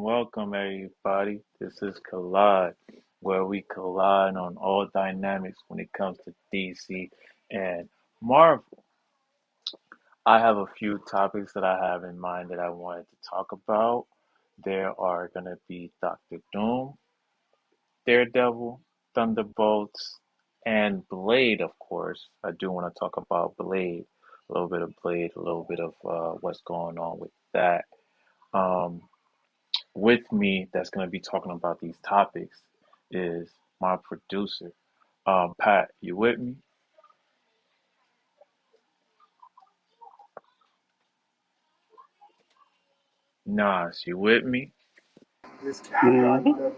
welcome, everybody. This is Collide, where we collide on all dynamics when it comes to DC and Marvel. I have a few topics that I have in mind that I wanted to talk about. There are going to be Doctor Doom, Daredevil, Thunderbolts, and Blade, of course. I do want to talk about Blade, a little bit of Blade, a little bit of what's going on with that. Um, with me that's going to be talking about these topics is my producer. Pat, you with me? Nas, you with me? Mhm.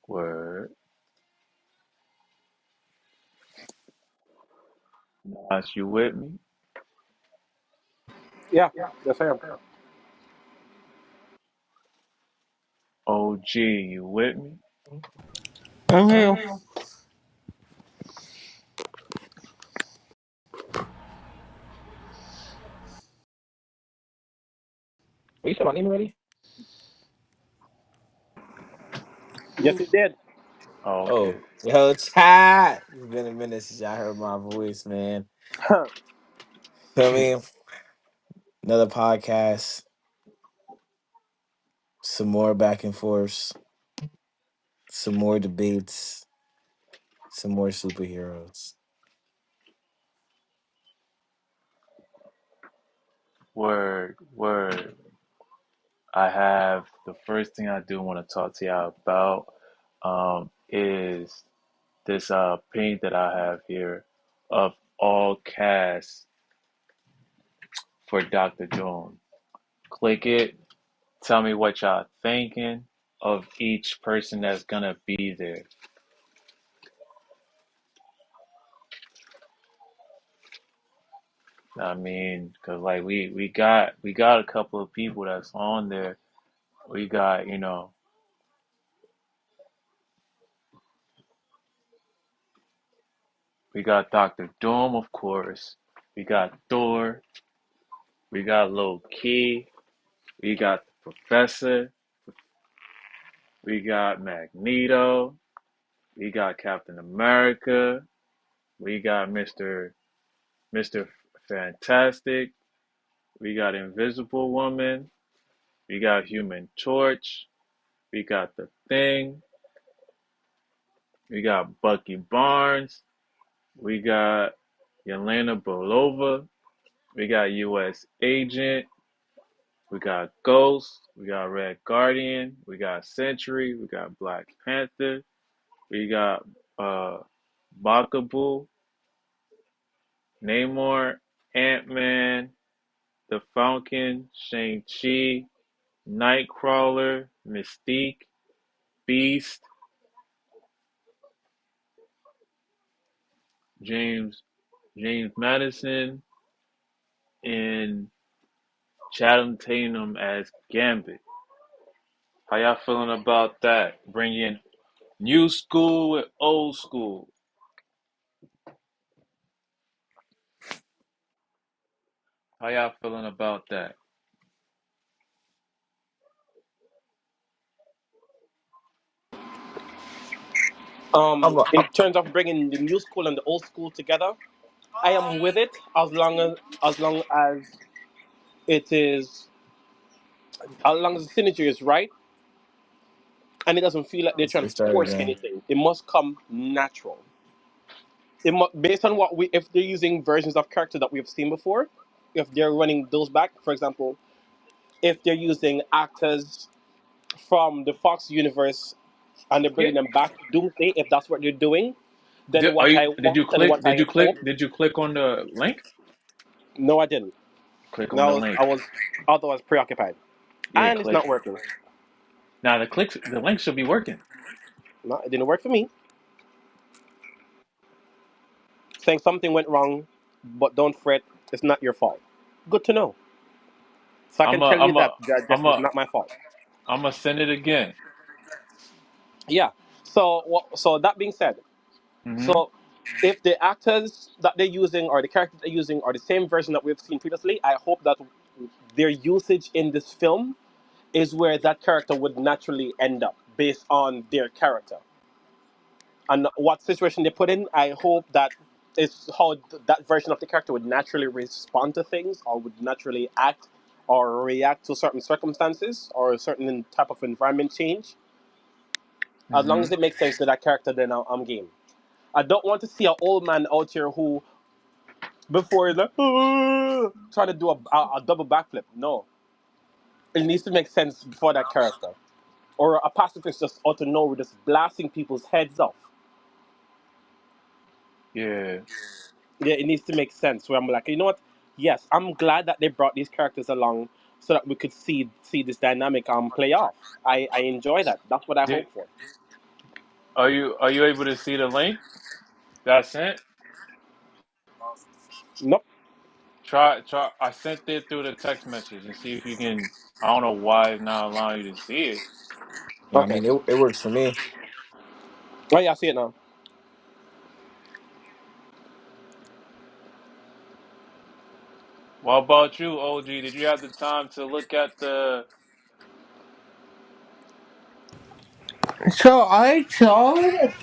Word. Nas, you with me? Yeah, yes I am. OG, you with me? I'm here. You said my name already? Yes, it did. Oh, Oh, okay. yo, chat. It's been a minute since y'all heard my voice, man. Feel me? Another podcast, some more back and forth, some more debates, some more superheroes. Word. I have the first thing I do want to talk to y'all about is this paint that I have here of all cast for Doctor Doom. Click it. Tell me what y'all thinking of each person that's gonna be there. I mean, cause like we got a couple of people that's on there. We got we got Doctor Doom, of course. We got Thor. We got Low Key. We got the Professor. We got Magneto. We got Captain America. We got Mister Fantastic. We got Invisible Woman. We got Human Torch. We got The Thing. We got Bucky Barnes. We got Yelena Belova. We got U.S. Agent. We got Ghost. We got Red Guardian. We got Sentry. We got Black Panther. We got uh, Bakabu, Namor, Ant-Man, The Falcon, Shang-Chi, Nightcrawler, Mystique, Beast, James James Madison, and Chatham Tatum as Gambit. How y'all feeling about that? Bringing new school with old school. How y'all feeling about that? I'm a, In terms of bringing the new school and the old school together, I am with it as long as it is as long as the synergy is right and it doesn't feel like they're trying we to started force again. anything. It must come natural. Based on what we if they're using versions of character that we've seen before, if they're running those back, for example, if they're using actors from the Fox universe and they're Yeah. bringing them back to Doomsday, if that's what they're doing, then Are what you? I Did want you and click? what Did I you click? hope. Did you click on the link? No, I didn't. Click on No, the link. I was otherwise preoccupied, Yeah, and it's click. not working. Now the link should be working. No, it didn't work for me. Saying something went wrong, but don't fret. It's not your fault. Good to know. So I I'm can a, tell you I'm a, that this I'm is a, not my fault. I'm gonna send it again. Yeah. So that being said, Hmm. so if the actors that they're using or the characters they're using are the same version that we've seen previously, I hope that their usage in this film is where that character would naturally end up based on their character and what situation they put in. I hope that is how that version of the character would naturally respond to things or would naturally act or react to certain circumstances or a certain type of environment change. As long as Hmm. it makes sense to that character, then I'm game. I don't want to see an old man out here who, before he's like, trying to do a double backflip. No, it needs to make sense for that character. Or a pacifist just out of nowhere, just blasting people's heads off. Yeah. Yeah, it needs to make sense. Where I'm like, you know what? Yes, I'm glad that they brought these characters along so that we could see this dynamic play off. I enjoy that. That's what I Did hope for. are you able to see the link that I sent? Nope. Try. I sent it through the text message and see if you can. I don't know why it's not allowing you to see it. Yeah, I Okay. mean it works for me. Oh yeah, I see it now. What about you, OG? Did you have the time to look at the? So I saw it,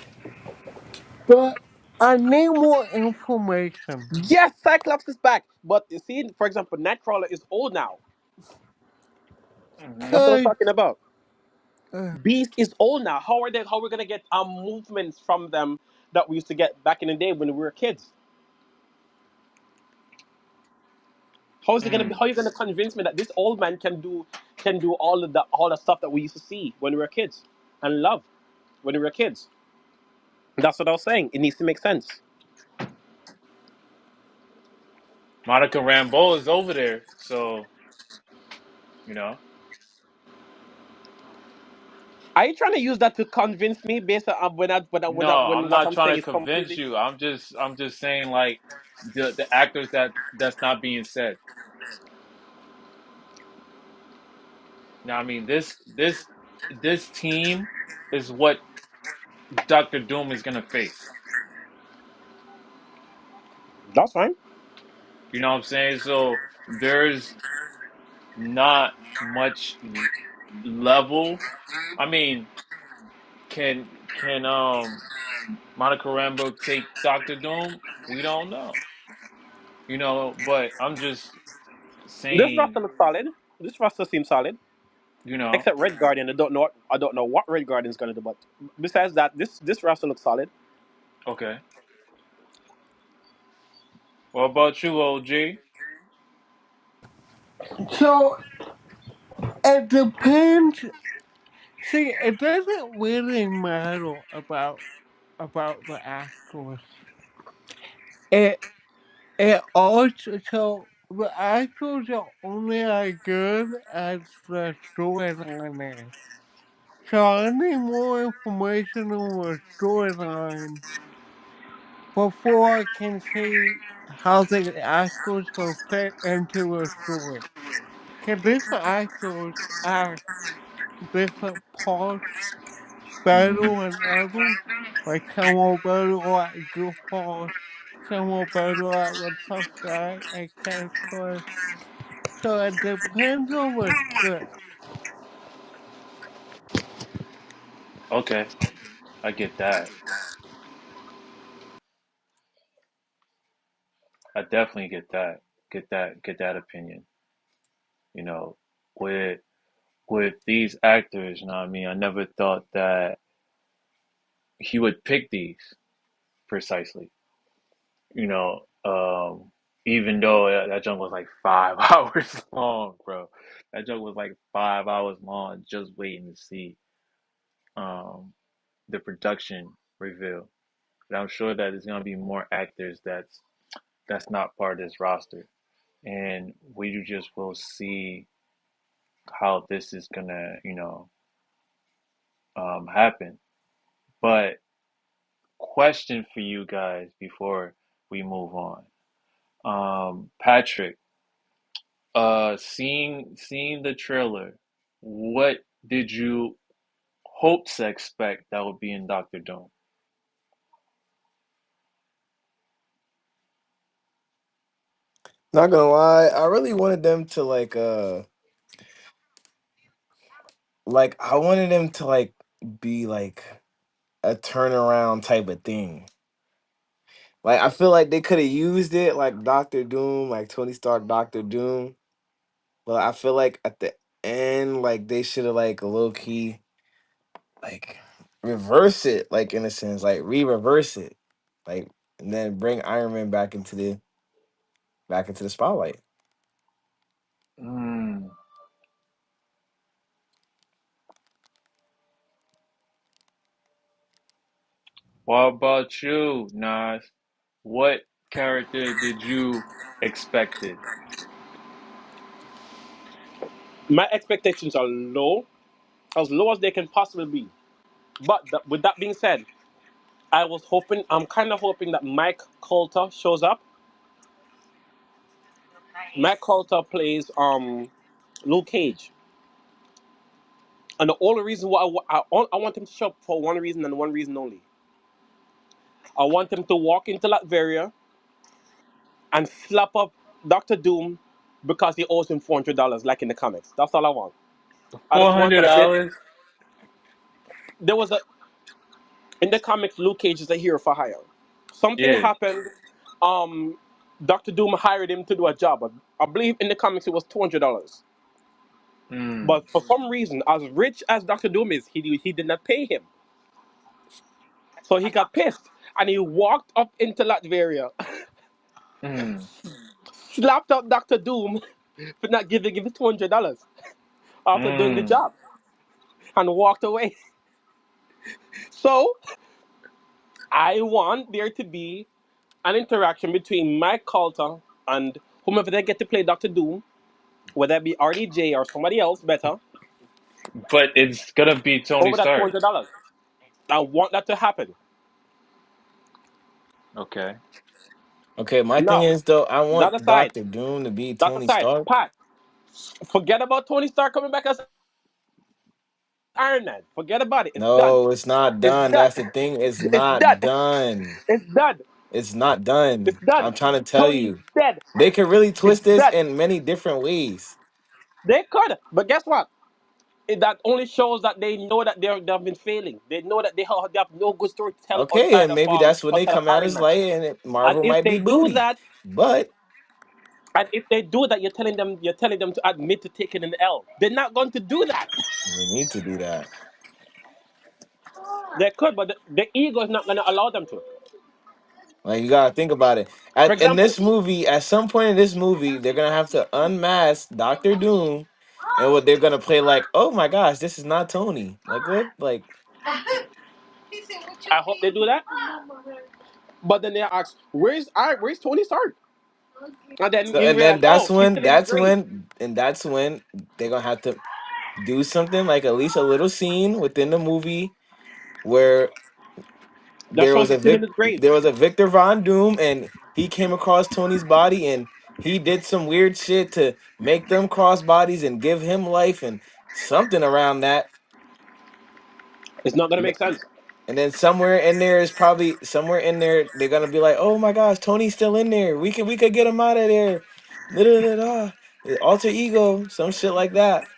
but I need more information. Yes, Cyclops is back. But you see, for example, Nightcrawler is old now. Hmm. That's what I'm Cause talking about. uh, Beast is old now. How are they? How are we gonna get movements from them that we used to get back in the day when we were kids? How is it gonna be? Mm. How are you gonna convince me that this old man can do all the stuff that we used to see when we were kids and love when we were kids? That's what I was saying. It needs to make sense. Monica Rambeau is over there, so you know. Are you trying to use that to convince me based on No, I'm when what not I'm trying saying to is convince completely? you. I'm just saying like the actors that's not being said. Now, I mean this team is what Doctor Doom is gonna face. That's fine. You know what I'm saying? So there's not much level. I mean, can Monica Rambeau take Doctor Doom? We don't know. But I'm just This saying, roster looks solid. This roster seems solid. you know, Except Red Guardian, I don't know what Red Guardian's gonna do, but besides that, this roster looks solid. okay. What about you, OG? so it depends. See, it doesn't really matter about the actors. It it also so the actors are only as good as the storyline is. So I need more information on the storyline before I can see how the actors will fit into the story. Can different actors act different parts better Hmm. than others? Like some are better at good parts, some are better at the tough guy, etc. So it depends on the script. Okay, I get that. I definitely get that. Get that opinion. You know, with with these actors, you know what I mean? I never thought that he would pick these precisely. You know, even though that junk was like 5 hours long, bro. That junk was like 5 hours long, just waiting to see um the production reveal. But I'm sure that there's gonna be more actors that's not part of this roster, and we just will see how this is gonna, happen. But question for you guys before we move on. Patrick, seeing the trailer, what did you hope to expect that would be in Doctor Doom? Not gonna lie, I really wanted them to like I wanted them to be like a turnaround type of thing. Like I feel like they could have used it like Doctor Doom, like Tony Stark, Doctor Doom. But I feel like at the end, like they should have like low key like reverse it, like in a sense, like re-reverse it, like and then bring Iron Man back into the spotlight. Mm. What about you, Nas? What character did you expected? My expectations are low, as low as they can possibly be. But with that being said, I'm kind of hoping that Mike Coulter shows up. Mike Coulter plays Luke Cage, and the only reason why I want him to show up for one reason and one reason only. I want him to walk into Latveria and slap up Doctor Doom because he owes him $400, like in the comics. That's all I want. I Four just want hundred that. dollars. There was a In the comics, Luke Cage is a hero for hire. Something Yeah. happened. Um, Doctor Doom hired him to do a job. I believe in the comics it was $200. Mm. But for some reason, as rich as Doctor Doom is, he did not pay him. So he got pissed and he walked up into Latveria, Mm. slapped up Doctor Doom for not giving him $200 after doing the Mm. job, and walked away. So I want there to be an interaction between Mike Coulter and whomever they get to play Doctor Doom, whether it be RDJ or somebody else better, But it's gonna be Tony over that Stark. $200. I want that to happen. Okay. Okay, my thing Now, is though, I that want aside, Doctor Doom to be that Tony aside, Stark. Pat, forget about Tony Stark coming back as Iron Man. Forget about it. It's done. No, it's not It's done. done. That's the thing. It's It's done. not done. It's done. It's not It's done. done. I'm trying to tell Tony's you. dead. They could really It's twist this done. in many different ways. They could, but guess what? That only shows that they know that they've been failing. They know that they have no good story to tell Okay, and maybe that's when they outside of come out Iron as Man. light and And Marvel if might be they do booty. that, But you're telling them to admit to taking an L. They're not going to do that. they need to do that. They could, but the ego is not going to allow them to. Like you gotta think about it. For In example, this movie, at some point in this movie, they're gonna have to unmask Doctor Doom, and what they're gonna play like, oh my gosh, this is not Tony. Like what? Like I hope they do that. But then they ask, where's Tony Stark? And then so, you and then realize, oh, he's still in his grave. that's when they're gonna have to do something like at least a little scene within the movie where That shows he's still in his grave. there was a Victor Von Doom and he came across Tony's body and he did some weird shit to make them cross bodies and give him life and something around that. It's not going to make sense. And then somewhere in there is probably somewhere in there they're gonna be like, oh my gosh, Tony's still in there. We could get him out of there. Da, da, da, da. Alter ego, some shit like that.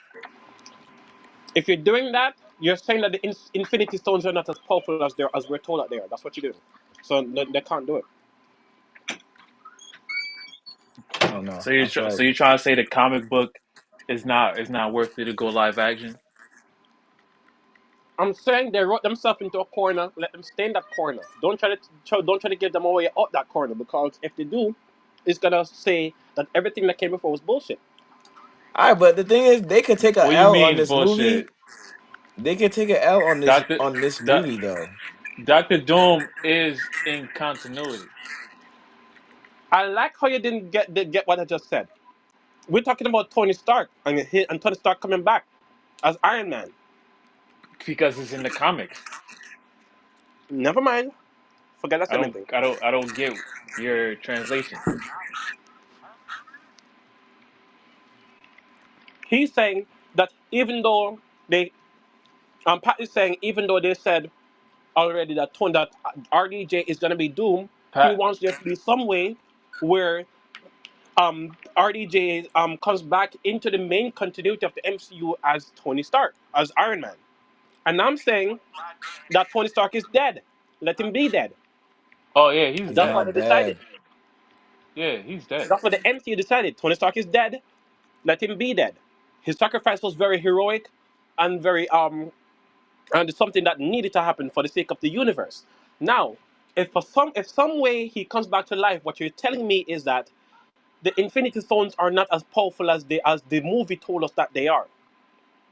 If you're doing that, you're saying that the Infinity Stones are not as powerful as we're told that they are. That's what you're doing. So they can't do it. I don't know. I feel So like you're trying to say the comic book is not worth it to go live action? I'm saying they wrote themselves into a corner. Let them stay in that corner. Don't try to give them away out that corner, because if they do, it's gonna say that everything that came before was bullshit. all right, but the thing is they could take a What do you L on mean this movie. bullshit? They could take a L Doctor on this Do- movie though. Doctor Doom is in continuity I like how you didn't get what I just said. We're talking about Tony Stark and Tony Stark coming back as Iron Man. because it's in the comics. Never mind. Forget I said anything. I don't get your translation. He's saying that even though they, Pat is saying even though they said already that RDJ is gonna be Doom, he Pat, wants there to be some way where RDJ comes back into the main continuity of the MCU as Tony Stark, as Iron Man. And I'm saying that Tony Stark is dead. Let him be dead. Oh yeah, he's He's That's dead. what they not decided. dead. Yeah, he's dead. That's what the MCU decided. Tony Stark is dead. Let him be dead. His sacrifice was very heroic and very and it's something that needed to happen for the sake of the universe. Now, if some way he comes back to life, what you're telling me is that the Infinity Stones are not as powerful as the movie told us that they are.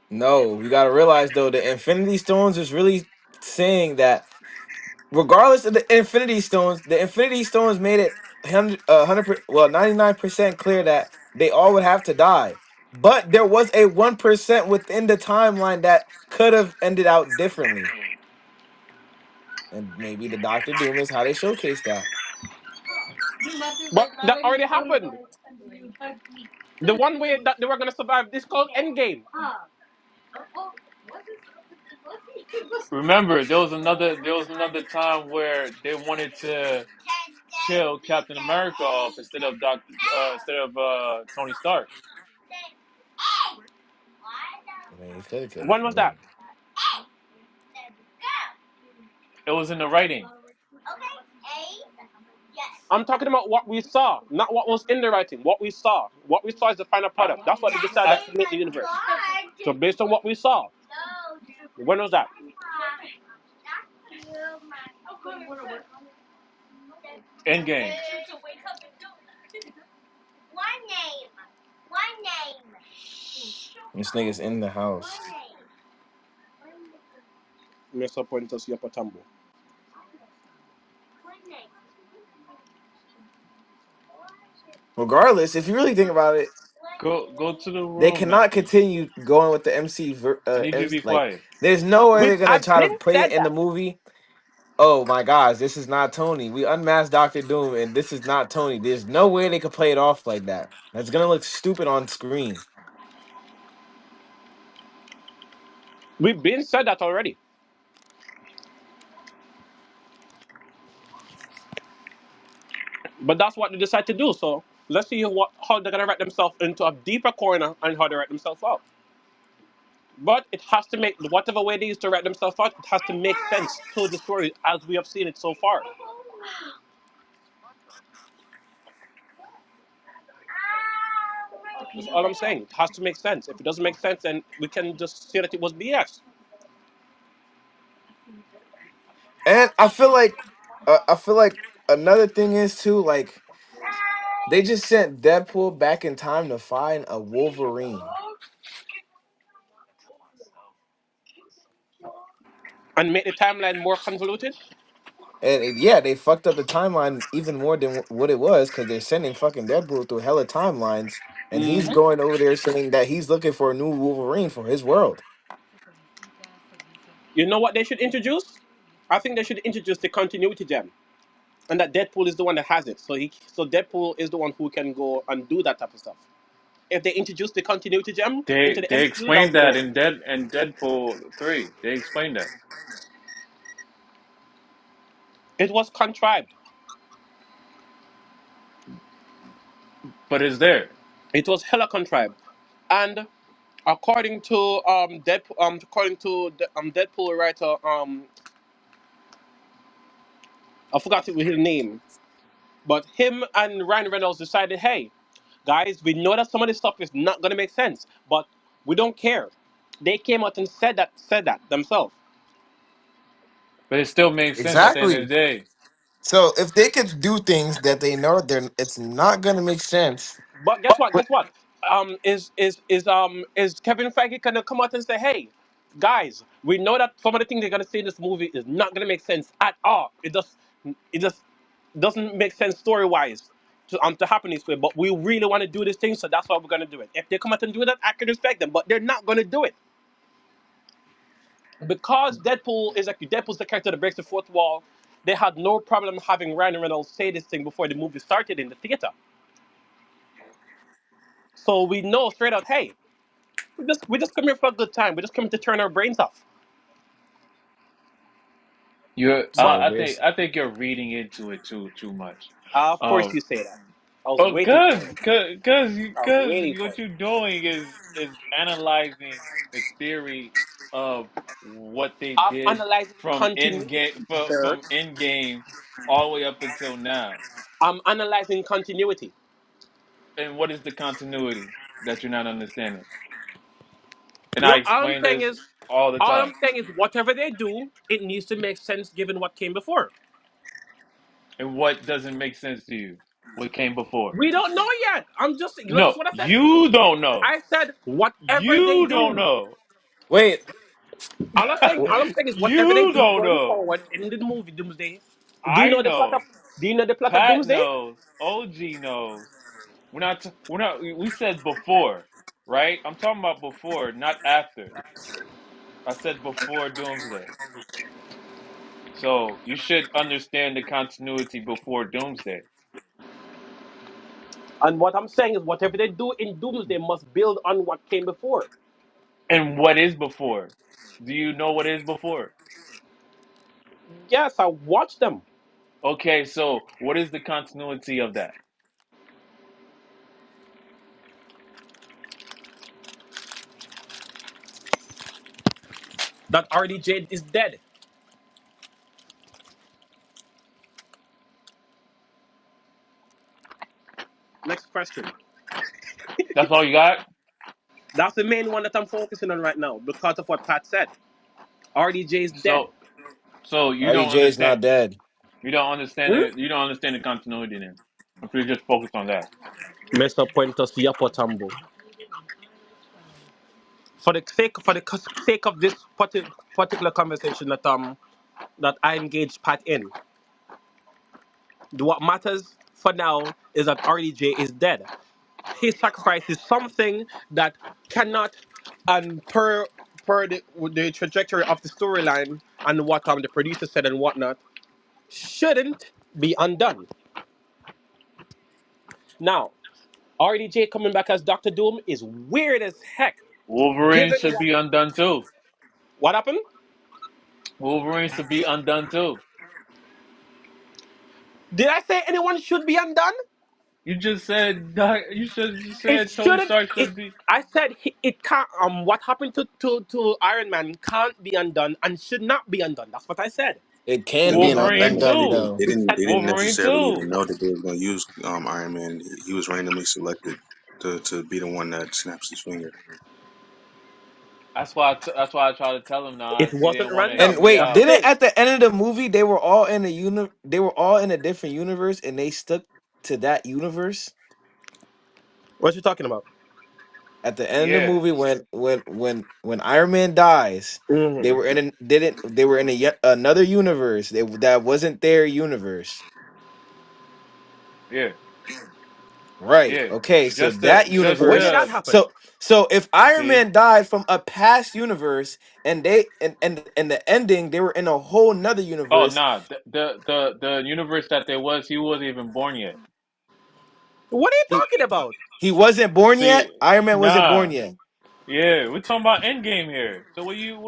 No, you got to realize though, the Infinity Stones is really saying that regardless of the Infinity Stones made it 99% clear that they all would have to die. But there was a 1% within the timeline that could have ended out differently. And maybe the Doctor Doom is how they showcase that. But that already happened. The one way that they were gonna survive this called Endgame. Remember, there was another time where they wanted to kill Captain America off instead of Tony Stark. I mean, he could have killed When was that? him. It was in the writing. I'm talking about what we saw, not what was in the writing. What we saw. What we saw is the final I, product. That's what they decided I, to make the universe. So based on what we saw, when was that? Endgame. This nigga's in the house. Mr. Pointus Yapatambo. Regardless, if you really think about it, Go to the they room, man. cannot continue going with the MC. I need you to be Like, quiet. there's no way they're gonna I've try to been play it said in the that. movie. Oh my gosh, this is not Tony. We unmasked Doctor Doom, and this is not Tony. There's no way they could play it off like that. That's gonna look stupid on screen. We've been said that already. But that's what they decide to do. So let's see how they're gonna write themselves into a deeper corner and how they write themselves out. But it has to make whatever way they used to write themselves out, it has to make sense to the story as we have seen it so far. That's all I'm saying. It has to make sense. If it doesn't make sense, then we can just say that it was BS. And I feel like another thing is too, like they just sent Deadpool back in time to find a Wolverine. And make the timeline more convoluted. And yeah, they fucked up the timeline even more than what it was because they're sending fucking Deadpool through hella timelines, and he's Hmm. going over there saying that he's looking for a new Wolverine for his world. You know what they should introduce? I think they should introduce the continuity gem, and that Deadpool is the one that has it. So Deadpool is the one who can go and do that type of stuff. If they introduce the continuity gem into They the they MCU, that explained would be that dope. in Deadpool 3. They explained that, It was contrived. but it's there. It was hella contrived, and according to the Deadpool writer, I forgot his name, but him and Ryan Reynolds decided, hey, guys, we know that some of this stuff is not gonna make sense, but we don't care. They came out and said that themselves. But it still makes sense at the end of Exactly. the day. So if they could do things that they know they're, it's not gonna make sense. But guess what? Guess what? Is Kevin Feige gonna come out and say, "Hey, guys, we know that some of the things they're gonna say in this movie is not gonna make sense at all. It just doesn't make sense story wise to happen this way. But we really want to do this thing, so that's why we're gonna do it. If they come out and do that, I can respect them. But they're not gonna do it because Deadpool's the character that breaks the fourth wall. They had no problem having Ryan Reynolds say this thing before the movie started in the theater. So we know straight out, hey, we just come here for a good time. We just come to turn our brains off. You, So But I there's think I think you're reading into it too much. of course Um, you say that. I was Oh, waiting for it. I was cause waiting for what it. you're doing is analyzing the theory of what they I'm did analyzing from end continuity, game sir. from end game all the way up until now. I'm analyzing continuity. And what is the continuity that you're not understanding? And I Yep. All I'm explain saying this is, all the all I'm time. saying is, whatever they do, it needs to make sense given what came before. And what doesn't make sense to you? What came before? We don't know yet. I'm just notice No, what I said. you don't know. I said whatever they You don't do. know. Wait, All I'm saying is whatever they You do don't going know. forward in the movie Doomsday. Do you I know the plot of? know. Do you know the plot of Pat Doomsday? knows. OG knows. We're not. We said before, right? I'm talking about before, not after. I said before Doomsday. So you should understand the continuity before Doomsday. And what I'm saying is whatever they do in Doomsday must build on what came before. And what is before? Do you know what is before? Yes, I watched them. Okay, so what is the continuity of that? That RDJ is dead. Next question. That's all you got? That's the main one that I'm focusing on right now because of what Pat said. RDJ is dead. So so you don't RDJ is understand. not dead. You don't understand Hmm? it. You don't understand the continuity then. If you just focus on that. Mr. Puentos Yapotambo. For the sake of this particular conversation that I engaged Pat in, what matters for now is that RDJ is dead. His sacrifice is something that cannot, and per the trajectory of the storyline and what the producer said and whatnot, shouldn't be undone. Now, RDJ coming back as Doctor Doom is weird as heck. Wolverine Given should be undone too. what happened, Wolverine should be undone too. did I say anyone should be undone? You just said you It said Tony shouldn't. Stark It. should be I said it can't. What happened to Iron Man can't be undone and should not be undone. That's what I said. It can And be Wolverine undone they too. though. didn't It they didn't Wolverine necessarily too. even know that they were going to use Iron Man. He was randomly selected to be the one that snaps his finger. That's why I try to tell him it nah. He wasn't didn't want to And hear random. me wait, That's the out. didn't thing. at the end of the movie they were all in a different universe and they stuck to that universe? What you talking about? At the end of the Yeah, movie when Iron Man dies, they Hmm. were in an, didn't they were in another universe. That wasn't their universe. yeah, Right. yeah. Okay, so that When did universe, that happen? so if Iron see. Man died from a past universe and and the ending, they were in a whole nother Oh universe. nah, the universe that there was, he wasn't even born yet. What are you He talking about? he wasn't born See, yet. Iron Man wasn't born nah, yet. yeah, we're talking about Endgame here. So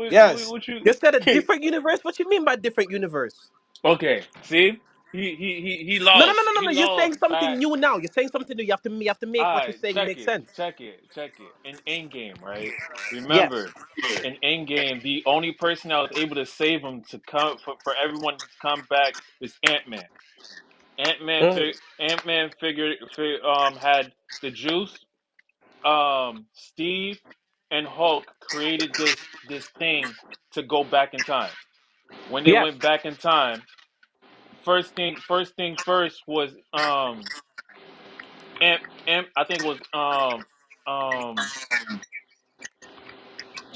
Yes. what you? You said a different universe. What you mean by different universe? Okay, see, he No, no, no, lost. no, no, He no. You're saying lost, something Pat. new now. You're saying something new. You have to make what you're Alright, saying make sense. check it. In Endgame, right? Yes. Remember, in Endgame, the only person that was able to save him to come for everyone to come back is Ant Man. Hmm. Ant Man had the juice. Steve and Hulk created this thing to go back in time. When they Yes. went back in time, first thing first was I think it was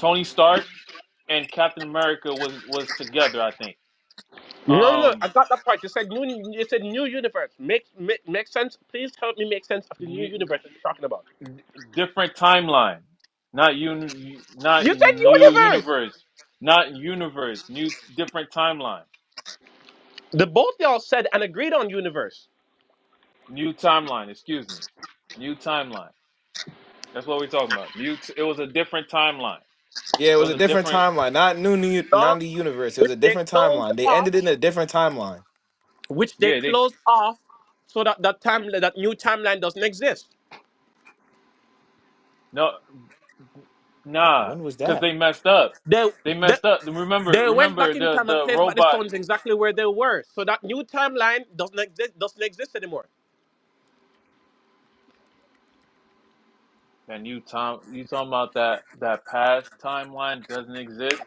Tony Stark and Captain America was together. I think. No, no, no. Um, I got that part. You said new. You said new universe. Make sense. Please help me make sense of the new new, universe that you're talking about. different timeline, not You said new universe. universe, not universe, new different timeline, The both y'all said and agreed on universe. new timeline. Excuse me, new timeline. That's what we're talking about. It was a different timeline. Yeah, it It was was a a different different. timeline, No, not the universe. It was which a they different closed timeline. They off. ended in a different timeline. Which they Yeah, they closed off So that new timeline doesn't exist. No, nah, When was because that? they messed up. They They they, messed up. Remember, they went remember back in time and the placed back the robot. stones exactly where they were. So that new timeline doesn't exist anymore. And you talking about that past timeline doesn't exist?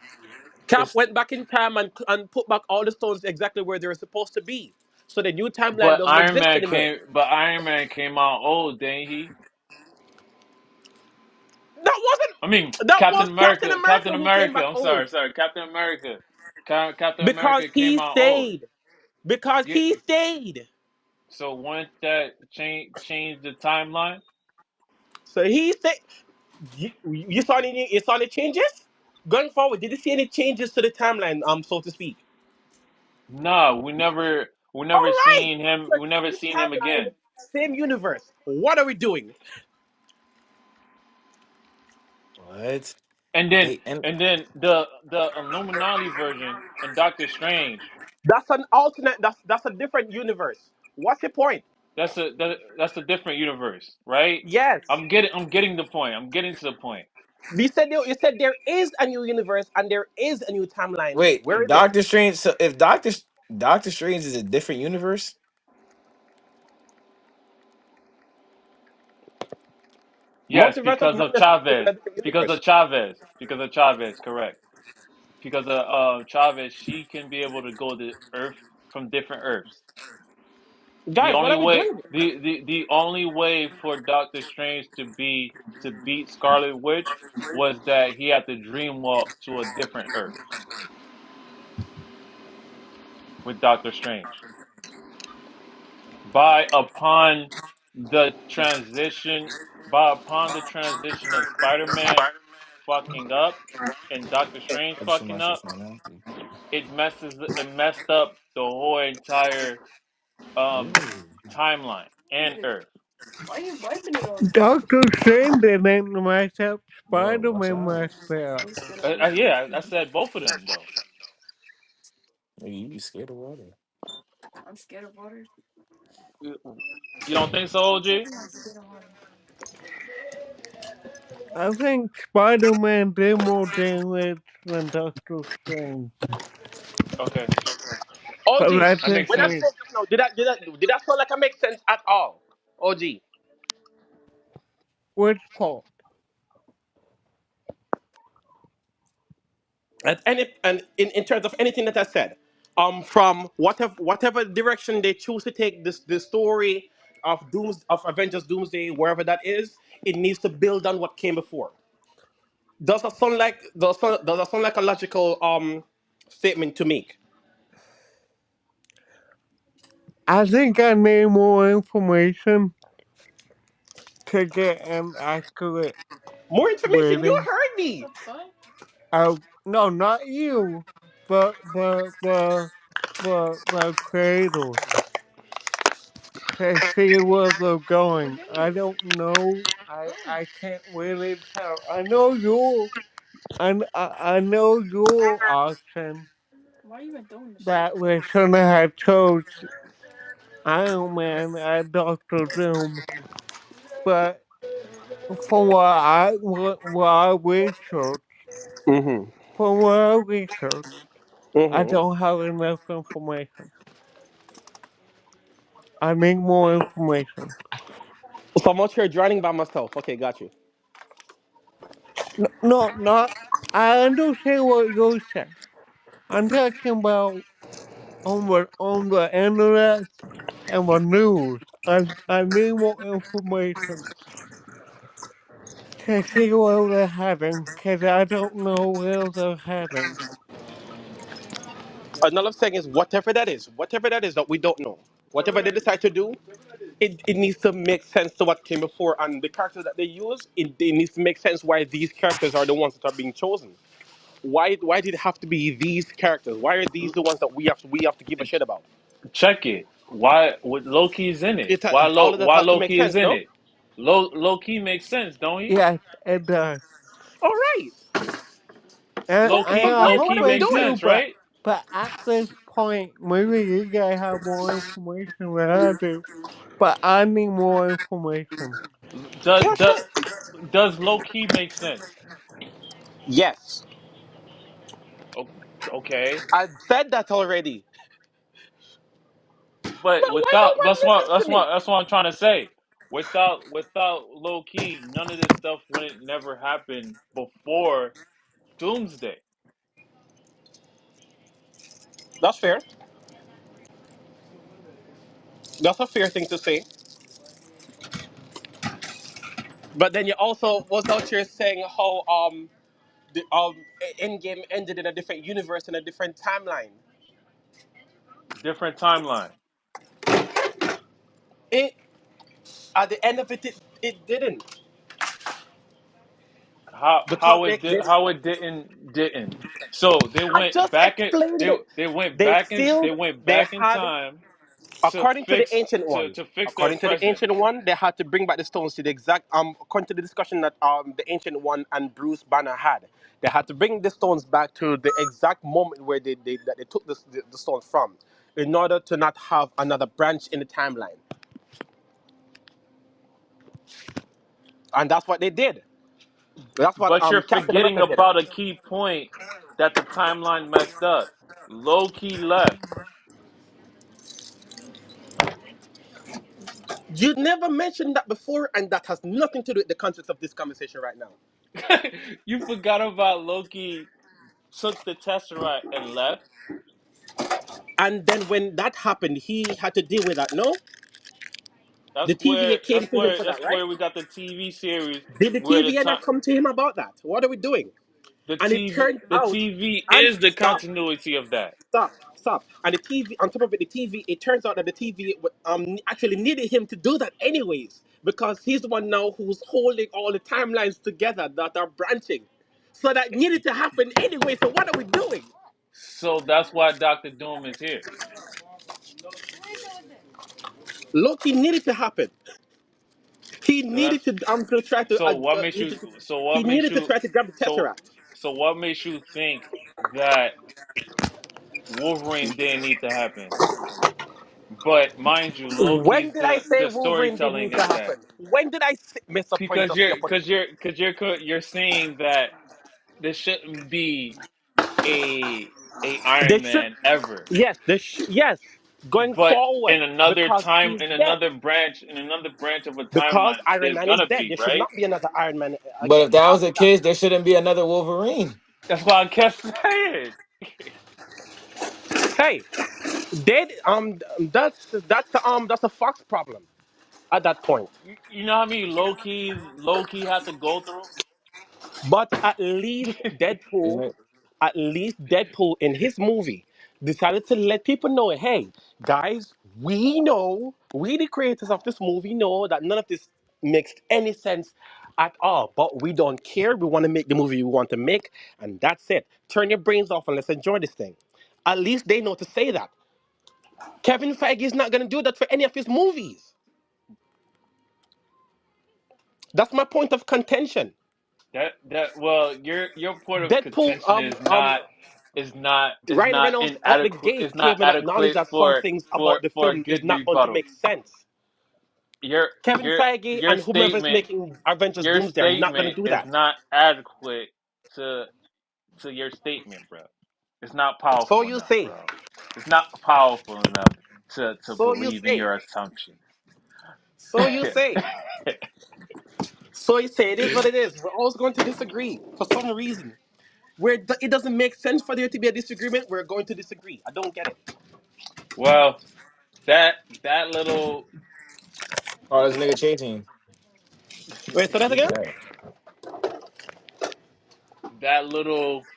Cap It's went back in time and put back all the stones exactly where they were supposed to be. So the new timeline doesn't exist anymore. But Iron Man came out old, didn't he? That wasn't. I mean, That was Captain Captain America who came America. back I'm old sorry, Captain America. Captain because America came he out old. stayed. Because Yeah, he stayed. so wouldn't that change the timeline? So he stayed. You saw any changes going forward? Did you see any changes to the timeline? So to speak. No, we All never right. seen him. So We never same seen him timeline, again. same universe. What are we doing? What? And then They and the Illuminati version and Doctor Strange. That's an alternate. That's a different universe. What's your point? That's a different universe, right? Yes. I'm getting the point. I'm getting to the point. You said there is a new universe and there is a new timeline. wait, Where is it? Doctor Strange. So if Doctor Strange is a different universe, Yes, Multiverse of because of Madness is in Chavez. a different universe. Because of Chavez, correct. Because of Chavez, she can be able to go to Earth from different Earths. Guys, what are we doing here? The only way for Doctor Strange to beat Scarlet Witch was that he had to dream walk to a different Earth with Doctor Strange. By upon the transition upon the transition of Spider-Man fucking up and Doctor Strange I just see my fucking shit up, from now. it messed up the whole entire um Ooh. timeline and Earth. Doctor Strange didn't mess up. Yo, watch Spider-Man out. messed up. Yeah, I said both of them though. Nigga, you be scared of water. You don't think so, OG? I think Spider-Man did more damage than Doctor Strange. Okay, OG, But that's that makes just when I me. sense. spoke just now, did that sound like it makes sense at all? OG. Which part? And in terms of anything that I said, from whatever direction they choose to take this story of Avengers Doomsday, wherever that is, it needs to build on what came before. Does that sound like a logical statement to make? I think I need more information to get an accurate More information. You reading. heard me. No, not you, but the creators to see where they're going. I don't know. I can't really tell. I know your option that we shouldn't have chose Iron Man and Doctor Doom, but what I researched, Mm-hmm. I Mm-hmm. don't have enough information. I need more information. So I'm out here drowning by myself. Okay, got you. No, not. I understand what you said. I'm talking about on the internet and the news. I need more information to see where they're heading, because I don't know where they're heading. Another thing is whatever that is that we don't know, whatever they decide to do, it needs to make sense to what came before and the characters that they use. It needs to make sense why these characters are the ones that are being chosen. Why did it have to be these characters? Why are these the ones that we have to give a shit about? Check it. Why? What Loki's in it? All of that Why has to make Loki is sense, in no? it? Loki makes sense, don't he? Yes, it does. All right. And, So and so I guys, hope what Loki are we it makes doing? do, sense, but right? But at this point, maybe you guys have more information than I do. But I need more information. Does Yeah, does sure. does low key make sense? Yes, O- Okay, I said that already. but But why no without one listens to me? that's what I'm trying to say. Without low key, none of this stuff wouldn't never happen before Doomsday. That's fair. That's a fair thing to say. But then you also was out here saying how the Endgame ended in a different universe in a different timeline. Different timeline. It at the end of it didn't. The comic did. How it didn't. So I just explained it. they went They back in had, time according to the ancient one, to fix their according to the present. ancient one, they had to bring back the stones to the exact according to the discussion that the ancient one and Bruce Banner had. They had to bring the stones back to the exact moment where they took the stones from, in order to not have another branch in the timeline. And that's what they did. That's what But you're Captain forgetting America did. about a key point that the timeline messed up. Loki left. You never mentioned that before, and that has nothing to do with the context of this conversation right now. You forgot about Loki took the Tesseract and left. And then when that happened, he had to deal with that. No, the TVA came to him for that, That's right? where we got the TV series Did the where the TVA time not come to him about that? What are we doing? And it turned out, The TV and is the stop, continuity of that. stop. And the TV, on top of it, the TV, it turns out that the TV actually needed him to do that anyways, because he's the one now who's holding all the timelines together that are branching. So that needed to happen anyway. So what are we doing? So that's why Doctor Doom is here. Loki needed to happen. He So that's needed to try to he what makes needed to you try to grab the so tesseract. what makes you think that Wolverine didn't need to happen? But mind you, When Loki's did I say the Wolverine didn't storytelling need to is that happen? When did I miss a point because of your point? you're saying that there shouldn't be a They Iron should, Man ever. yes, yes, going But forward because he's dead. in another branch of a Because timeline, Iron there's Man is gonna dead. be, There should right? not be another Iron Man But if again that was after the that. case, there shouldn't be another Wolverine. That's why I kept saying. Hey, dead. That's a Fox problem at that point. You know how many low key had to go through? But Isn't it? At least Deadpool in his movie decided to let people know, hey, guys, we the creators of this movie know that none of this makes any sense at all. But we don't care. We want to make the movie we want to make, and that's it. Turn your brains off and let's enjoy this thing. At least they know to say that. Kevin Feige is not going to do that for any of his movies. That's my point of contention. That well, your point of Deadpool, contention Ryan Reynolds out the gate is not came and acknowledged adequate that some things about the for a film is good not going to rebuttal. make sense. Your Kevin Feige your and whomever's statement making Avengers your Doomsday are not going statement to do is that. not adequate to your statement, bro. It's not So powerful you enough, say. bro. It's not powerful enough to So you believe in say. your assumptions. So you say. So you say. It is what it is. We're always going to disagree for some reason. Where it doesn't make sense for there to be a disagreement, we're going to disagree. I don't get it. Well, that that little Oh, this nigga chasing. Wait, so that Who's again? that? that little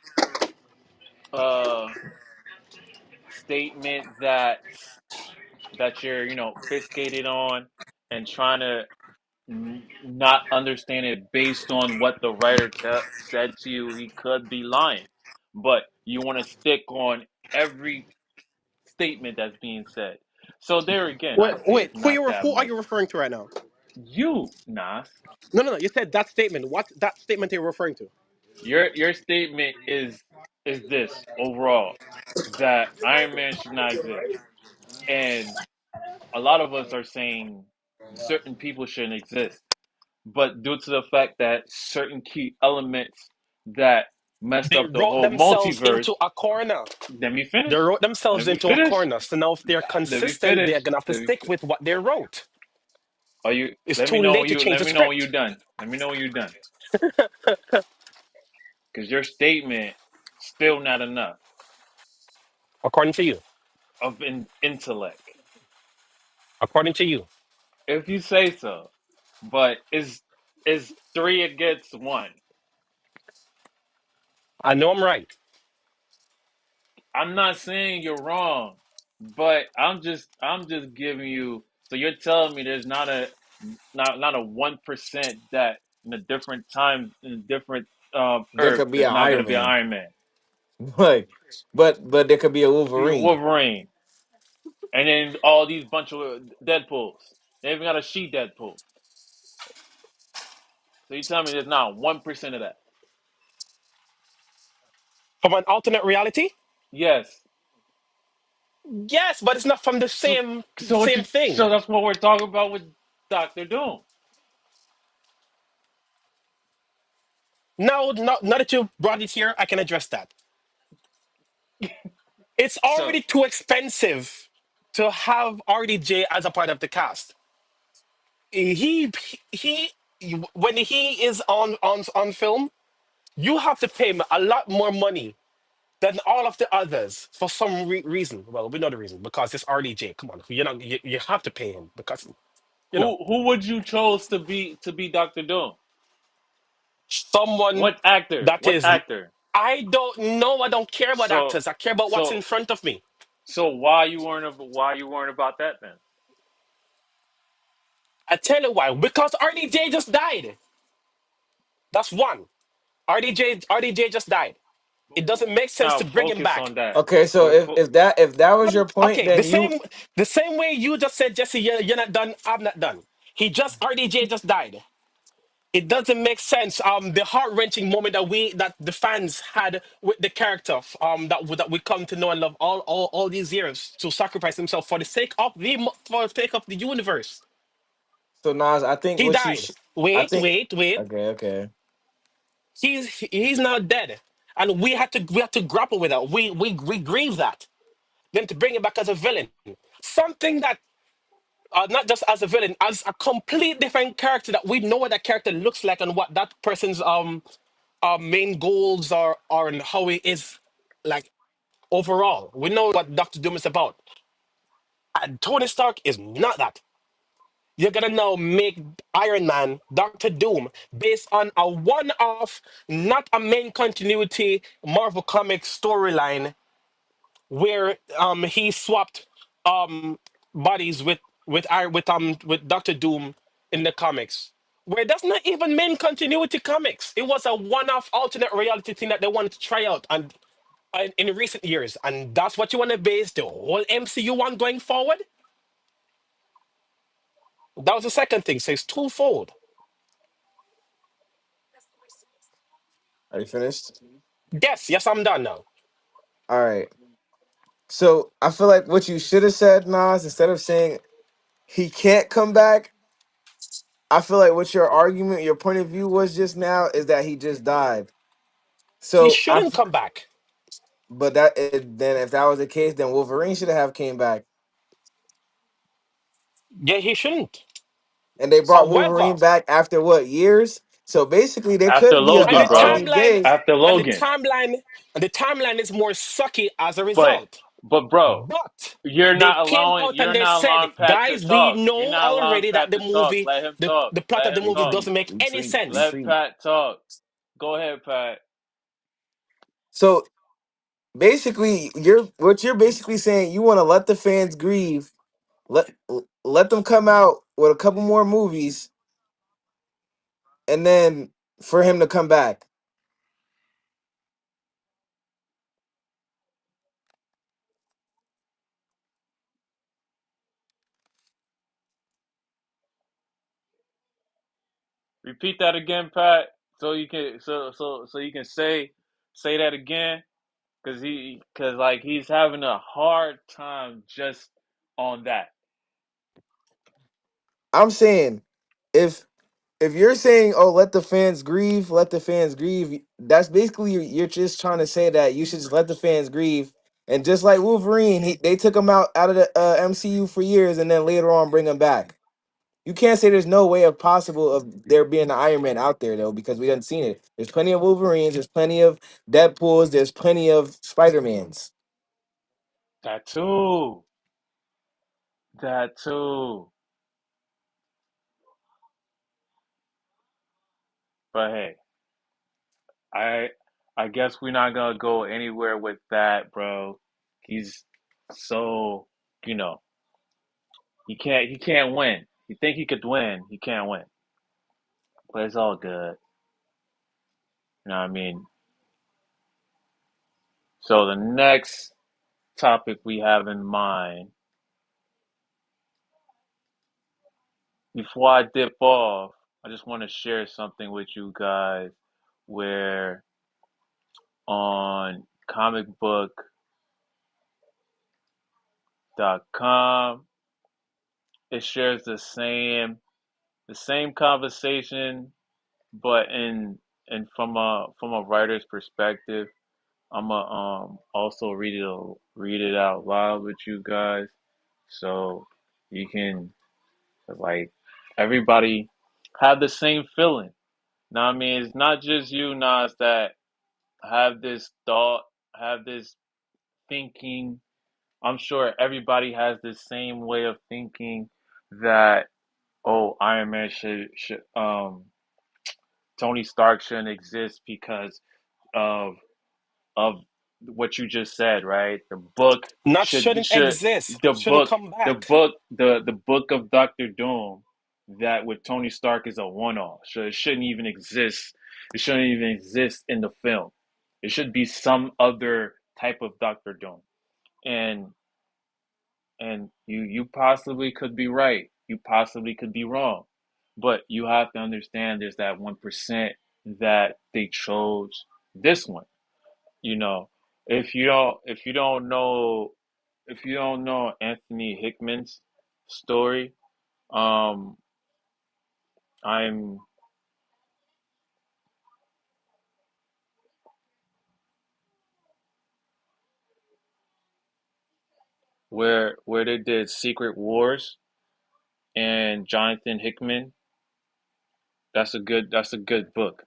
uh statement that you're fiscated on and trying to not understand it based on what the writer said to you, he could be lying, but you want to stick on every statement that's being said. So there again, I say Wait. it's not that Who are much. you referring to right now? You, Nas, No. You said that statement. What that statement are you referring to? your statement is this overall. that Iron Man should not exist, and a lot of us are saying certain people shouldn't exist. But due to the fact that certain key elements that messed They up the wrote whole themselves multiverse, into a corner. let me They finish. wrote themselves Let me into a finish. corner. So now, if they're Let me consistent, they're finish. gonna have to Let me. stick with what they wrote. Are you? It's Let too me know late when to you. change Let the me know when you're script. done. Let me know when you're done. Because your statement still not enough According to you. of intellect. According to you. If you say so, but is three against one. I know I'm right. I'm not saying you're wrong, but I'm just giving you. So you're telling me there's not a 1% that in a different time in a different There Earth could be there's an not gonna Iron be an Man. Iron Man, Like, but there could be a Wolverine. Wolverine, and then all these bunch of Deadpools. They even got a she Deadpool. So you tell me there's not 1% of that? From an alternate reality? Yes. Yes, but it's not from the So so what same you thing. so that's what we're talking about with Doctor Doom. Now that you brought it here, I can address that. It's So already too expensive to have RDJ as a part of the cast. He he when he is on film, you have to pay him a lot more money than all of the others for some reason. Well, we know the reason because it's RDJ. Come on, you have to pay him because you know who would you chose to be Doctor Doom? someone What actor? that What is. actor? I don't know. I don't care about So actors. I care about what's in so front of me. so why you weren't about that then? I tell you why. Because RDJ just died. That's one. RDJ just died. It doesn't make sense Now to bring him focus back. on that. Okay, so Fo- if fo- that was your point, Okay, then you the same way you just said, Jesse, you're not done. I'm not done. RDJ just died. It doesn't make sense. The heart wrenching moment that the fans had with the character, that we come to know and love all these years to sacrifice himself for the sake of the universe. so Nas, I think He what died. I Wait, think wait, wait. okay. He's now dead, and we had to grapple with that. We grieve that. Then to bring him back as a villain, something that not just as a villain, as a complete different character that we know what that character looks like and what that person's main goals are and how he is like overall. We know what Doctor Doom is about, and Tony Stark is not that. You're gonna now make Iron Man, Doctor Doom, based on a one-off, not a main continuity Marvel Comics storyline where he swapped um bodies with Doctor Doom in the comics. Where that's not even main continuity comics. It was a one-off alternate reality thing that they wanted to try out and in recent years, and that's what you want to base the whole MCU on going forward. That was the second thing. So it's twofold. Are you finished? Yes, I'm done now. All right. So I feel like what you should have said, Nas, instead of saying he can't come back, I feel like what your argument, your point of view was just now is that he just died. He So shouldn't come back. but then if that was the case, then Wolverine should have came back, Yeah, he shouldn't. and they brought However, Wolverine back after what years? So basically, there After could be and Logan, the bro. timeline RDJ. After and the Logan. timeline and the timeline is more sucky as a But result. but bro, But you're they not came allowing out and you're they not said, allowing Pat to guys, we talk. You're know not allowing already that Pat the to talk. movie, Let him the, talk. the plot of Let the him movie talk. doesn't make any sense. Let Pat talk. Go ahead, Pat. So basically, you're basically saying you want to let the fans grieve, let let them come out with a couple more movies, and then for him to come back. Repeat that again, Pat. So you can say that again. cause like he's having a hard time just on that. I'm saying if you're saying, "Oh, let the fans grieve," that's basically you're just trying to say that you should just let the fans grieve. And just like Wolverine, they took him out of the MCU for years, and then later on bring him back. You can't say there's no way of possible of there being an Iron Man out there though, because we haven't seen it. There's plenty of Wolverines, there's plenty of Deadpools, there's plenty of Spider-Mans. That too. That too. But hey, I I guess we're not gonna go anywhere with that, bro. He's so you know he can't win. You think he could win? He can't win. But it's all good. You know what I mean? So the next topic we have in mind, before I dip off, I just want to share something with you guys where on comicbook.com it shares the same conversation but in from a writer's perspective. I'm gonna also read it out loud with you guys so you can like everybody have the same feeling. Now I mean it's not just you, Nas, that have this thought, have this thinking. I'm sure everybody has the same way of thinking that oh Iron Man should Tony Stark shouldn't exist because of of what you just said, right? The book Not should shouldn't should exist. the Shouldn't book come the back. book the book of Doctor Doom that with Tony Stark is a one off. So it shouldn't even exist. It shouldn't even exist in the film. It should be some other type of Doctor Doom. And you possibly could be right. You possibly could be wrong. But you have to understand there's that 1% that they chose this one. You know, if you don't know Anthony Hickman's story, um, I'm where they did Secret Wars and Jonathan Hickman. That's a good book.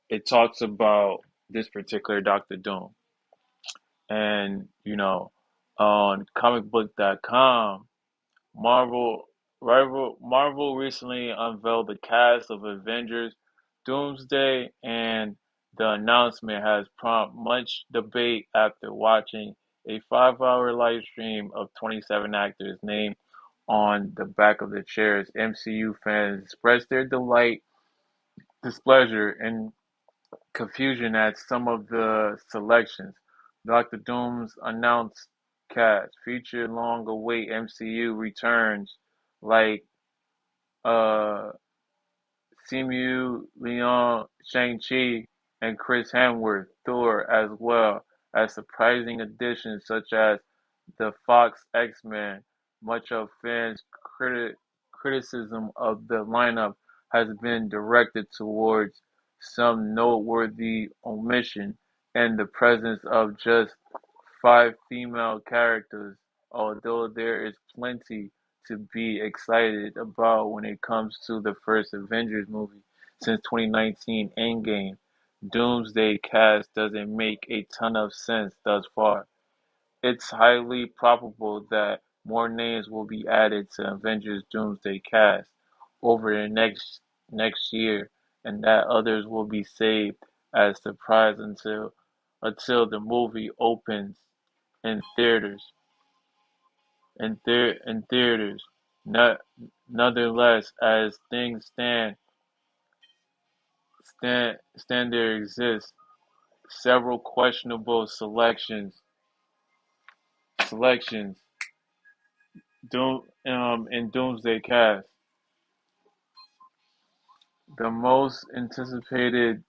It talks about this particular Doctor Doom, and on comicbook.com Marvel Marvel recently unveiled the cast of Avengers Doomsday, and the announcement has prompted much debate after watching a 5-hour live stream of 27 actors named on the back of the chairs. MCU fans expressed their displeasure, and confusion at some of the selections. Doctor Doom's announced cast featured long-awaited MCU returns like uh, Simu Leon, Shang-Chi, and Chris Hemsworth, Thor, as well as surprising additions such as the Fox X-Men. Much of fans' criticism of the lineup has been directed towards some noteworthy omission and the presence of just 5 female characters, although there is plenty to be excited about when it comes to the first Avengers movie since 2019 Endgame. Doomsday cast doesn't make a ton of sense thus far. It's highly probable that more names will be added to Avengers Doomsday cast over the next year, and that others will be saved as surprise until the movie opens in theaters. In theaters, not, nonetheless, as things stand there exist several questionable selections in Doomsday Cast. The most anticipated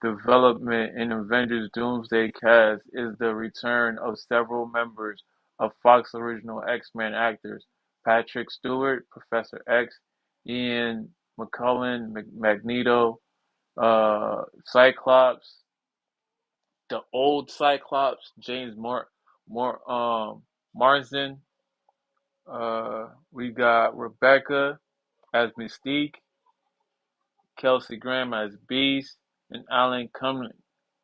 development in Avengers Doomsday cast is the return of several members of Fox original X-Men actors: Patrick Stewart, Professor X; Ian McKellen, Magneto; Cyclops, the old Cyclops, James Marsden. We got Rebecca as Mystique, Kelsey Grammer as Beast, and Alan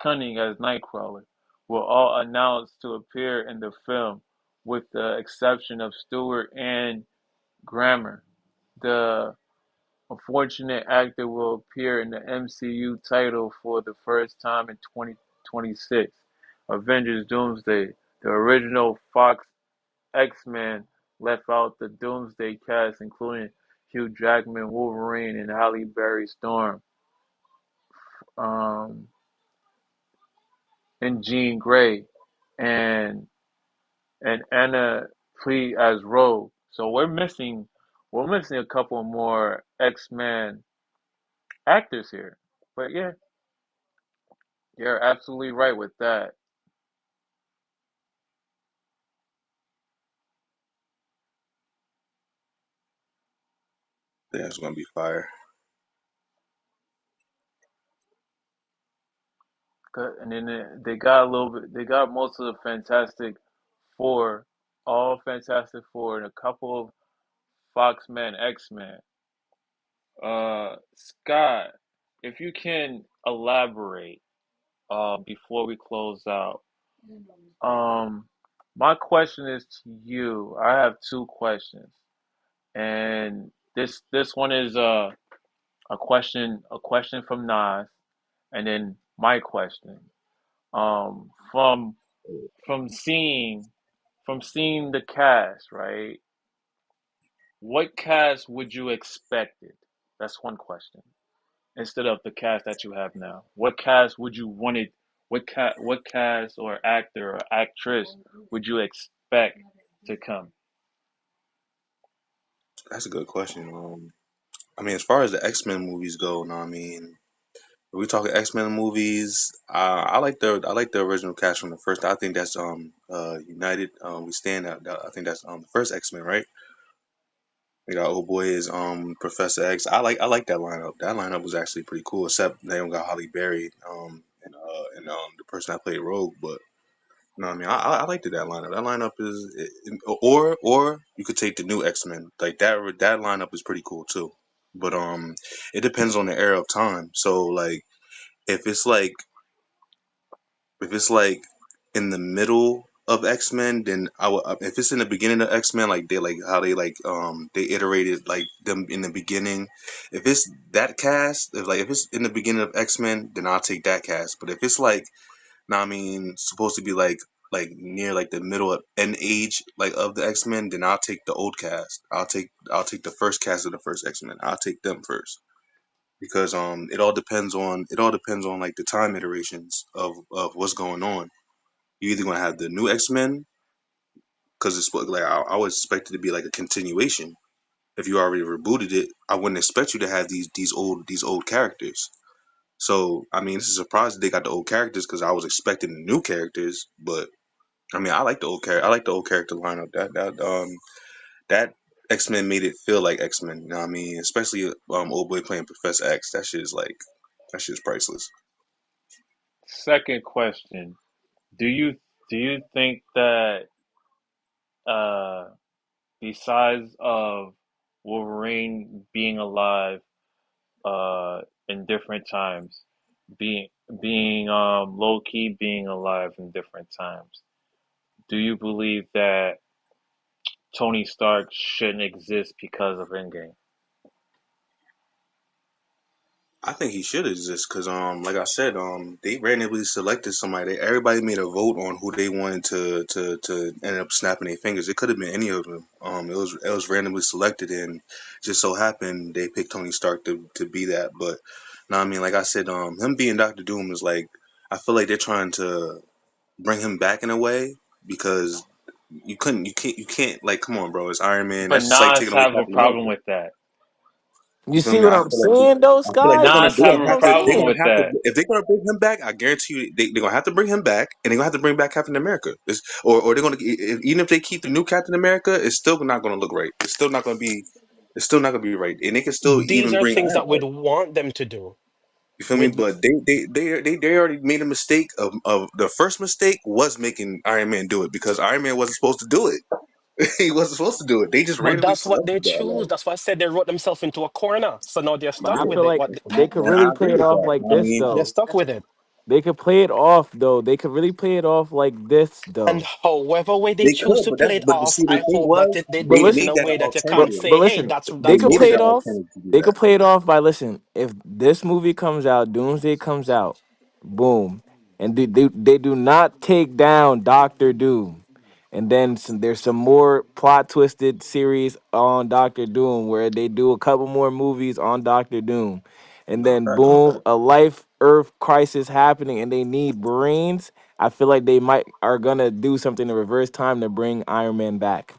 Cunning as Nightcrawler were all announced to appear in the film, with the exception of Stewart and Grammer. The unfortunate actor will appear in the MCU title for the first time in 2026. Avengers Doomsday. The original Fox X-Men left out the Doomsday cast, including Hugh Jackman, Wolverine, and Halle Berry Storm, um, and Jean Grey, and Anna Plee as Rogue. So we're missing a couple more X-Men actors here. But yeah, you're absolutely right with that. Yeah, it's gonna be fire. And then they got a little bit. They got most of the Fantastic Four, all Fantastic Four, and a couple of Fox Men, X Men. Scott, if you can elaborate, before we close out, um, my question is to you. I have two questions, and this one is a question from Nas, and then my question. Um, from from seeing from seeing the cast, right? What cast would you expected? That's one question. Instead of the cast that you have now, what cast would you wanted? What cast or actor or actress would you expect to come? That's a good question. I mean, as far as the X Men movies go, no, I mean, if we talking X Men movies, I like the original cast from the first. I think that's United We Stand. I think that's the first X Men, right? We got old boy is Professor X. I like that lineup. That lineup was actually pretty cool. Except they don't got Holly Berry and the person that played Rogue. But no, I mean I liked that lineup. That lineup or you could take the new X Men. Like that lineup is pretty cool too. But it depends on the era of time. So like if it's like if it's like in the middle of X Men, then I would. If it's in the beginning of X Men, like they like how they iterated like them in the beginning. If it's that cast, if it's in the beginning of X Men, then I'll take that cast. But if it's like, nah, I mean, supposed to be like near like the middle of end age like of the X Men, then I'll take the old cast. I'll take the first cast of the first X Men. I'll take them first because it all depends on like the time iterations of what's going on. You either gonna have the new X Men because it's like I would expect it to be like a continuation. If you already rebooted it, I wouldn't expect you to have these old characters. So I mean, it's a surprise that they got the old characters because I was expecting the new characters. But I mean, I like the old character. I like the old character lineup. That X Men made it feel like X Men. You know what I mean? Especially old boy playing Professor X. That shit's priceless. Second question: Do you think that, uh, besides of Wolverine being alive, in different times, being being low key being alive in different times, do you believe that Tony Stark shouldn't exist because of Endgame? I think he should exist because, like I said, they randomly selected somebody. Everybody made a vote on who they wanted to end up snapping their fingers. It could have been any of them. It was randomly selected, and just so happened they picked Tony Stark to be that. But no, I mean, like I said, him being Doctor Doom is like I feel like they're trying to bring him back in a way because you can't like come on, bro, it's Iron Man. But That's just like Nas taking away have a Captain problem America. with that. You You feel see me? what I I'm feel like they, saying, though, I feel like Sky? You Nas see have what a I'm they're problem saying? gonna with have to that. if they're gonna bring him back. I guarantee you they're gonna have to bring him back, and they're gonna have to bring back Captain America. Or they're gonna even if they keep the new Captain America, it's still not gonna look right. It's still not gonna be. It's still not gonna be right, and they can still These even are bring things Iron that we'd Man. want them to do. You feel me? With But they already made a mistake of the first mistake was making Iron Man do it because Iron Man wasn't supposed to do it. He wasn't supposed to do it. They just But randomly that's what they selected that. choose. That's why I said they wrote themselves into a corner. So now they're But stuck I with feel it. like What they could And I really agree play it with off that. like I this, mean, they're though. stuck with it. They could play it off, though. They could really play it off like this, And though. however way they they choose could, to but play it off, see, the I thing hope that was they But do it in listen, made a that way an that you can't alternative. but say, "Hey, listen, They they could made play it it an bullshit." off. alternative to do They that. could play it off by listen. If this movie comes out, Doomsday comes out, boom, and they do not take down Doctor Doom, and then there's some more plot twisted series on Doctor Doom where they do a couple more movies on Doctor Doom, and No then facts. boom, a life Earth crisis happening, and they need brains. I feel like they might are gonna do something to reverse time to bring Iron Man back.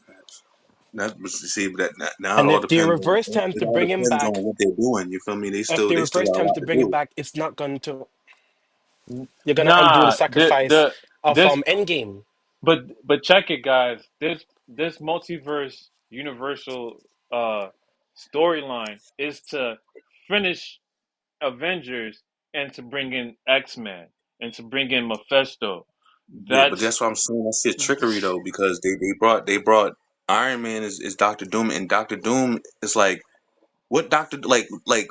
Facts. That's but see that now And if they reverse time it to all bring him depends on back, what they're doing. You feel me? if they They still reverse got a time lot to to bring him do. back, it's not going to. You're gonna undo the Nah, sacrifice of this Endgame. but check it, guys. This multiverse universal uh storyline is to finish Avengers and to bring in X-Men and to bring in Mephisto. Yeah, but That's that's what I'm saying. That's shit trickery though, because they brought Iron Man is Doctor Doom, and Doctor Doom is like what Doctor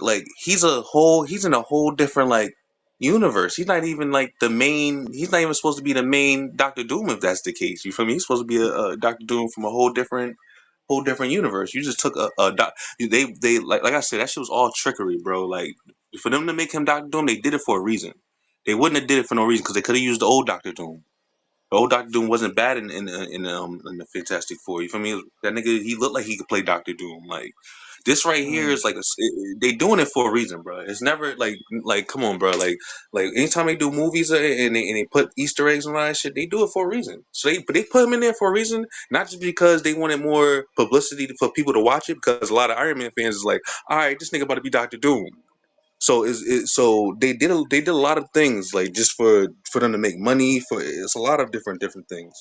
like he's in a whole different like universe. He's not even like the main. He's not even supposed to be the main Doctor Doom if that's the case. You feel me? He's supposed to be a Doctor Doom from a whole different universe. You just took they like I said that shit was all trickery, bro. Like for them to make him Doctor Doom, they did it for a reason. They wouldn't have did it for no reason because they could have used the old Doctor Doom. The old Doctor Doom wasn't bad in the Fantastic Four. You feel me? That nigga, he looked like he could play Doctor Doom. Like this right here mm, is like they doing it for a reason, bro. It's never like come on, bro. Like anytime they do movies and they put Easter eggs and all that shit, they do it for a reason. So they put him in there for a reason, not just because they wanted more publicity for people to watch it. Because a lot of Iron Man fans is like, all right, this nigga about to be Doctor Doom. So so they did a lot of things like just for them to make money for it's a lot of different things.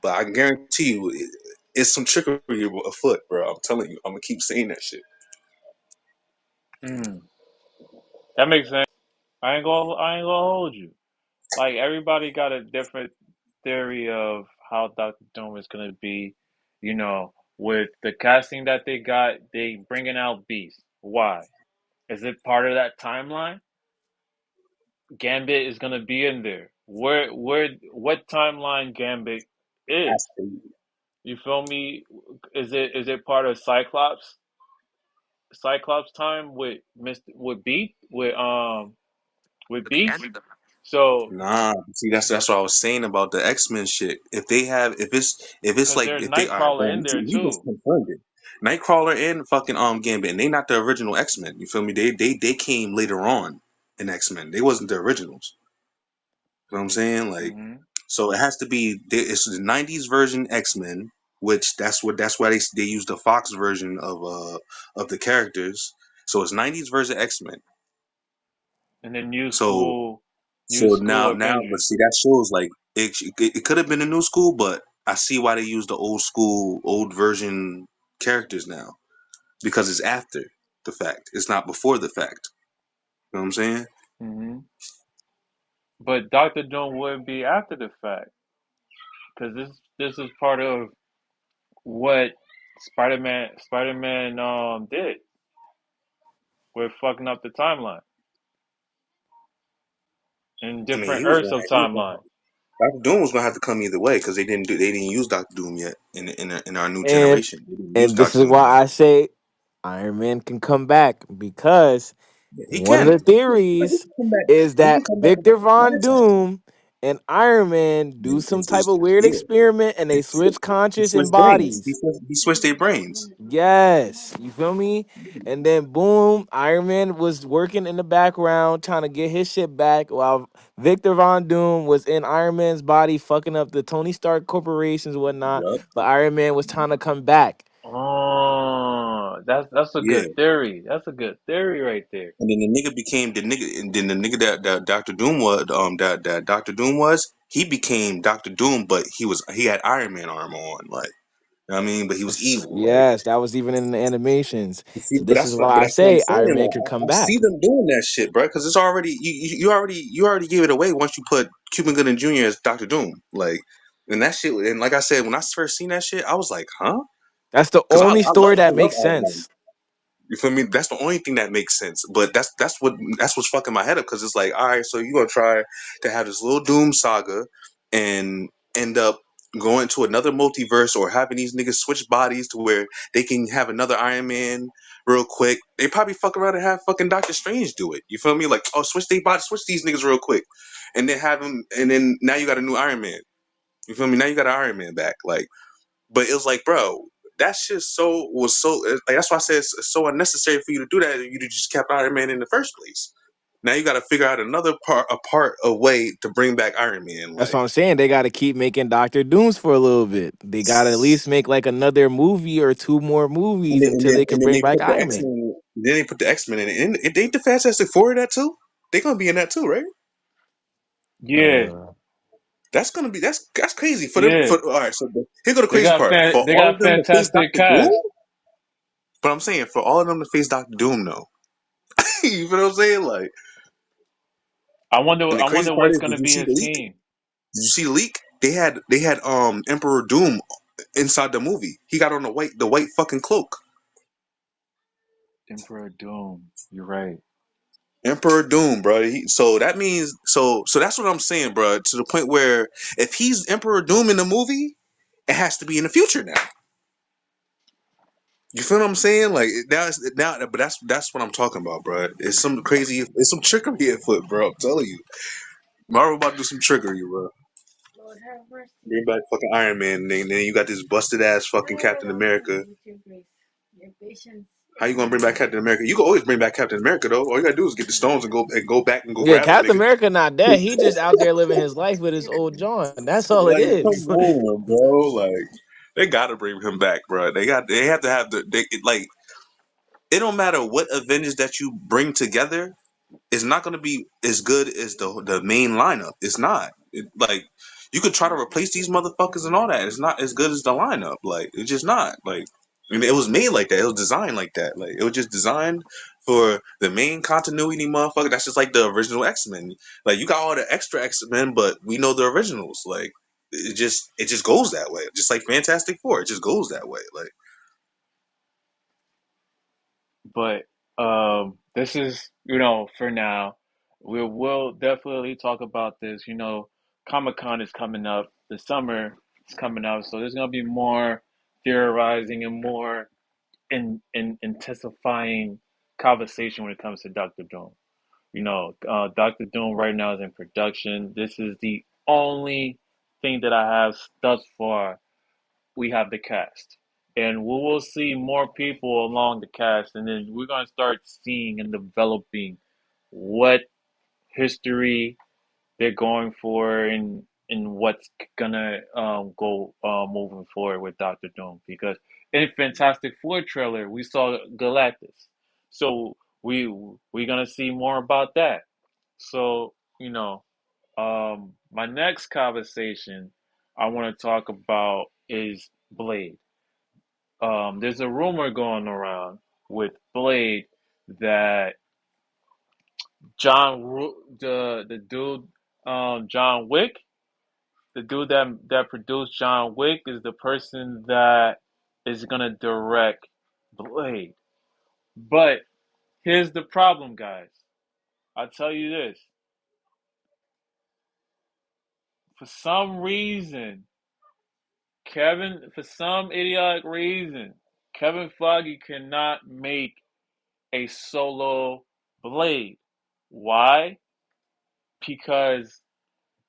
But I guarantee you, it's some trickery afoot, bro. I'm telling you, I'm gonna keep saying that shit. mm, that makes sense. I ain't gonna hold you. Like everybody got a different theory of how Doctor Doom is gonna be. You know, with the casting that they got, they bringing out Beast. Why? Is it part of that timeline? Gambit is gonna be in there. What timeline Gambit is? Has to. You feel me? Is it part of Cyclops time with Mr. with Beast? So Nah, see that's what I was saying about the X-Men shit. If they have if it's because like there's if they are Nightcrawler boom, in there we just too. confirmed it. Nightcrawler and fucking Gambit, and they not the original X-Men. You feel me? They came later on in X-Men. They wasn't the originals. You know what I'm saying? Like Hmm. so it has to be it's the '90s version X Men, which that's why they use the Fox version of the characters. So it's '90s version X Men. And then So new school now, but Avengers. see that shows like it could have been a new school, but I see why they use the old school old version characters now because it's after the fact. It's not before the fact. You know what I'm saying? Hmm. But Doctor Doom would be after the fact because this is part of what Spider Man did. We're fucking up the timeline in I mean, different Earths of he was gonna timeline. Doctor Doom was gonna have to come either way because they didn't use Doctor Doom yet in our new And generation. They didn't use and this Doctor is Doom why yet. I say Iron Man can come back because Yeah, he one of can. the He theories can come back. is He that can come back Victor Von last time. Doom and Iron Man do some type of weird Yeah, experiment and they switch he conscious and switched brains. bodies. He switched their brains. Yes, you feel me? And then boom, Iron Man was working in the background trying to get his shit back while Victor Von Doom was in Iron Man's body fucking up the Tony Stark corporations and whatnot. Yup. But Iron Man was trying to come back. Oh, That's a Yeah. good theory. That's a good theory right there. And then the nigga became the nigga, and then the nigga that Doctor Doom was, that Doctor Doom was, he became Doctor Doom, but he had Iron Man armor on, like, you know what I mean, but he was evil, like. Yes, that was even in the animations. You see, So this is why but I that's what I'm say saying. Iron Man Like, could come I see back. them doing that shit, bro, because it's already you already gave it away once you put Cuban Gooding Jr. as Doctor Doom, like, and that shit. And like I said, when I first seen that shit, I was like, huh? That's the Because only story I that love makes Iron Man. sense. You feel me? That's the only thing that makes sense. But that's what's fucking my head up because it's like, all right, so you gonna try to have this little Doom saga and end up going to another multiverse or having these niggas switch bodies to where they can have another Iron Man real quick. They probably fuck around and have fucking Doctor Strange do it. You feel me? Like, oh, switch they body, switch these niggas real quick, and then have him, and then now you got a new Iron Man. You feel me? Now you got an Iron Man back, like. But it was like, bro, that shit was so like that's why I said it's so unnecessary for you to do that. You just kept Iron Man in the first place. Now you got to figure out another a way to bring back Iron Man. That's Like, what I'm saying. They got to keep making Doctor Dooms for a little bit. They got to at least make like another movie or two more movies until they can and then bring they back put the Iron X Man. Men. Then they put the X Men in it. And it ain't the Fantastic Four in that too. They gonna be in that too, right? Yeah, Uh, That's gonna be that's crazy for them. yeah. For all right, so here go the crazy part. For They all of got them to face fantastic Doctor Doom, cast. but I'm saying for all of them to face Doctor Doom, though. You feel what I'm saying? Like, and the I crazy wonder part what's is, did gonna you be see his the leak? team. Did you see the leak? They had Emperor Doom inside the movie. He got on the white fucking cloak. Emperor Doom. You're right. Emperor Doom, bro. So that means so that's what I'm saying, bro. To the point where if he's Emperor Doom in the movie, it has to be in the future now. You feel what I'm saying? Like but that's what I'm talking about, bro. It's some trickery at foot, bro. I'm telling you, Marvel about to do some trickery, bro. Bring back fucking Iron Man, and then you got this busted ass fucking Captain America. How you gonna bring back Captain America? You can always bring back Captain America though. All you gotta do is get the stones and go back and go yeah, grab them Captain niggas. America not dead. He just out there living his life with his old John. That's all it Like, is. come on, bro. Like, they gotta bring him back, bro. They have to have like. It don't matter what Avengers that you bring together. It's not going to be as good as the main lineup. It's not. Like, you could try to replace these motherfuckers and all that. It's not as good as the lineup. Like, it's just not. Like, I mean, it was made like that. It was designed like that. Like, it was just designed for the main continuity motherfucker. That's just like the original X Men. Like, you got all the extra X Men, but we know the originals. Like, it just goes that way. Just like Fantastic Four, it just goes that way. Like, But this is, for now. We will definitely talk about this. Comic-Con is coming up. The summer is coming up, so there's gonna be more theorizing and more in intensifying conversation when it comes to Doctor Doom. Doctor Doom right now is in production. This is the only thing that I have thus far. We have the cast. And we will see more people along the cast, and then we're going to start seeing and developing what history they're going for and what's gonna go moving forward with Doctor Doom. Because in Fantastic Four trailer, we saw Galactus, so we're gonna see more about that. So my next conversation I want to talk about is Blade. There's a rumor going around with Blade that the dude, John Wick, the dude that produced John Wick, is the person that is gonna direct Blade. But here's the problem, guys. I'll tell you this: for some reason, for some idiotic reason, Kevin Feige cannot make a solo Blade. Why? Because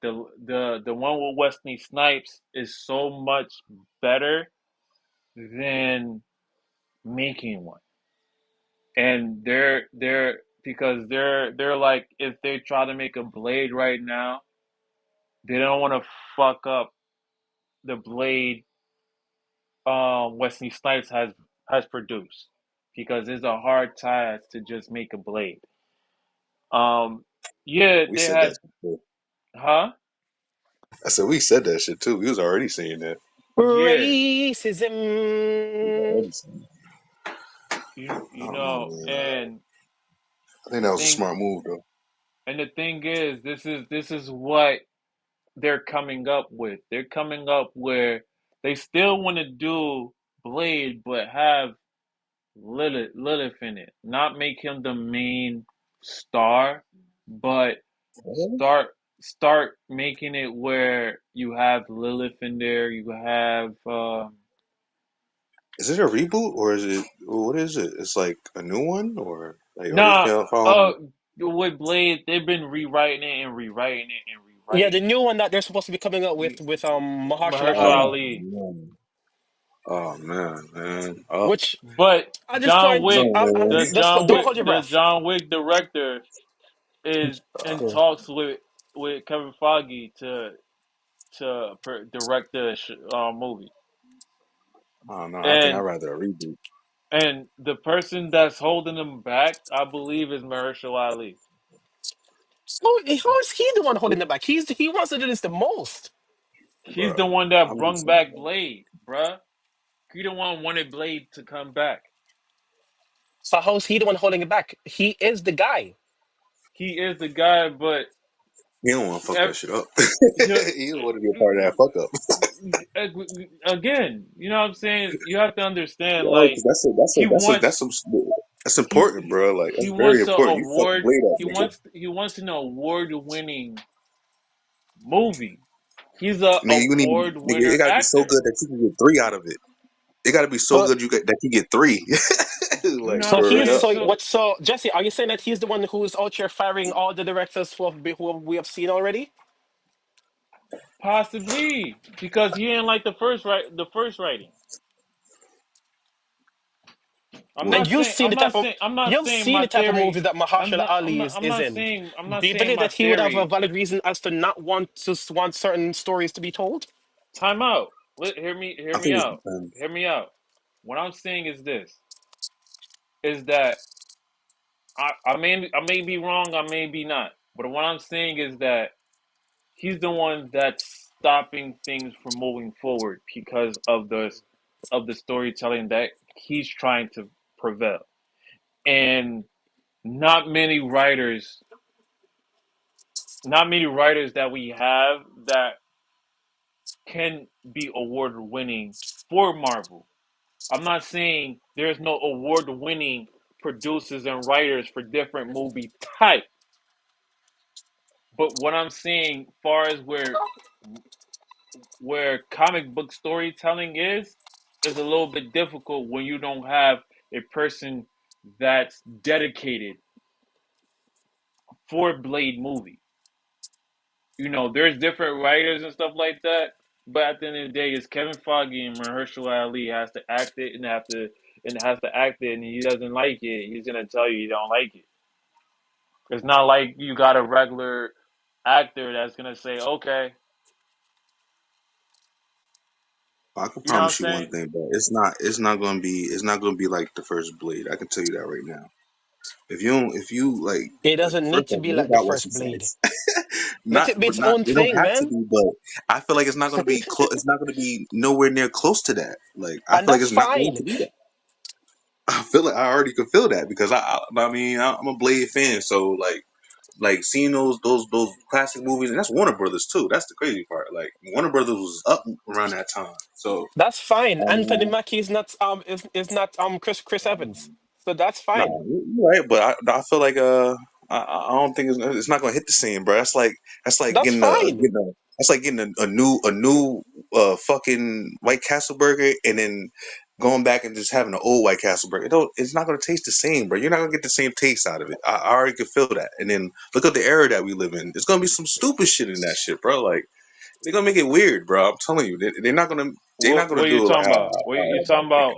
the one with Wesley Snipes is so much better than making one. And they're because they're like, if they try to make a Blade right now, they don't want to fuck up the Blade Wesley Snipes has produced. because it's a hard task to just make a blade. Um, yeah, We they said that had, shit too. huh? I said we said that shit too. We was already saying that. Yeah, We was Racism. already saying that. I you don't know, know, man. and I think the that was a thing smart move though. and the thing is, this is what they're coming up with. They're coming up where they still want to do Blade, but have Lilith in it. Not make him the main star, but What? start making it where you have Lilith in there. You have Is it a reboot or is it what is it? It's like a new one or like are they nah. following? With Blade, they've been rewriting it and rewriting it and Yeah, rewriting the it. new one that they're supposed to be coming up You, with Mahershala Mahershala Ali, Oh Ali, man. Oh man. Oh which but at this John point, Wick, the let's John don't Wick, hold your the breath. John Wick director is in Yeah. talks with Kevin Feige to direct the movie, oh no, I think I'd and rather a reboot. the person that's holding him back, I believe, is Mahershala Ali. How is he the one holding it back? He wants to do this the most. He's Bruh. the one that I'm just brung saying, back Blade, bruh. He the one wanted Blade to come back. So how's he the one holding it back? He is the guy. He is the guy, but he don't want to fuck that ev- shit up. he, he don't want to be a part of that fuck up. again, you know what I'm saying? You have to understand, Yo, like because he wants that's important, bro. Like he that's very wants a important. You fuck the award. blade up, nigga. He wants an award winning movie. He's a Nigga, you need award nigga. It winner gotta be so actor. good that you can get three out of it. It gotta be so But good that you get three. You know Like what so I'm word he's saying? up. so So what? So Jesse, are you saying that he's the one who is out here firing all the directors who we have seen already? possibly because he didn't like the first writing. And you've I'm not saying seen my the type of theory. movies that Mahershala Ali is in. I'm Do not you saying believe my that he would have a theory. valid reason as to not want certain stories to be told? Time out. Hear I me think it out. depends. Hear me out. What I'm saying is this: is that I may be wrong, I may be not, but what I'm saying is that he's the one that's stopping things from moving forward because of the storytelling that he's trying to prevail. And not many writers, not many writers that we have that can be award winning for Marvel. I'm not saying there's no award winning producers and writers for different movie type, but what I'm saying, far as where comic book storytelling is a little bit difficult when you don't have a person that's dedicated for Blade movie. There's different writers and stuff like that, but at the end of the day, it's Kevin Feige and Mahershala Ali has to act it and has to act it, and he doesn't like it, he's gonna tell you he don't like it. It's not like you got a regular actor that's gonna say, okay, I can you know what I'm promise you one saying? thing, bro. It's not gonna be like the first Blade. I can tell you that right now. If you It like doesn't need first to off, be you don't like the got Wesley first Blade. Snipes. Let not it be but its not own they don't thing, have to man, be, but I feel like it's not gonna be it's not gonna be nowhere near close to that. Like I and feel like that's it's not going fine. to be that. I feel like I already could feel that because I mean I'm a Blade fan, so like seeing those classic movies, and that's Warner Brothers too. That's the crazy part. Like Warner Brothers was up around that time, so That's fine. Anthony um, Mackie is not Chris Evans, so that's nah, fine. you're right, but I feel like I don't think it's not gonna hit the same, bro. That's like That's getting a fine. getting a that's like getting a new fucking White Castle burger and then going back and just having an old White Castle burger. It's not gonna taste the same, bro. You're not gonna get the same taste out of it. I already can feel that. And then look at the era that we live in. There's gonna be some stupid shit in that shit, bro. Like they're gonna make it weird, bro. I'm telling you, they're not gonna What are you do it like talking about? What how you everybody's talking thinking. about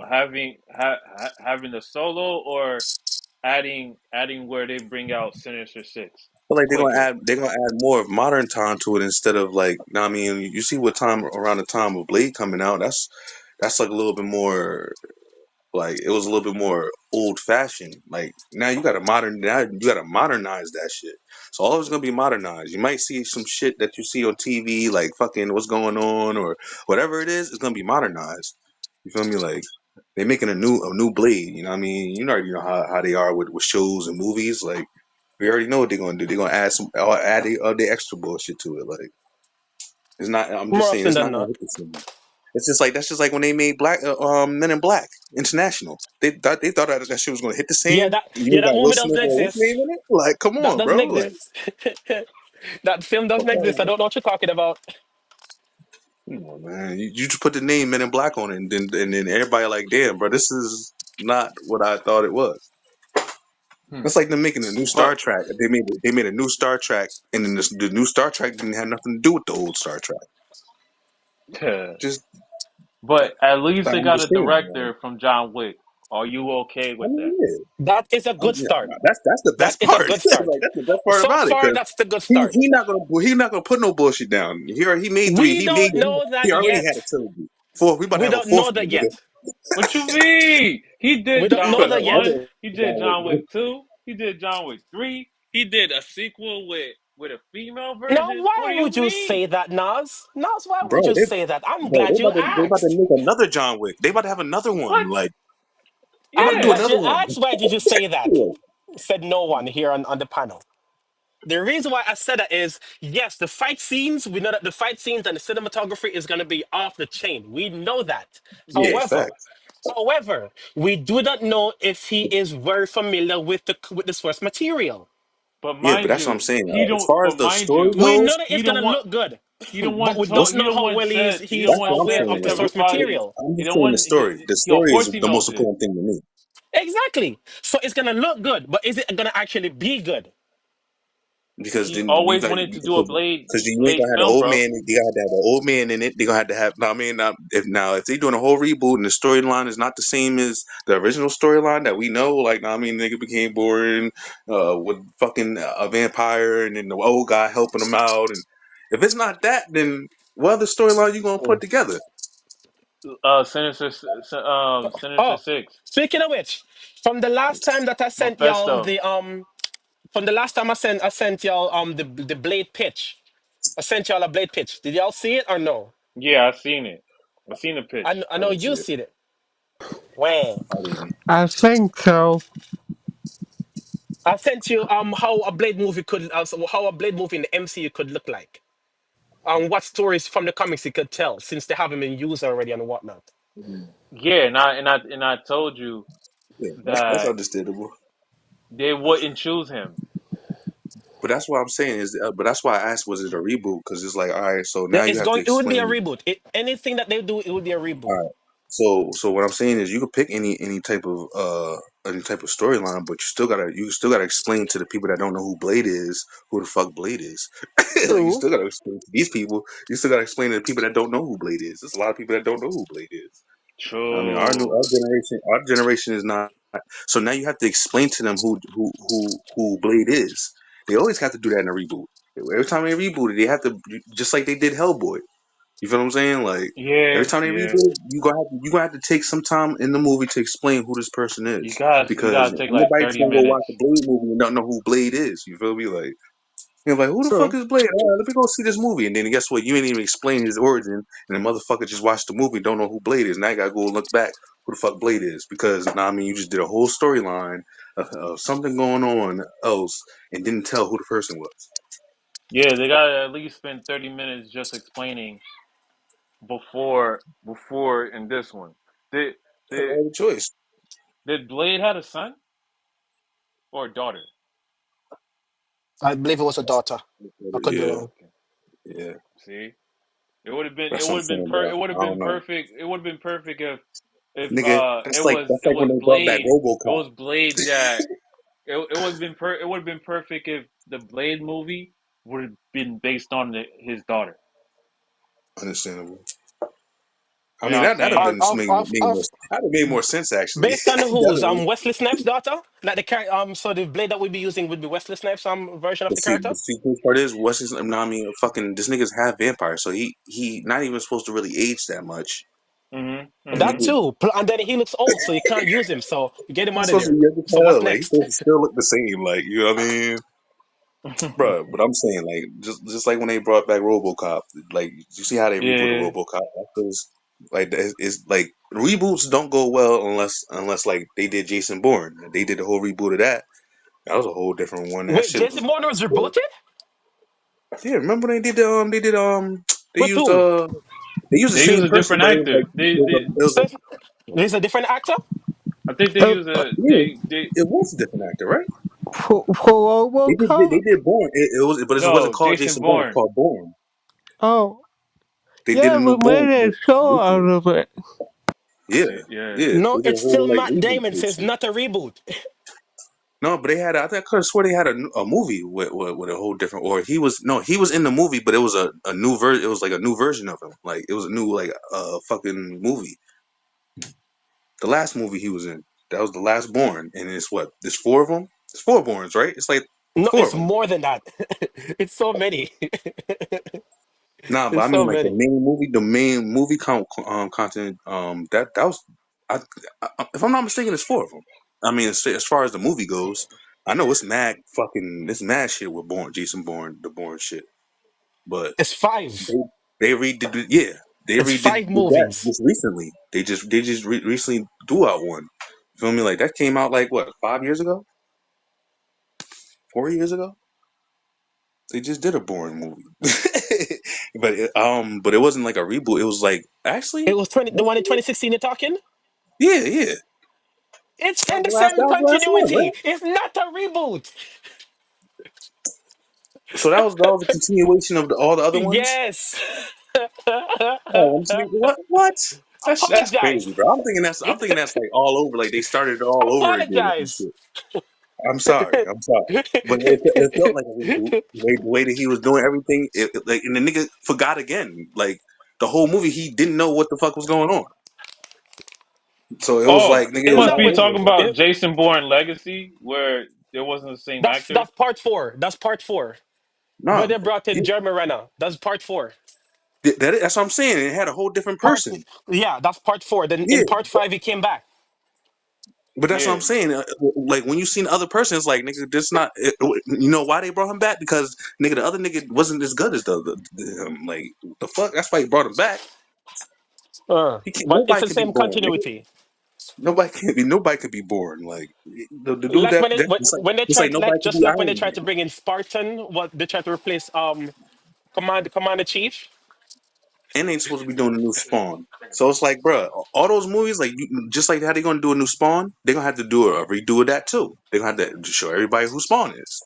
having the solo or adding where they bring out Sinister Six Feel like quicker? they're gonna add more of modern time to it instead of like now I mean you see what time around the time of Blade coming out that's like a little bit more Like it was a little bit more old fashioned. Like now you gotta modernize that shit. So all of it's gonna be modernized. You might see some shit that you see on TV, like fucking what's going on or whatever it is. It's gonna be modernized. You feel me? Like they making a new Blade. You know what I mean? You already know how they are with shows and movies. Like we already know what they're gonna do. They're gonna add the extra bullshit to it. Like it's not. I'm just More saying often it's than not gonna not. hit the same. It's just like that's just like when they made Black Men in Black International. They thought that shit was gonna hit the Yeah, same. that You yeah ain't that got Will movie doesn't Smith or what's name exist. in it? Like, come That on, doesn't bro. Like, exist. That film fuck doesn't out exist. of I here. don't know what you're talking about. Come on, man. You just put the name Men in Black on it, and then everybody like, damn, bro, this is not what I thought it was. Hmm. That's like them making a new Star But Trek. They made a new Star Trek, and then the new Star Trek didn't have nothing to do with the old Star Trek. Just but at I least they got a understand. Like, director from John Wick. Are you okay I with mean, that? yeah. That is a good Yeah, start. that's the That best is a part. good start. Like that's the best part So about it far, because that's the good he start. he not gonna put no bullshit down. He made three. We don't know He that already had yet. a trilogy. Fourth, we about to We have a don't fourth know that one, nigga. yet. What you mean? He We did don't John know Wick that yet. 1. Okay, He John did John Wick. Wick 2. He did John Wick 3. He did a sequel with a female Now, version. why What do you would you mean? say that, Nas? Nas, why bro, would you they say that? I'm bro, glad you they about to asked. make another John Wick. They about to have another one. What? Like they about I'm to do Yeah. glad another you one. asked. Why did you say that? Yeah, Said no one here on the panel. The reason why I said that is yes, the fight scenes, we know that the fight scenes and the cinematography is going to be off the chain. We know that. yeah, However, facts. we do not know if he is very familiar with the source material. But Yeah, but mind that's what I'm you, saying. he As don't. far as But the mind story you, We know goes, that he it's going don't to want. look good, He don't but want we talk. don't He know don't how want well said. He don't he's that's want what I'm aware said saying. of the to Like source everybody. material. I'm He just don't saying want. the He, of story course is he the knows most it. important thing to me Exactly. So it's going to look good, but is it going to actually be good? because He then you always got wanted to do a because you ain't Blade gonna have the film, old bro. man. You gotta have the old man in it. They gonna have to have. No, I mean, if they doing a whole reboot and the storyline is not the same as the original storyline that we know, like, I mean, nigga became boring with fucking a vampire and then the old guy helping him out, and if it's not that, then what other storyline you gonna put together? Sinister Oh, Six, speaking of which, from the last time that I sent y'all Mephisto. the from the last time I sent y'all the blade pitch. I sent y'all a blade pitch. Did y'all see it or no? Yeah, I seen it. I seen the I, pitch. I I know didn't see you it. see it. When I didn't. I think so. I sent you how a blade movie could how a blade movie in the MCU could look like. What stories from the comics it could tell since they haven't been used already and whatnot. Yeah, and I told you Yeah, that's that understandable. they wouldn't choose him. But that's what I'm saying but that's why I asked, was it a reboot? Because it's like, all right, so now you have to It would be a explain. reboot. Anything that they do, it would be a All reboot. right. So what I'm saying is you could pick any type of storyline, but you still gotta explain to the people that don't know who Blade is who the fuck Blade is. Like you True. still gotta explain to these people. You still gotta explain to the people that don't know who Blade is. There's a lot of people that don't know who Blade is. I mean, True. our generation is not. So now you have to explain to them who Blade is. They always have to do that in a reboot. Every time they reboot it, they have to just like they did Hellboy. You feel what I'm saying? Like every Yeah, time they yeah. reboot it, you gonna have to take some time in the movie to explain who this person is, You because gotta take ain't like nobody just 30 gonna go watch minutes. the Blade movie and not know who Blade is. You feel me? Like you're like, who the fuck True. is Blade? All right, let me go see this movie, and then guess what? You ain't even explain his origin, and the motherfucker just watched the movie, don't know who Blade is. Now you gotta go look back who the fuck Blade is, because now I mean you just did a whole storyline of something going on else and didn't tell who the person was. Yeah, they gotta at least spend 30 minutes just explaining before in this one. Did Had did no other choice. did Blade had a son or a daughter? I believe it was a daughter. I could be Yeah, wrong. Okay. yeah. See? It would have been That's what I'm saying, bro. it would have I don't been know. perfect. It would have been perfect if Nigga, that's like that's it like when was they brought back Blade. It RoboCop. was Blade that it would have been perfect if the Blade movie would have been based on his daughter. Understandable. I You know mean what I'm that'd have saying? Of, been of, of, made more of, that'd have made more sense actually. based on whose Definitely. Wesley Snipes' daughter, like the character. So the blade that we'd be using would be Wesley Snipes' version of But the see, character. cool part is what's his? I mean, fucking this nigga's half vampire, so he not even supposed to really age that much. Mhm. That Mhm. too. And then he looks old, so you can't use him. So you get him He's out of supposed to there. be young as So what's hell. Like he's next? supposed to still look the same. Like you know what I mean, bro. But I'm saying like just like when they brought back RoboCop, like you see how they rebooted Yeah. RoboCop. Because like it's like reboots don't go well unless like they did Jason Bourne. They did the whole reboot of that. That was a whole different one. That Wait, shit Jason was Bourne was good. rebooted? Yeah, remember they With used who? they used the They use same a person, different but it was like actor. They it was So he's a different actor? I think they Uh, use uh, a yeah, it was a different actor, right? for They RoboCop? did Bourne. It was, but it wasn't no, called Jason Jason Bourne. It was Bourne. called Bourne. Oh, They did a yeah, new but Bourne made a show out recently. of it. Yeah, Yeah. yeah. No, They did a it's still whole like Matt reboot Damon, and so it's shit. not a reboot. No, but they had. I could have swore they had a movie with a whole different. Or he was no, he was in the movie, but it was a new version. It was like a new version of him. Like it was a new like fucking movie. The last movie he was in. That was the last Bourne, and it's what? There's four of them. It's four Bournes, right? It's like No, four of it's them. more than that. It's so many. Nah, but It's I mean so like many. the main movie content. That was, if I'm not mistaken, it's four of them. I mean, as far as the movie goes, I know it's mad shit with Jason Bourne, the Bourne shit. But It's they five. they redid it, yeah, they It's redid five did that movies. just recently. They just recently threw out one. Feel me? Like that came out like what 5 years ago, 4 years ago. They just did a Bourne movie, but it wasn't like a reboot. It was like It actually. was 20, the one in 2016 you're talking? Yeah, yeah. It's in the That same was the last one, continuity. right? It's not a reboot. So that was a continuation of all the other ones. Yes. Oh, I'm saying what? That's Apologize. crazy, bro. I'm thinking that's like all over. Like they started it all over again or some Apologize. shit. I'm sorry, but it felt like a reboot. The way that he was doing everything, like, and the nigga forgot again. Like the whole movie, he didn't know what the fuck was going on. So it was Oh, like nigga, it you It's was must not be all with over talking again. about it, Jason Bourne Legacy, where there wasn't the same actor. that's part four. That's part four. Where Nah, they brought in yeah, Jeremy Renner. That's part four. that's what I'm saying. It had a whole different Part person. Yeah, that's part four. Then in Yeah, part five he came back. but that's what I'm Yeah. saying. Like when you seen the other person, it's like nigga, this not. You know why they brought him back? Because nigga, the other nigga wasn't as good as like the fuck. That's why he brought him back. He can't. But it's Nobody the can be same born, nigga. continuity. Nobody can be. Nobody could be born. Like the dude Like that when it, that when they it's like tried to nobody like could just be like when they Iron tried to Man. bring in Spartan, what they tried to replace Commander Chief. And they ain't supposed to be doing a new Spawn. So it's like, bruh, all those movies, like just like how they gonna do a new Spawn, they gonna have to do a redo of that too. They gonna have to show everybody who Spawn is.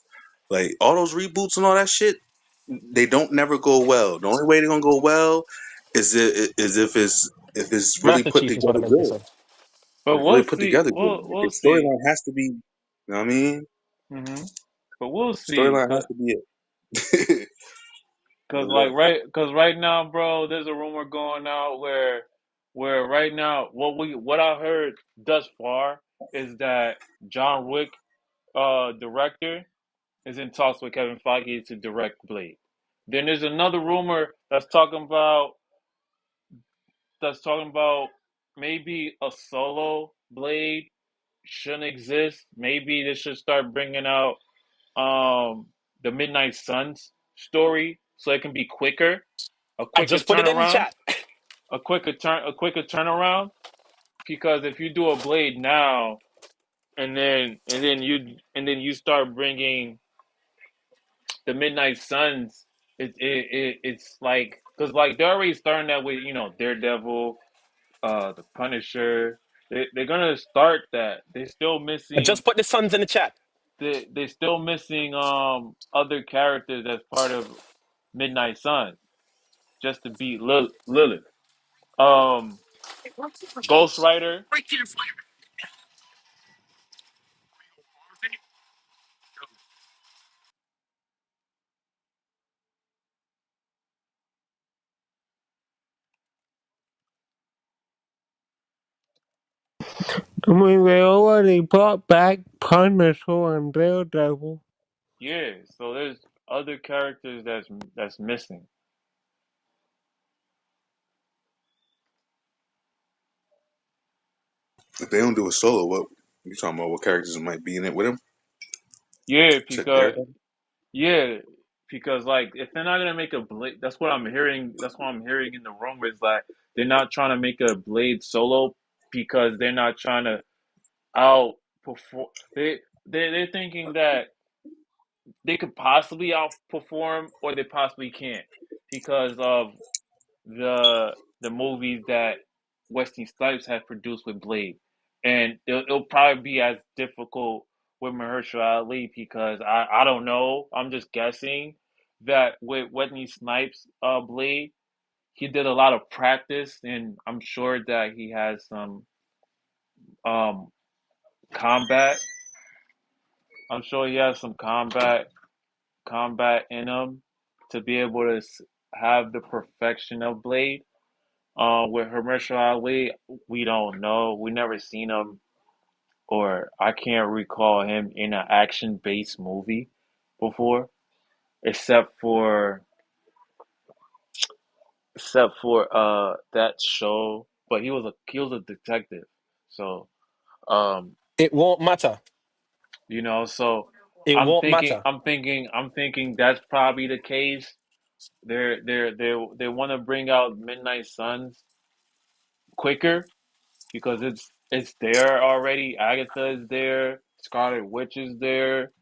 Like all those reboots and all that shit, they don't never go well. The only way they're gonna go well is if it's really Master put Chief is what I together meant to good. say. But It's really we'll put see. together good. We'll Its see. storyline has to be. You know what I mean? Hmm. But we'll see. Storyline has to be it. Yeah. Cause right now, bro, there's a rumor going out where right now what I heard thus far is that John Wick, director, is in talks with Kevin Feige to direct Blade. Then there's another rumor that's talking about maybe a solo Blade shouldn't exist. Maybe they should start bringing out the Midnight Suns story so it can be quicker, a I quicker just put it in the turnaround, chat. a quicker turnaround. Because if you do a Blade now and then you start bringing the Midnight Suns, it's like because like they're already starting that with Daredevil, the Punisher. They're gonna start that. They're still I missing. just put the sons in the chat. They're still missing other characters as part of Midnight Suns just to beat Lilith. Um, Ghost Rider. I mean, they already brought back Punisher and Daredevil. Yeah, so there's other characters that's missing. If they don't do a solo, what you talking about? What characters might be in it with him? Yeah, Said because Daredevil. yeah, because like if they're not gonna make a blade, that's what I'm hearing. That's what I'm hearing in the rumors. Like they're not trying to make a blade solo because they're not trying to outperform. They're thinking that they could possibly outperform or they possibly can't because of the movies that Wesley Snipes has produced with Blade, and it'll probably be as difficult with Mahershala Ali because I don't know. I'm just guessing that with Wesley Snipes Blade, he did a lot of practice, and I'm sure that he has some um combat. I'm sure he has some combat in him to be able to have the perfection of Blade. With Hermesh Ali, we don't know. We never seen him, or I can't recall him in an action-based movie before, except for that show. But he was a detective, so um, It won't matter. so It I'm won't thinking, matter. I'm thinking, I'm thinking that's probably the case. They want to bring out Midnight Suns quicker because it's there already. Agatha is there, Scarlet Witch is there,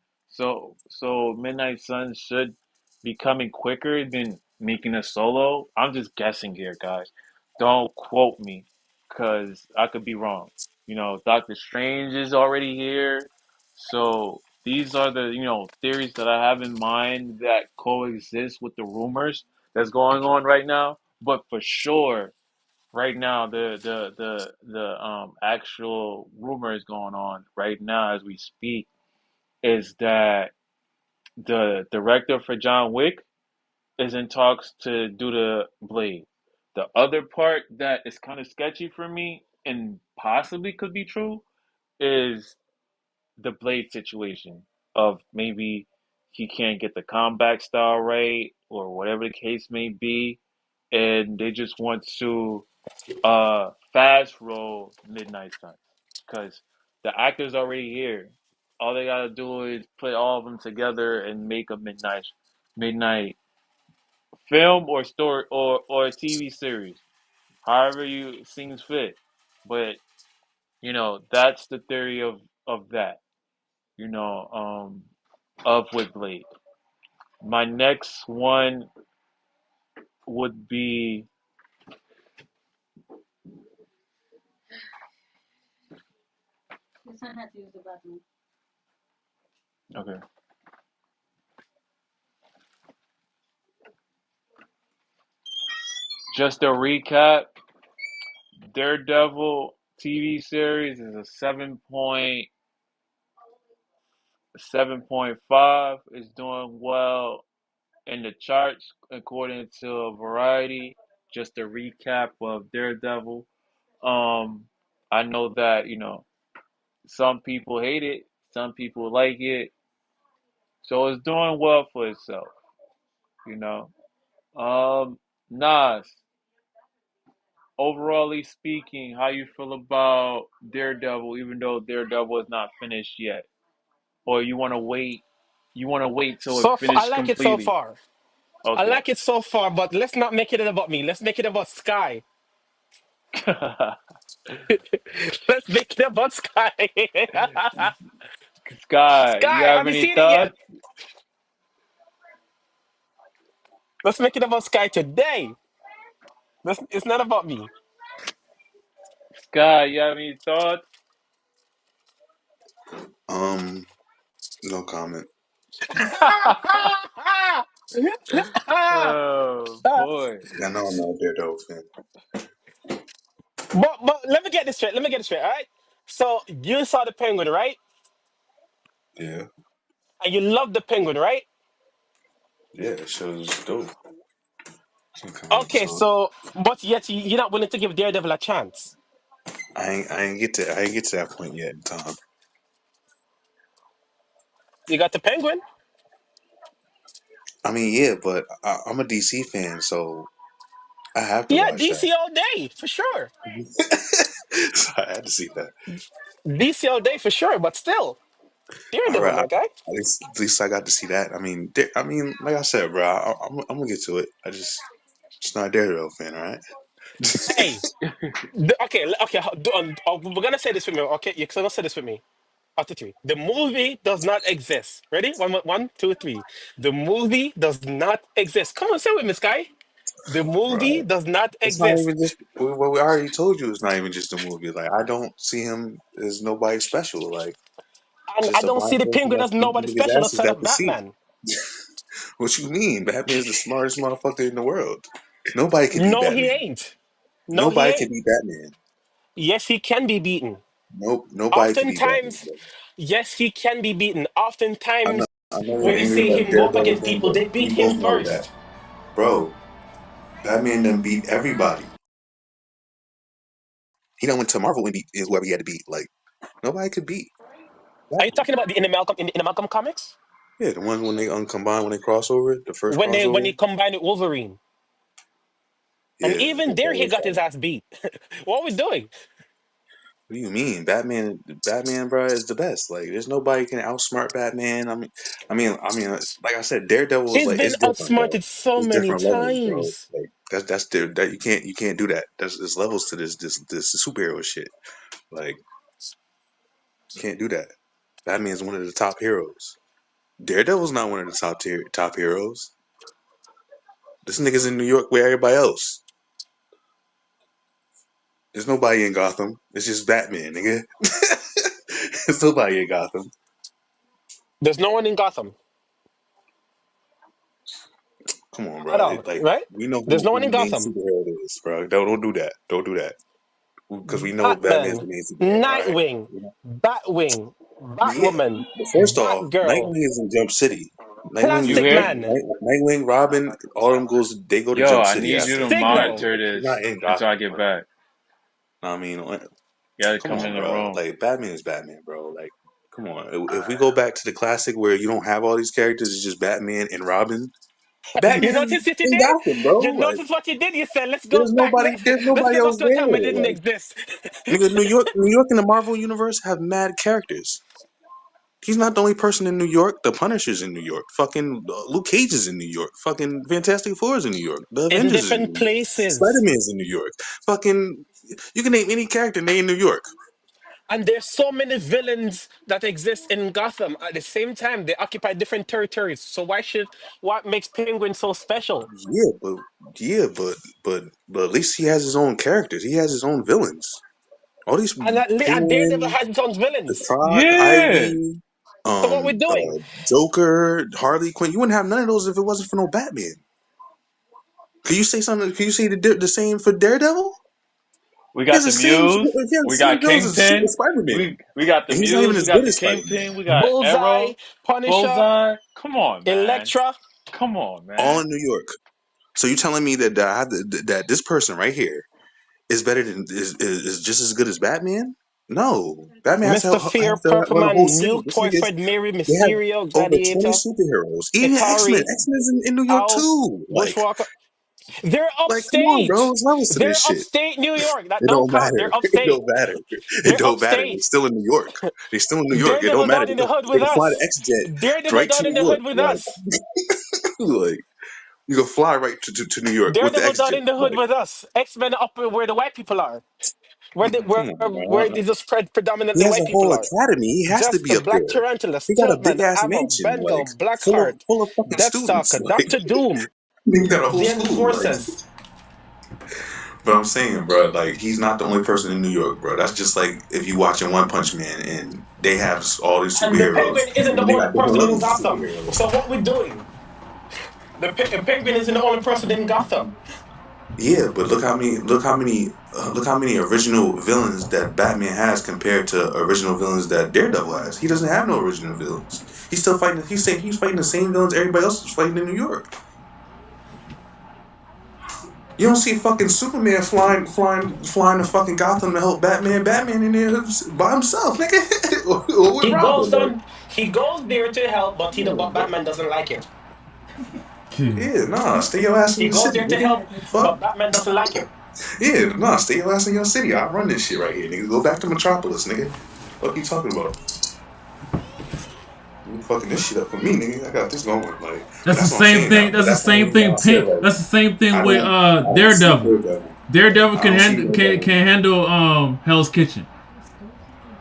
so Midnight Sun should be coming quicker than making a solo. I'm just guessing here, guys. Don't quote me, cause I could be wrong. Doctor Strange is already here, so these are the theories that I have in mind that coexist with the rumors that's going on right now. But for sure, right now the actual rumor is going on right now as we speak is that the director for John Wick is in talks to do the Blade. The other part that is kind of sketchy for me and possibly could be true is the Blade situation of maybe he can't get the combat style right or whatever the case may be, and they just want to fast roll Midnight Suns because the actor's already here. All they gotta do is put all of them together and make a midnight film or story or a TV series, however you seems fit. But that's the theory of that. You know, of with Blade. My next one would be okay. Just a recap. Daredevil TV series is a 7.5. Is doing well in the charts according to Variety. Just a recap of Daredevil. Um, I know that some people hate it, some people like it, so it's doing well for itself. You know. Nas. Overallly speaking, how you feel about Daredevil, even though Daredevil is not finished yet, or you want to wait? You want to wait till it I finished like it so completely? far. I Okay. like it so far, but let's not make it about me. Let's make it about Sky. Let's make it about Sky. Sky, you Sky, have have you any seen it yet? thoughts? Let's make it about Sky today. It's not about me. Sky, you have any thoughts? Um, no comment. Oh boy. I know I'm not a Daredevil fan. But let me get this straight. Let me get this straight. All right. So you saw the Penguin, right? Yeah, And you love the Penguin, right? yeah, that show's dope. Can't comment. Okay. So So, but yet you're not willing to give Daredevil a chance. I ain't get to that point yet in time. You got the Penguin. I mean, yeah, but I'm a DC fan, so I have to Yeah, watch that. DC all day for sure. So I had to see that. DC all day for sure, but still, All Daredevil, right, my guy. at least I got to see that. I mean, like I said, bro, I'm gonna get to it. I just not a Daredevil fan, all right? Hey, okay. We're gonna say this with me. Okay, you're gonna say this with me. After three, the movie does not exist. Ready? One, two, three. The movie does not exist. Come on, say it with me, Sky. The movie Right. does not It's not even exist. just what we already told you. It's not even just a movie. Like I don't see him as nobody special. Like And I just a don't see blind the person penguin that's as beating nobody niggas' special asses outside at of the seat. Batman. What you mean? Batman's the smartest motherfucker in the world. Nobody can beat No, he Batman. ain't. No, he Nobody can ain't. beat Batman. Yes, he can be beaten. Nope. Nobody can beat Batman. Oftentimes, Bro. yes, he can be beaten. Oftentimes, I know when you're you angry see about him go up Daredevil against thing, people, but they beat we him both know that, first. bro. Batman done beat everybody. He done went to Marvel and beat whoever he had to beat. Like nobody could beat Are you Batman. talking about in the Malcolm comics Yeah, the ones when they uncombine, when they cross over, the first when crossover. he combined with Wolverine, and Yeah, even that there he was got his fire. ass beat. What are we doing? What do you mean, Batman, bro, is the best. Like, there's nobody can outsmart Batman. Like I said, Daredevil is He's like been it's different, bro. outsmarted so It's many different levels, bro. times. Like that you can't do that. There's levels to this superhero shit. Like, can't do that. Batman's one of the top heroes. Daredevil's not one of the top heroes. This nigga's in New York with everybody else. There's nobody in Gotham. It's just Batman, nigga. There's nobody in Gotham. There's no one in Gotham Come on, at bro. all, Like right? we know There's no who one in the main Gotham. superhero is, bro. Don't do that. Don't do that. Because we know Batman's Batman, the main superhero. All right. Nightwing, Batwing, Yeah. Batwoman, But first off, Batgirl, Nightwing is in Jump City. You Plastic hear? Man, Nightwing, Robin, all them they go to Yo, Jump I City need you after. to Signal. monitor He's not this in until I Gotham, get bro. back. I mean, You gotta come come on, in the bro. room. Like Batman is Batman, bro. Like, come on. If we go back to the classic where you don't have all these characters, it's just Batman and Robin. You Batman's notice what you in did? Gotham, bro. You Like, notice what you did? You said, let's go back. there's Let's nobody go back else to a time where it there. didn't Like, exist. nigga, New York, and the Marvel universe have mad characters. He's not the only person in New York. The Punisher's in New York. Fucking Luke Cage is in New York. Fucking Fantastic Four is in New York. The In Avengers is in different New York. places. Spider Man's in New York. Fucking, you can name any character named New York. And there's so many villains that exist in Gotham. At the same time, they occupy different territories. So what makes Penguin so special? Yeah, but yeah, but at least he has his own characters. He has his own villains. All these And Daredevil Penguin, has its own the villains. Croc, Yeah, Ivy, So what we're doing? Joker, Harley Quinn. You wouldn't have none of those if it wasn't for no Batman. Can you say something? Can you say the same for Daredevil? we He has got the the same. He Muse. has We the same got villains Kingpin. as Spider Man, We got the and he's not even Muse. We as got good the as Spider Man. Kingpin. We got Bullseye, Arrow, Punisher, Bullseye. Come on, man. Elektra, Come on, All man. in New York. So you telling me that that this person right here is better than is just as good as Batman? No, Batman Mr. Fear, has to Purple run a whole Man, city. Nuke, This Toy niggas Fred, Mary, they have Mysterio, over 20 Gladiator, superheroes. Even X Men. Atari, X Men's in New York Al, too. Bushwalker. They're Come on, bro. upstate. There's levels to this They're shit. upstate New York. That It don't don't count. matter. They're It upstate. don't matter. It They're don't matter. They're upstate. still in New York. They're still in New York. It don't Daredevil matter. down in the hood They with can fly the us. X Jet Daredevil right to down in New the York. hood with us. Like you can fly right to New York with the Daredevil X down Jet. in the hood Like, with us. X-Men up where the white people are. come on, Where bro. it is just He predominantly has white a people whole are. academy. He has to be Jasper, up Black there. Tarantula, He got a big Stiltman, ass Ammo, mansion, like Bengal, Blackheart, full of fucking students. Deathstalker, Like Doctor Doom, he got a whole the school. Like, Enforcers. but I'm saying, bro, like he's not the only person in New York, bro. That's just like if you watching One Punch Man and they have all these And the superheroes Penguin isn't and the they only got different person in levels of Gotham. superheroes. So what we're doing? The Penguin isn't the only person in Gotham. Yeah, but look how many original villains that Batman has compared to original villains that Daredevil has. He doesn't have no original villains. He's still fighting. He's fighting the same villains everybody else is fighting in New York. You don't see fucking Superman flying to fucking Gotham to help Batman. Batman in there by himself, nigga, or with He goes Robin. Like, on. He goes there to help, come on, but bro. Batman doesn't like him. Yeah, nah, stay your ass in He the goes city, there to nigga. help, Fuck. but Batman doesn't like him. Yeah, nah, stay your ass in your city. I run this shit right here, nigga. Go back to Metropolis, nigga. What you talking about? You fucking this shit up for me, nigga. I got this going. Like, but That's the that's what I'm same saying now. thing. But That's the that's the same reason why thing. I said Pink. like That's the same thing with I don't see Daredevil. Daredevil. Daredevil I can don't see handle Daredevil. can handle Hell's Kitchen,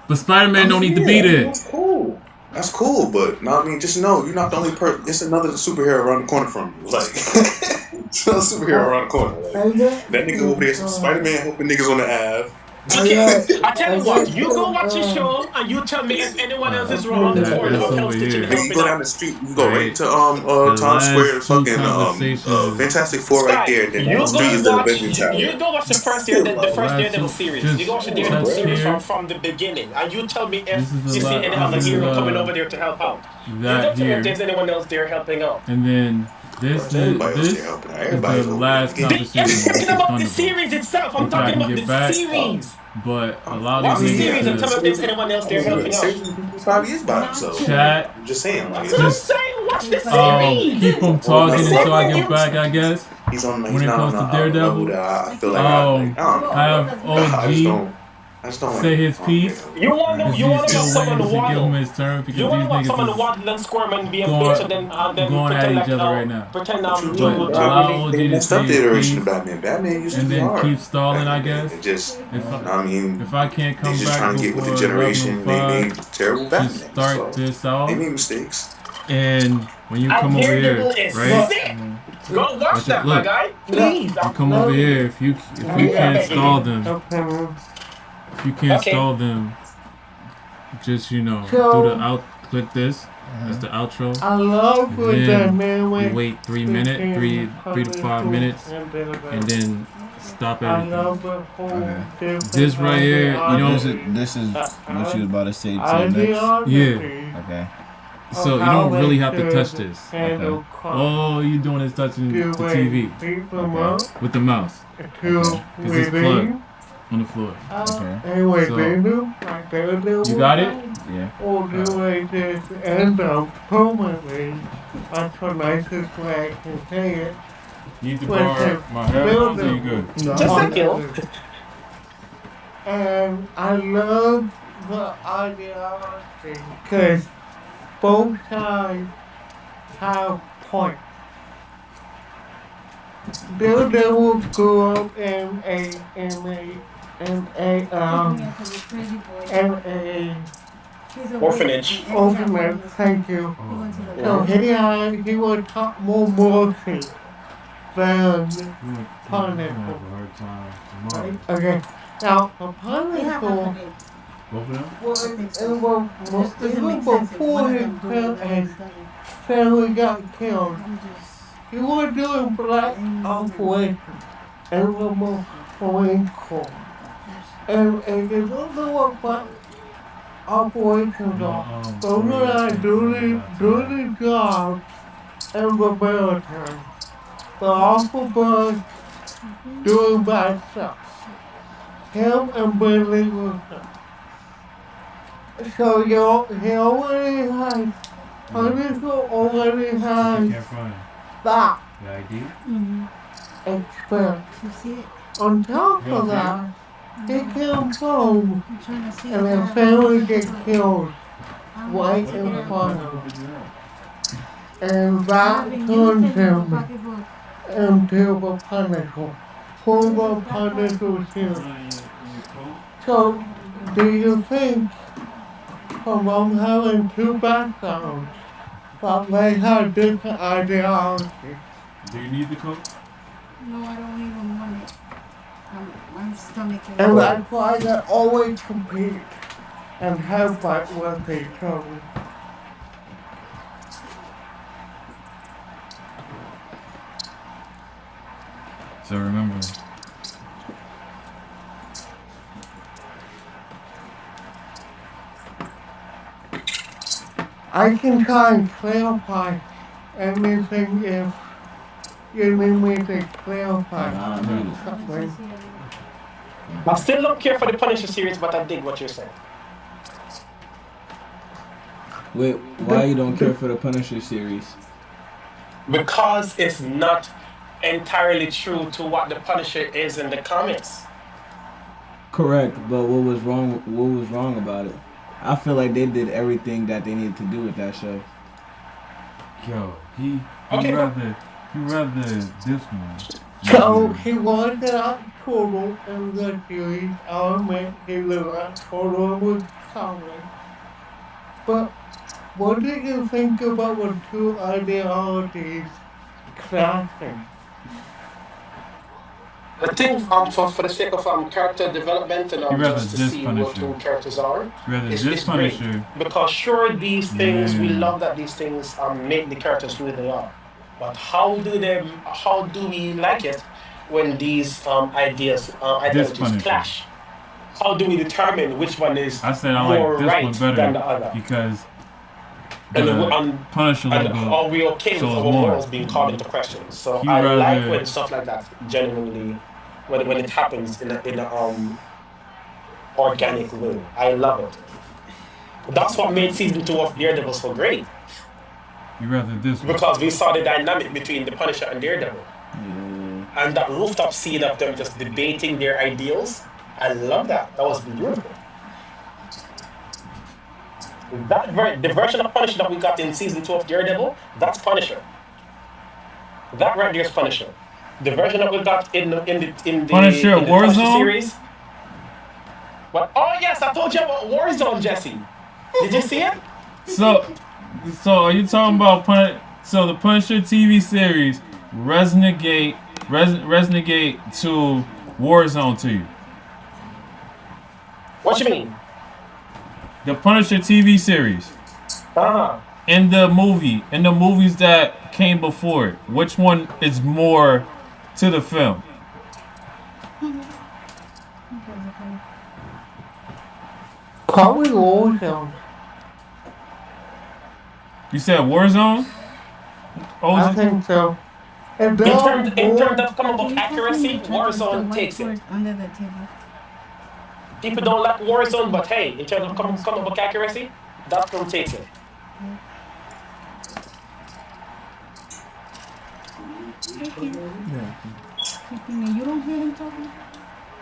but Spider I Man don't mean, need to be yeah, I mean there. that's cool. That's cool, but no, I mean, just know you're not the only person. It's another superhero around the corner from you. Like, it's another superhero around the corner. Like I got that nigga over there, some Spider Man helping niggas on the Ave. I Okay, got I tell I you what, got you go some watch the show and you tell me if anyone else is okay around the That corner that's of over Hell's Kitchen here, Nigga, you helping go down out. the street, you go right right? to The Times Square, last two fucking conversations. Fantastic Four right Sky, there, and then down the you street go is the watch Avenging you Tower. go watch the Like, first Last Daredevil two, series. You just go watch the come on, Daredevil touch bro. series here. from the beginning, and you tell me This if is the you see any This other is hero coming over there to help out. You that don't tell me if here, there's anyone else there helping out. and then Bro, it's everybody else there this helping out. is the Everybody's over there in the last game. I'm conversation, talking which is about the Thunderbolts. series itself. I'm Which I talking can about get the back, series. but a lot of Watch these the I mean, series yeah, and the tell me if there's series. anyone else I there mean, yeah, the helping out. series has been 5 years by him, so chat. I'm just saying, like, That's what I'm Just saying. Watch the series. keep them it's a whole talking nother Same until I level. with get you. back, I guess. He's When it not comes on to a level Daredevil, that I feel like I don't know. have I just OG don't. I just don't say like. his I don't get piece, him. You wanna because you he's wanna watch still someone waiting to give him waddle. his turn, You because these wanna watch niggas someone is waddle and squirm and be a bitch going and then going at pretend each like other right now. pretend But you But do, to bro. I allow mean, OG they to messed up say the his iteration piece, of Batman. Batman used to and be then hard keep stalling, back in I the day. guess. It just, If I mean, I can't they come just back trying to get with the before generation. And they 11:05, made terrible just Batman. start So this they off. made mistakes. And when you and come over here, Daredevil is right? but sick. Go watch Watch it. that, my Look, guy. no Please. you I'm, come over no here. If I'm you I really got can't begging stall you. them, okay. if you can't Okay. stall them, just do the So out. Click this. That's the outro. I love And the then you dynamic wait 3 minutes, between 3 to 5 minutes, and and Daredevil. then stop I everything. love the whole different This right here, This is what you was about to say to next. ideology Okay. so of you how don't they really have to touch should this. handle crime. All you doing is touching Do the they TV beat them Okay. up with the mouse, to Okay. because it's plugged within? on the floor. Okay. Anyway, So, they do like Daredevil you got it? does? Yeah. Or do they just end up permanently? That's the nicest way I can say it. Need to With borrow the my headphones? Or you good? building Just a on kill. others. And I love the ideology because both sides have points. Daredevil grew up in a Orphanage. orphanage. Thank you. So he was taught more mercy than Punisher. Right? Okay. Now the Punisher was even before his family got killed. He was doing black operations and the Marine Corps. And if you don't know what black operations are, those are dirty jobs in the military. The officers doing bad stuff. Him and Billy Wilson. So he already has, Punisher already has that experience. On top of that, he comes home and his family gets killed right in front of him. And that turns him into the Punisher. For the Punisher series. So, do you think from them having two backgrounds that they have different ideologies? Do you need the coat? And that's why they always compete and have fight with each other. So remember, I can try and clarify anything if you need me to clarify something. I still don't care for the Punisher series, but I dig what you're saying. wait, why you don't care for the Punisher series? Because it's not entirely true to what the Punisher is in the comics. Correct, but what was wrong? What was wrong about it? I feel like they did everything that they needed to do with that show. Yo, he Okay, but rather this one So than he was not total in the series. I admit he was not total with comics. But what do you think about the two ideologies clashing? I think for the sake of character development and he rather just to this see what Punisher. who characters are, Rather this it's great Punisher because sure these things we than love that these things make the characters who they are, but how do we like it when these this ideologies Punisher. clash? How do we determine which one is I said I like more this one right than better the other? because And the Punisher and logo are we okay with shows our more. morals being called into question? So He I like rather when stuff like that genuinely when it happens in a organic way. I love it. That's what made season two of Daredevil so great he rather this one. because we saw the dynamic between the Punisher and Daredevil, Yeah. and that rooftop scene of them just debating their ideals. I love that. That was beautiful. The version of Punisher that we got in season two of Daredevil, that's Punisher. That right there is Punisher. The version that we got Punisher in the Punisher Warzone. series. But oh yes, I told you about Warzone, Jesse. Did you see it? So are you talking about So the Punisher TV series resonate to Warzone to you? What you mean? The Punisher TV series Uh huh. and the movies that came before it. Which one is more to the film? Probably Warzone. You said Warzone? I OG? think so. And they're In terms more. of comic book Can you pass me accuracy, the charger with the Warzone white takes cord it. under the table? People don't like Warzone, but hey, in terms of comic book accuracy, that film takes it. Hey, Ken. Hey, Ken, you don't hear him talking?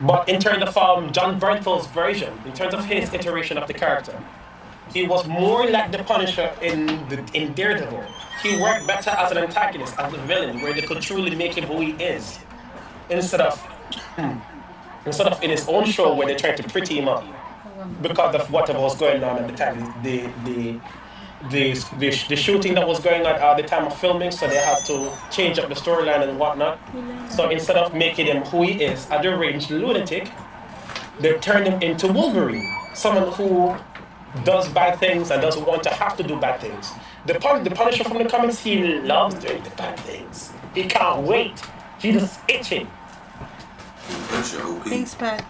But in terms of John Bernthald's version, in terms of his iteration of the character, he was more like the Punisher in Daredevil. He worked better as an antagonist, as a villain, where they could truly make him who he is, instead of instead of in his own show where they tried to pretty him up Hold on. because of whatever was going on at the time. The shooting that was going on at the time of filming, so they had to change up the storyline and whatnot. You laying So down? instead of making him who he is, a deranged lunatic, they turned him into Wolverine, someone who does bad things and doesn't want to have to do bad things. The Punisher from the comics, he loves doing the bad things. He can't wait. He's just itching. That's your OP. Thanks, Pat.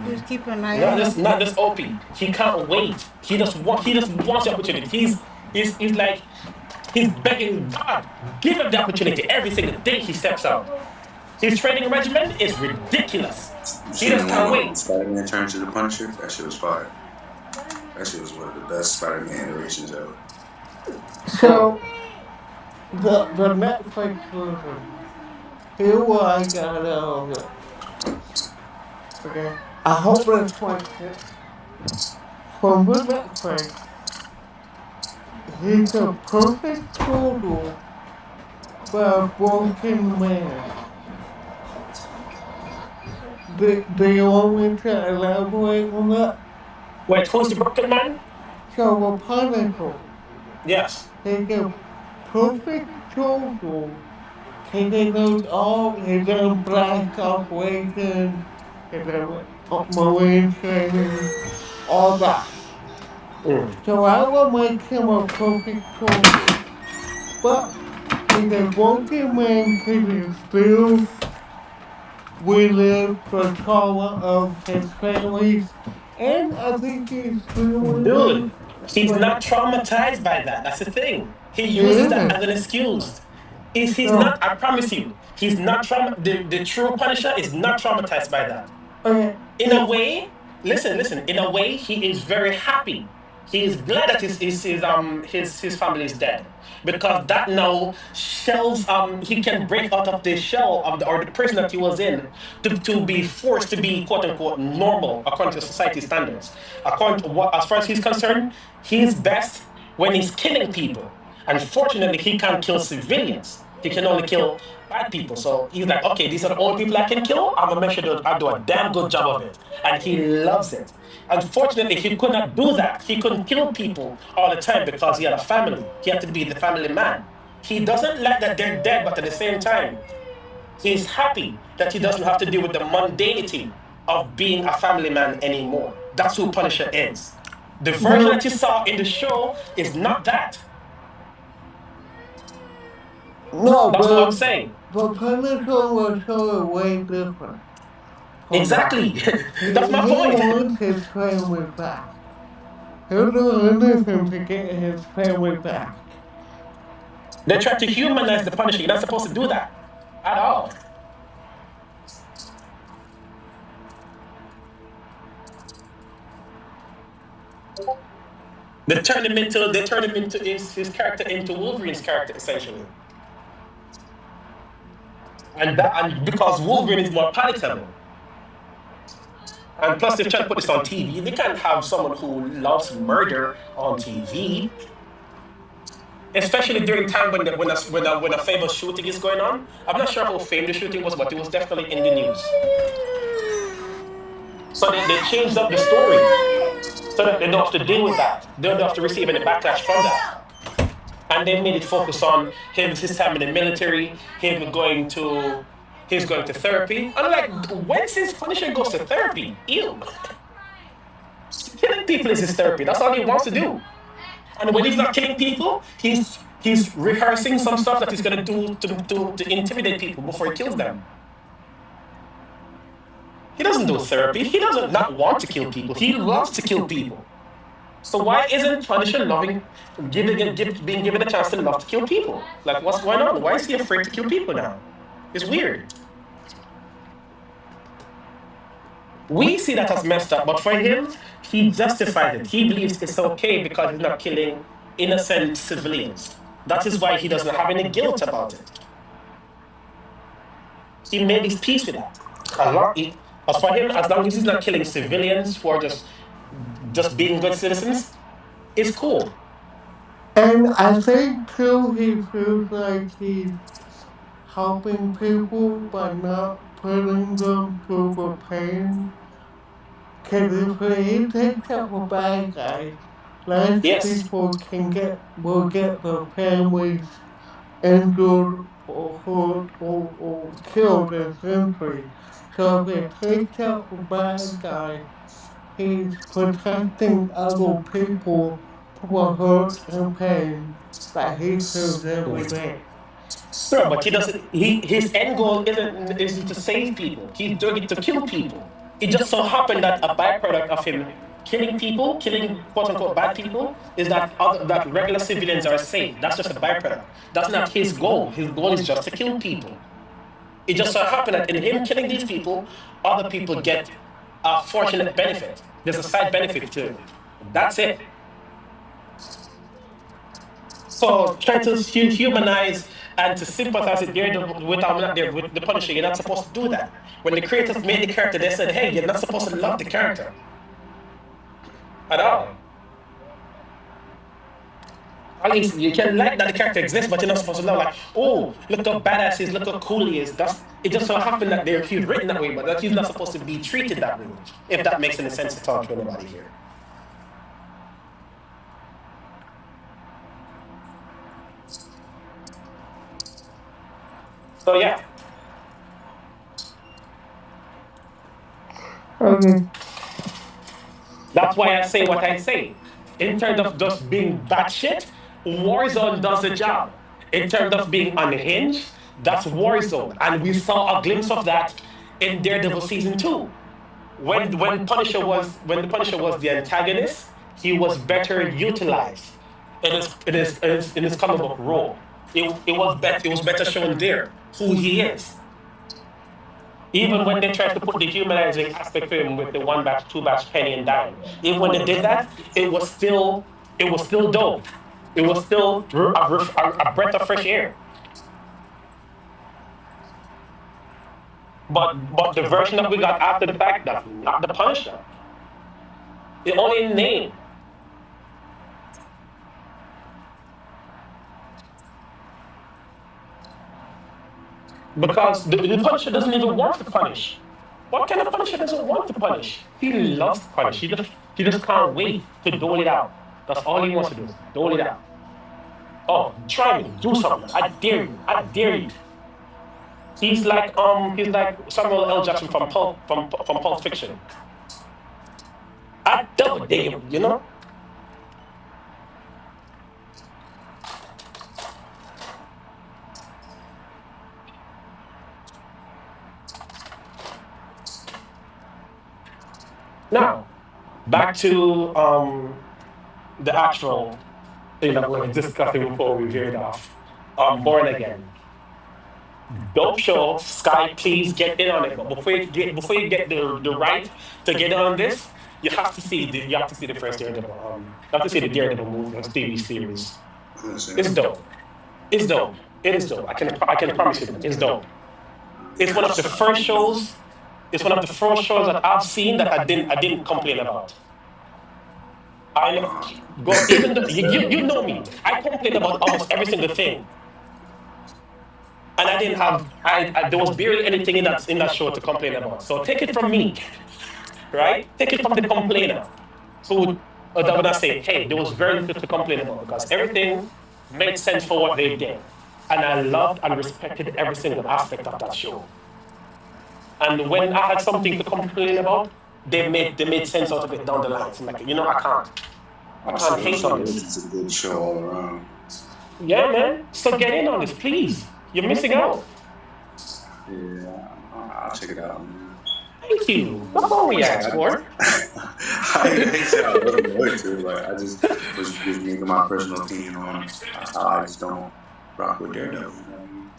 Just keep an eye Not on just him. not just OP. He can't wait. He just wants the opportunity. He's like he's begging God, give him the opportunity every single day he steps out. His training regimen is ridiculous. You He seen just the one can't when wait. Spider-Man turned to the Punisher? That shit was fire. That shit was one of the best Spider-Man iterations ever. Mm. So the Netflix version. Here what I got out of it. Okay. I hope that's like it. From the Netflix, he's a perfect total for a broken man. Do you want me to elaborate on that? Wait, who's the broken man? So a Punisher, Yes. he's a perfect total. He knows all his own black operations, his own marine training, all that. Mm. So I will make him a perfect total. But he's a broken man because he still relive the trauma of his families. And I think he's still Dude, relive he's the not traumatized by that. That's the thing. He he uses that as is. an excuse. He's not, So I promise you, he's not the true Punisher is not traumatized by that. okay, In a way, listen, in a way, he is very happy. He is glad that his family is dead, because that now shells he can break out of the shell of the or the prison that he was in, to be forced to be quote unquote normal according to society standards. According to what, as far as he's concerned, he's best when he's killing people. Unfortunately, he can't kill civilians. He can only kill bad people. So he's like, okay, these are the only people I can kill. I'm gonna make sure that I do a damn good job of it. And he loves it. Unfortunately, he could not do that. He couldn't kill people all the time because he had a family. He had to be the family man. He doesn't like that they're dead, but at the same time, he's happy that he doesn't have to deal with the mundanity of being a family man anymore. That's who Punisher is. The version that you saw in the show is not that. No, That's what I'm saying. but Punisher was so way different from that. Exactly. That's my He point. wants his family back. He'll do anything to get his family back. They try to humanize the Punisher. You're not supposed to do that at all. They turn him into his character into Wolverine's character essentially. And because Wolverine is more palatable. And plus they've tried to put this on TV. They can't have someone who loves murder on TV. Especially during time when a famous shooting is going on. I'm not sure how famous the shooting was, but it was definitely in the news. So they changed up the story so that they don't have to deal with that. They don't have to receive any backlash from that. And they made it focus on his time in the military, he's going to therapy. I'm like, when since Punisher goes to therapy? Ew. Killing people is his therapy. That's all he wants to do. And when he's not killing people, he's rehearsing some stuff that he's gonna do to intimidate people before he kills them. He doesn't do therapy. He doesn't not want to kill people. He loves to kill people. So why isn't Punisher loving, being given a chance to love to kill people? Like, what's going on? Why is he afraid to kill people now? It's weird. We see that as messed up, but for him, he justifies it. He believes it's okay because he's not killing innocent civilians. That is why he doesn't have any guilt about it. He made his peace with that. As for him, as long as he's not killing civilians who are just being good citizens, it's cool. And I think too he feels like he's helping people by not putting them through the pain. Because if he takes out the bad guys, less Yes. people will get their families injured or hurt or killed essentially. So if he takes out the bad guy, he's protecting other people from the hurt and pain that he feels every day. Sure, but he doesn't. His end goal isn't to save people. He's doing it to kill people. It just so happened that a byproduct of him killing people, killing quote unquote bad people, is that regular civilians are safe. That's just a byproduct. That's not his goal. His goal is just to kill people. It just so happened that in him killing these people, other people get a fortunate benefit. There's a side benefit to it. That's it. So try to humanize and to sympathize with with the Punisher. You're not supposed to do that. When the creators made the character, they said, "Hey, you're not supposed to love the character at all. At least you can like that the character exists, but you're not supposed to love like, oh, look how badass he is, look how cool he is." That's it. Just so happened that he's written that way, but that he's not supposed to be treated that way. If that makes any sense to talk to anybody here. So yeah, Okay. that's why I say what I say. In terms of just being batshit, Warzone does the job. In terms of being unhinged, that's Warzone. And we saw a glimpse of that in Daredevil season two. When the Punisher was the antagonist, he was better utilized in his comic book role. It was better shown there who he is. Even when they tried to put the humanizing aspect to him with the one batch, two batch, penny and dime, even when they did that, it was still it was still dope. It was still a breath of fresh air. But the version that we got after the fact, that's not the Punisher. It only in name. Because the Punisher doesn't even want to punish. What kind of Punisher doesn't want to punish? He loves to punish. He just can't wait to dole it out. That's all he wants to do is dole it out. Oh, try me, do something. I dare you. I dare you. He's like Samuel L. Jackson from Pulp Fiction. I double dare you, you know? Now, back to the actual thing that we were discussing before we veered off. Born Again. Dope show. Sky, please get in on it. But before you get the right to get in on this, you have to see the first Daredevil. You have to see the Daredevil movie TV series. It's dope. It's dope. It is dope. I can promise you that. It's dope. It's one of the first shows. It's one of the first shows that I've seen that I didn't complain about. I know, go even though you know me. I complain about almost every single thing, and I didn't have there was barely anything in that show to complain about. So take it from me, right? Take it from the complainer. So that when I say, hey, there was very little to complain about because everything made sense for what they did, and I loved and respected every single aspect of that show. And when I had something to complain about, they made sense out of it down the line. So I'm like, I can't Also, hate on this. it's a good show all around. Yeah, man. So get in on this, please. You're missing out. Yeah, I'll check it out, man. Thank you. That's all we asked for. I ain't saying I wasn't going to, like I was just making my personal opinion on how I just don't rock with Daredevil. You know what I mean?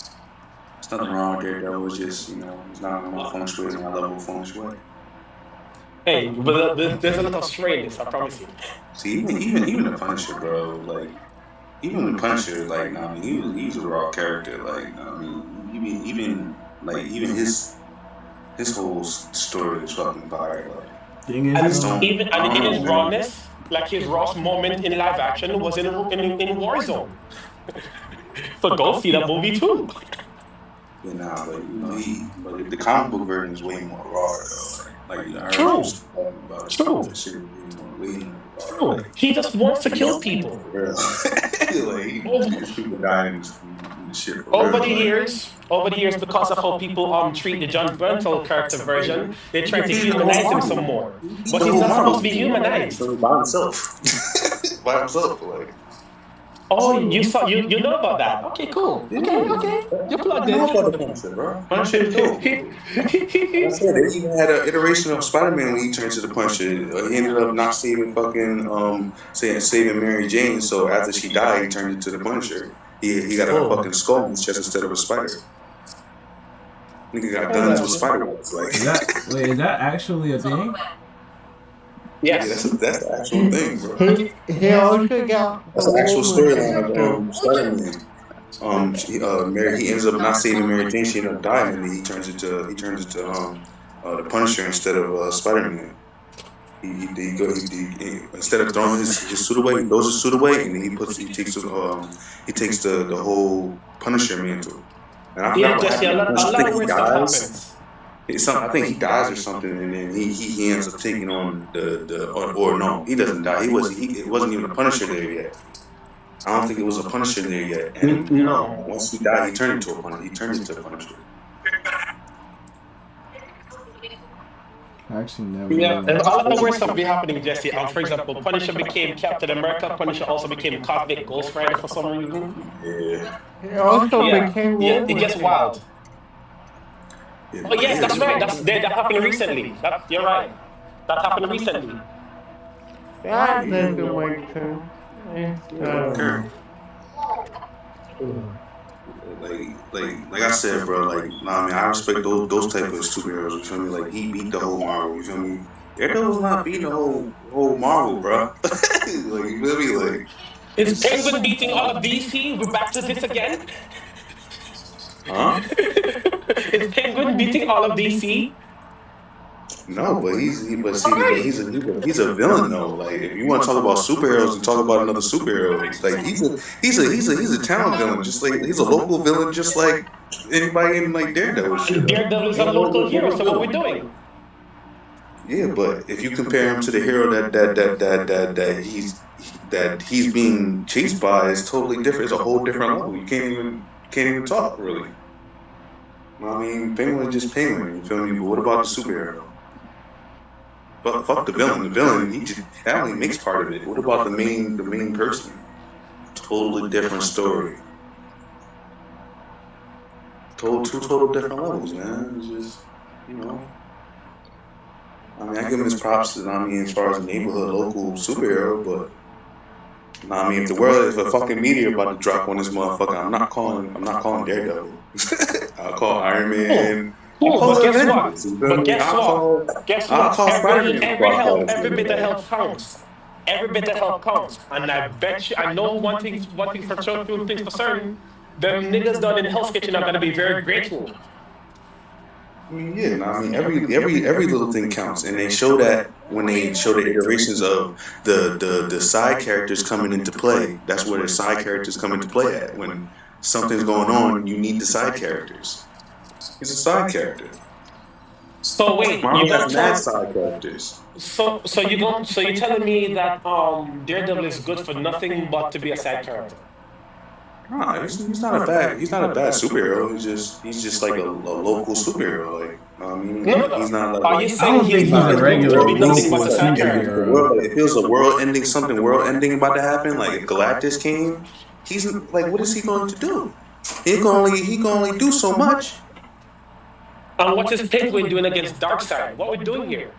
There's nothing wrong with Daredevil. It's just it's not no feng shui in my level of feng shui. Hey, but there's a lot of straightness, I promise you. See, even the Punisher, bro. Like even the Punisher, like I mean, he was a raw character. Like I mean, even his whole story was fucking fire. Like Thing is I just And though, don't, even I and don't in know, his man. rawness, like his rawest moment in live action was in Warzone. So go see that movie too. Yeah, nah, but but the comic book version is way more raw though. Like I heard you True, was talking about it. true, That shit is way more raw. true. He just wants to kill people. For real. Like Over, there's people dying in the shit for over real. the Like years, because of how people treat the John Bernthal character version, they try to he the whole humanize him some army. more. He But the he's whole not supposed to army. be humanized. So by himself. By himself, like Oh, you know about that? Okay, cool. yeah, Okay, okay. You're I plugged know in. about the Punisher, bro. Punisher is dope. Like I said, they even had an iteration of Spider-Man when he turned to the Punisher. He ended up not saving fucking saving Mary Jane. So after she died, he turned into the Punisher. He got a Oh, fucking skull in his chest instead of a spider. Nigga got I guns got with you. spider webs. Like is that wait? Is that actually a thing? yeah, Yes. that's the actual He thing, bro. he also got That's the the actual woman storyline thing of too. Spider-Man. Mary he ends up not saving Mary Jane. She ends up dying, and then he turns into the Punisher instead of Spider-Man. Instead of throwing his suit away, he throws his suit away, and then he takes the whole Punisher mantle. And I Yeah, forgot what Jesse, happened a to the lot, a Punisher. I lot think of he weird stuff dies. happens. I think he dies or something, and then he ends up taking on or no, he doesn't die. It wasn't even a Punisher there yet. I don't think it was a Punisher there yet. And No. once he died, he turned into a Punisher. He turned into a Punisher. I actually never Yeah, knew. and a lot of weird stuff be happening, Jesse. For example, Punisher became Captain America. Punisher also became Cosmic Ghost Rider for some reason. Yeah, He also Yeah, became yeah, it Wolverine. gets wild. yeah, Oh yes, that's right. yeah. That happened recently. You're right. That happened recently. That doesn't make sense. I Yeah, don't know. like I said, bro. Like, nah, I mean, I respect those type of superheroes. You feel me? Like, he beat the whole Marvel. You feel me? Daredevil's not beating the whole Marvel, bro. Like, you feel me? Like, Is it's just, Penguin beating all of DC? We're back to this again. huh? Is Penguin beating all of DC? No, but but see, but he's a villain though. Like, if you want to talk about superheroes and talk about another superhero, like he's a town villain. Just like he's a local villain, just like anybody in like Daredevil shit. Daredevil is a local hero. What So what we doing? Yeah, but if you compare him to the hero that he's being chased by, is totally different. It's a whole different level. You can't even talk really. I mean, Penguin is just Penguin. You feel me? But what about the superhero? But fuck the villain. The villain, he just that only makes part of it. What about the main person? Totally different story. Two total different levels, man. It's just you know. I mean, I give him his props. I mean, as far as neighborhood local superhero, but I mean, if a fucking meteor about to drop on this motherfucker, I'm not calling Daredevil. I'll call Iron Cool. Man. I'll Cool. call But the guess what? Avengers. You feel But me? guess what? Guess I'll what? call Spider-Man Every before I help, call this every bit of nigga. help counts. Every bit of help counts. And I bet you, I know one thing for sure, two things for certain. Them niggas down in Hell's Kitchen are gonna be very grateful. I mean, yeah, no, I mean every little thing counts, and they show that when they show the iterations of the side characters coming into play. That's where the side characters come into play at. When something's going on, you need the side characters. He's a side character. So wait, you Marvel gonna has mad tell side characters. so you're telling me that Daredevil is good for nothing but to be a side character? Nah, he's not a bad superhero. He's just like a local superhero. Like I mean, No, no, he's no. not Are like you I saying don't he is think he's he's not a not like good a to regular be world. He's nothing local but a like side if character? the superhero. world like if it was a world ending something world ending about to happen, like if Galactus came, he's like what is he going to do? He can only do so much. And what is Penguin doing against Darkseid? What are we doing here?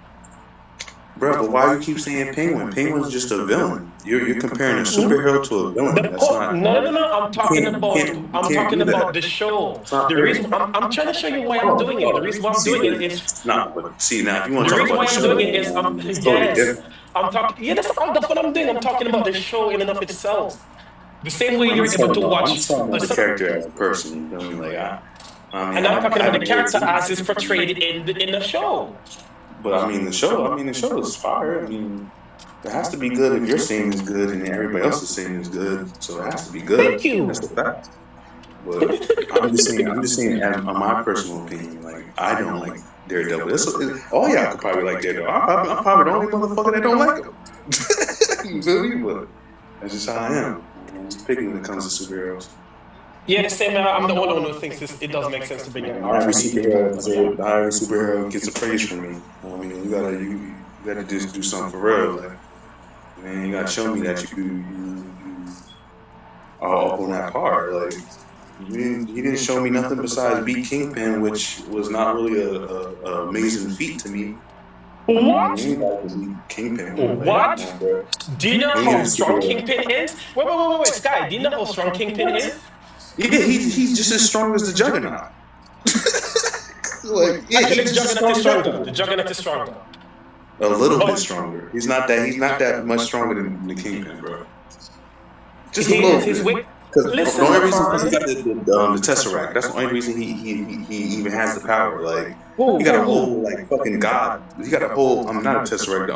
Bro, but why you keep saying Penguin? Penguin's just a villain. You're comparing a Mm, superhero to a villain. That's not No, no, no. I'm you talking can't you about can't you I'm can't talking do about that. the show. It's not The fair. reason I'm trying to show you why I'm doing it. The Oh, reason why I'm see, doing it but is nah, but see now if you want the to talk reason about why the I'm show, doing it is it's totally yes. different. I'm talking yeah, that's what I'm doing. I'm talking about the show in and of itself. The same way I'm you're just able talking to about I'm watch just talking about a the sub, character as a person. You feel me? Like I mean and I'm talking I about the haven't really character seen as it, is portrayed in the show. but I mean the show is fire. I mean it has to be good if you're saying it's good and everybody else is saying it's good, so it has to be good. Thank you. That's the fact. But I'm just saying, on my personal opinion, like I don't like Daredevil. All y'all could probably like Daredevil. I'm probably the only motherfucker that don't like him. You feel me? But that's just how I am. I'm picky when it comes to superheroes. Yeah, the same. I'm the only one who thinks it does make sense to bring in Not every R2D2 back superhero to the camp. deserves. Not every superhero gets a praise from me. I mean, you gotta just do something for real. Like, man, you gotta show me that you are up on that part. Like, he didn't show me nothing besides beat Kingpin, which was not really a amazing feat to me. I mean, What? anybody can beat Kingpin. Like, come What? on, bro. Do you know He ain't how a strong superhero. Kingpin is? Wait, Sky. Do you know how strong Kingpin is? Yeah, he's just as strong as the Juggernaut. Like, yeah, Actually, he's the just as Juggernaut is strong as stronger. everything. The Juggernaut is stronger. A little bit But stronger. He's not that much stronger than the Kingpin, bro. Just a he is little his bit. weight. Because the Listen, only reason because he man. got the Tesseract. That's the only reason he even has the power. Like he Who, got who, a who? whole like fucking god. He got a whole. I'm not a Tesseract.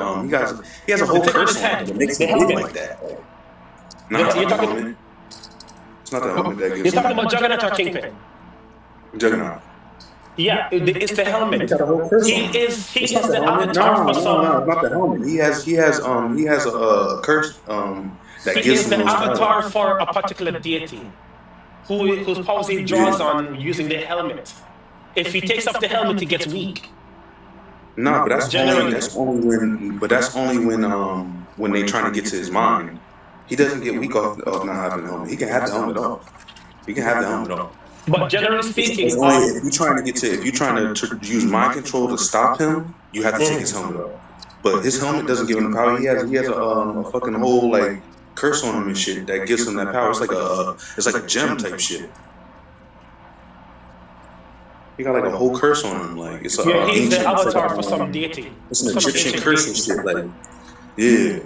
He has a The whole thing on curse his on him head. that makes The him big helmet. like that. Like, nah, it's You're not the talking. helmet. It's not the helmet that You're gives talking him about Juggernaut or Kingpin? Juggernaut. Yeah, it's the He helmet. got a whole curse He on him. is he It's not is the the helmet. avatar for No, some. it's not the helmet. He has a curse that He gives is him the those avatar powers. for a particular deity whose powers he draws on using the helmet. If he takes off the helmet, he gets weak. No, but Generally. that's only when they trying to get to his mind. He doesn't get weak off not having the helmet. He can have the helmet off. He can have the helmet off. But generally It's speaking, only if you're trying to use mind control to stop him, you have to take his helmet off. But his helmet doesn't give him the power. He has a fucking whole like curse on him and shit that gives him that power. It's like a gem type shit. he got like a whole curse on him. Like it's a Yeah, he's the ancient. It's like avatar for some deity, it's an some Egyptian ancient curse and deity. shit. Like yeah,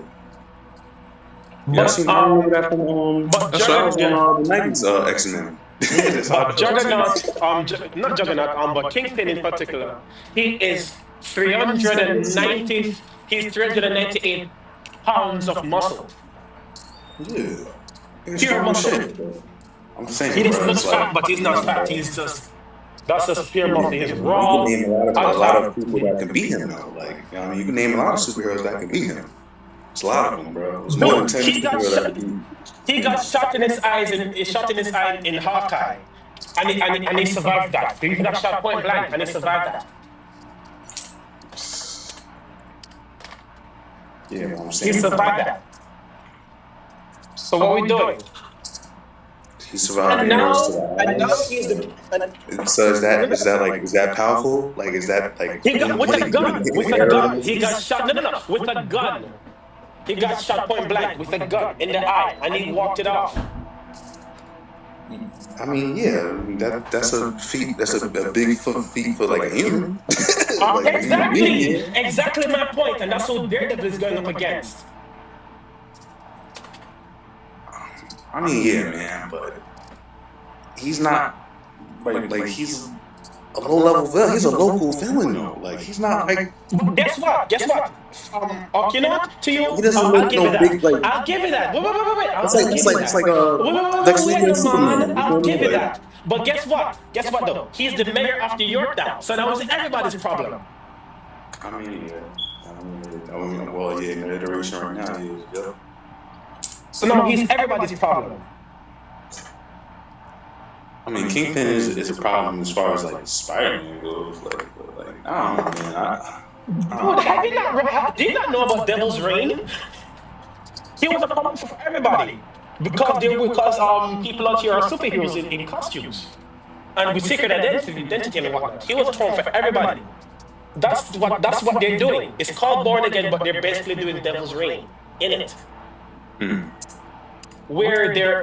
yeah. I But seen. I remember that from. but That's what I was on Juggernaut, the '90s X Men. That's how I but felt. Juggernaut, not Juggernaut, but Kingpin in particular, he is 390. He's 398 pounds of muscle, Yeah, he's pure strong as muscle. shit. Bro. I'm He saying, just bro. looks It's like, fat, but he's not come on, fat. bro. He's just that's just pure muscle. He's You can raw, name a lot of alpha. people that can beat him though. Like, you know what I mean, you can name a lot of superheroes that can beat him. It's a lot of them, bro. It's more than Dude, 10 superheroes that can beat. he got shot in his eyes and he shot in his eye in Hawkeye, and he survived that. He got shot point blank and he survived that. Yeah, but I'm He saying, survived that. So what we doing? he survived And being rose to now, the and now eyes. he's the. And So is that powerful? Like, is that like he got with what a are you gonna gun, hit with with a gun. arrows? He got shot. No, no, no, with a gun. He got shot point blank with a gun in the eye, and he walked it off. I mean, yeah, I mean, that's a feat. That's a big feat for like a human, like a human being. Exactly, Yeah. exactly my point, and that's who Daredevil is going up against. I mean, yeah, man, but he's not like he's a low level villain. He's a local villain though. Like he's not like But guess what? Guess what? You know what? To you, he doesn't I'll make give you no big that. like. I'll give you that. Wait. It's I'll like it's give you like it's that. like Lex Wait, Luthor and no, man. Superman. You I'll feel me? give you Like that. But guess what? Guess what though? He's the mayor of New York now, so now it's everybody's problem. I mean, yeah. Well, yeah, in the iteration right now, yeah. So now he's everybody's problem. I mean, Kingpin is a problem as far as like Spider-Man goes. Like I don't know, man. I Dude, did you not know about Devil's Reign? He was a problem for everybody because people out here are superheroes in costumes and with secret identity and whatnot. He was a problem for everybody. That's what they're doing. It's called Born Again, but they're basically doing Devil's Reign in it, Hmm. where they're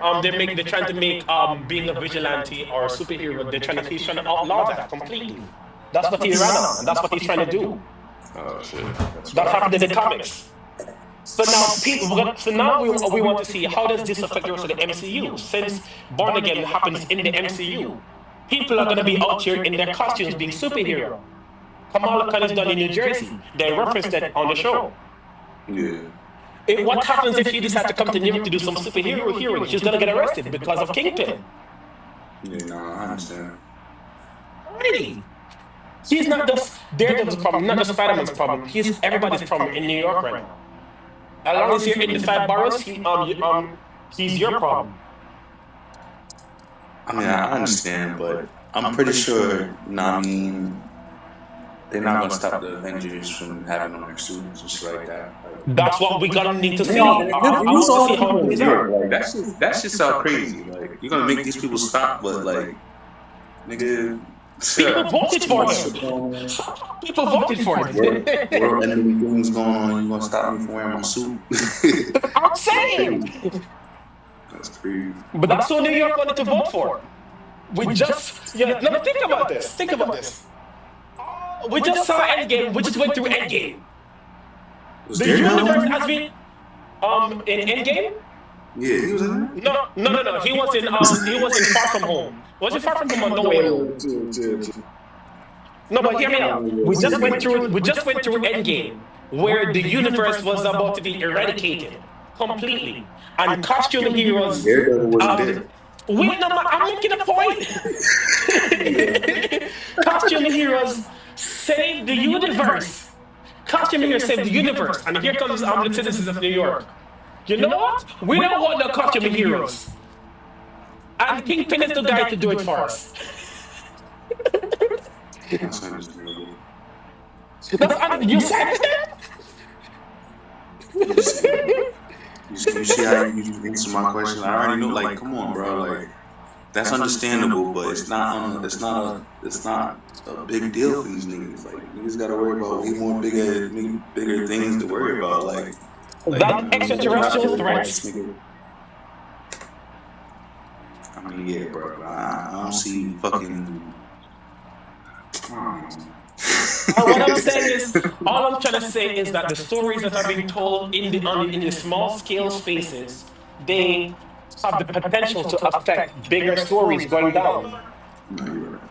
trying to make being a vigilante or a superhero. He's trying to outlaw that completely. That's what he ran on, and that's what he's trying to do. Oh shit, that's That wild. happened in the comics. So now we want to see how does this affect the rest of the MCU since Born Again happens in the MCU. People are going to be out here in their costumes being superhero. Kamala Khan is done in New Jersey. They referenced that on the show. Yeah. What happens if you decide to come to New York to do some superhero hearing? She's going to get arrested because of Kingpin. Yeah, no, I understand. Really? He's not just Daredevil's problem, not just Spider-Man's problem. He's everybody's problem in New York right now. As long as you're in the five boroughs, he's your problem. I mean, I understand, but I'm pretty sure. I mean, they're not gonna stop the Avengers from having on their suits and shit like that. That's what we're gonna need to see. No, I use want all to the see how people it in plays New York. out. Like that shit sound crazy. Like you're gonna make these people stop, but like, nigga, People voted for him. People voted for him. world ending things going on. You gonna stop me from wearing my suit? I'm saying. That's crazy. But that's who New York wanted to vote for. No, think about this. Think about this. We just saw Endgame. We just went through Endgame. Was The Daredevil? universe has been in Endgame. Yeah, he was in there. No. He was in Far From Home. Was it Far From Home or No Way Home? No, but hear me out. We just went through Endgame, where the universe was about to be eradicated completely, and costume heroes. Daredevil wasn't there. Wait, no, I'm making a point. Costume heroes save the universe. Costume heroes save the universe, and here comes the citizens of New York. You know what? We don't want no costume heroes. And Kingpin is the guy to do it for us. That's understandable. You said that? You see how you answer my question? I already know. Like, come on, bro. Like, that's understandable, but it's not a big deal for these niggas. Like, niggas gotta worry about way more bigger things to worry about. Like That extraterrestrial threats. I mean, yeah, bro. I don't see fucking I don't know. What I'm saying is, all I'm trying to say is that the stories that are being told in the small scale spaces, they have the potential to affect bigger stories going down. No, you're right.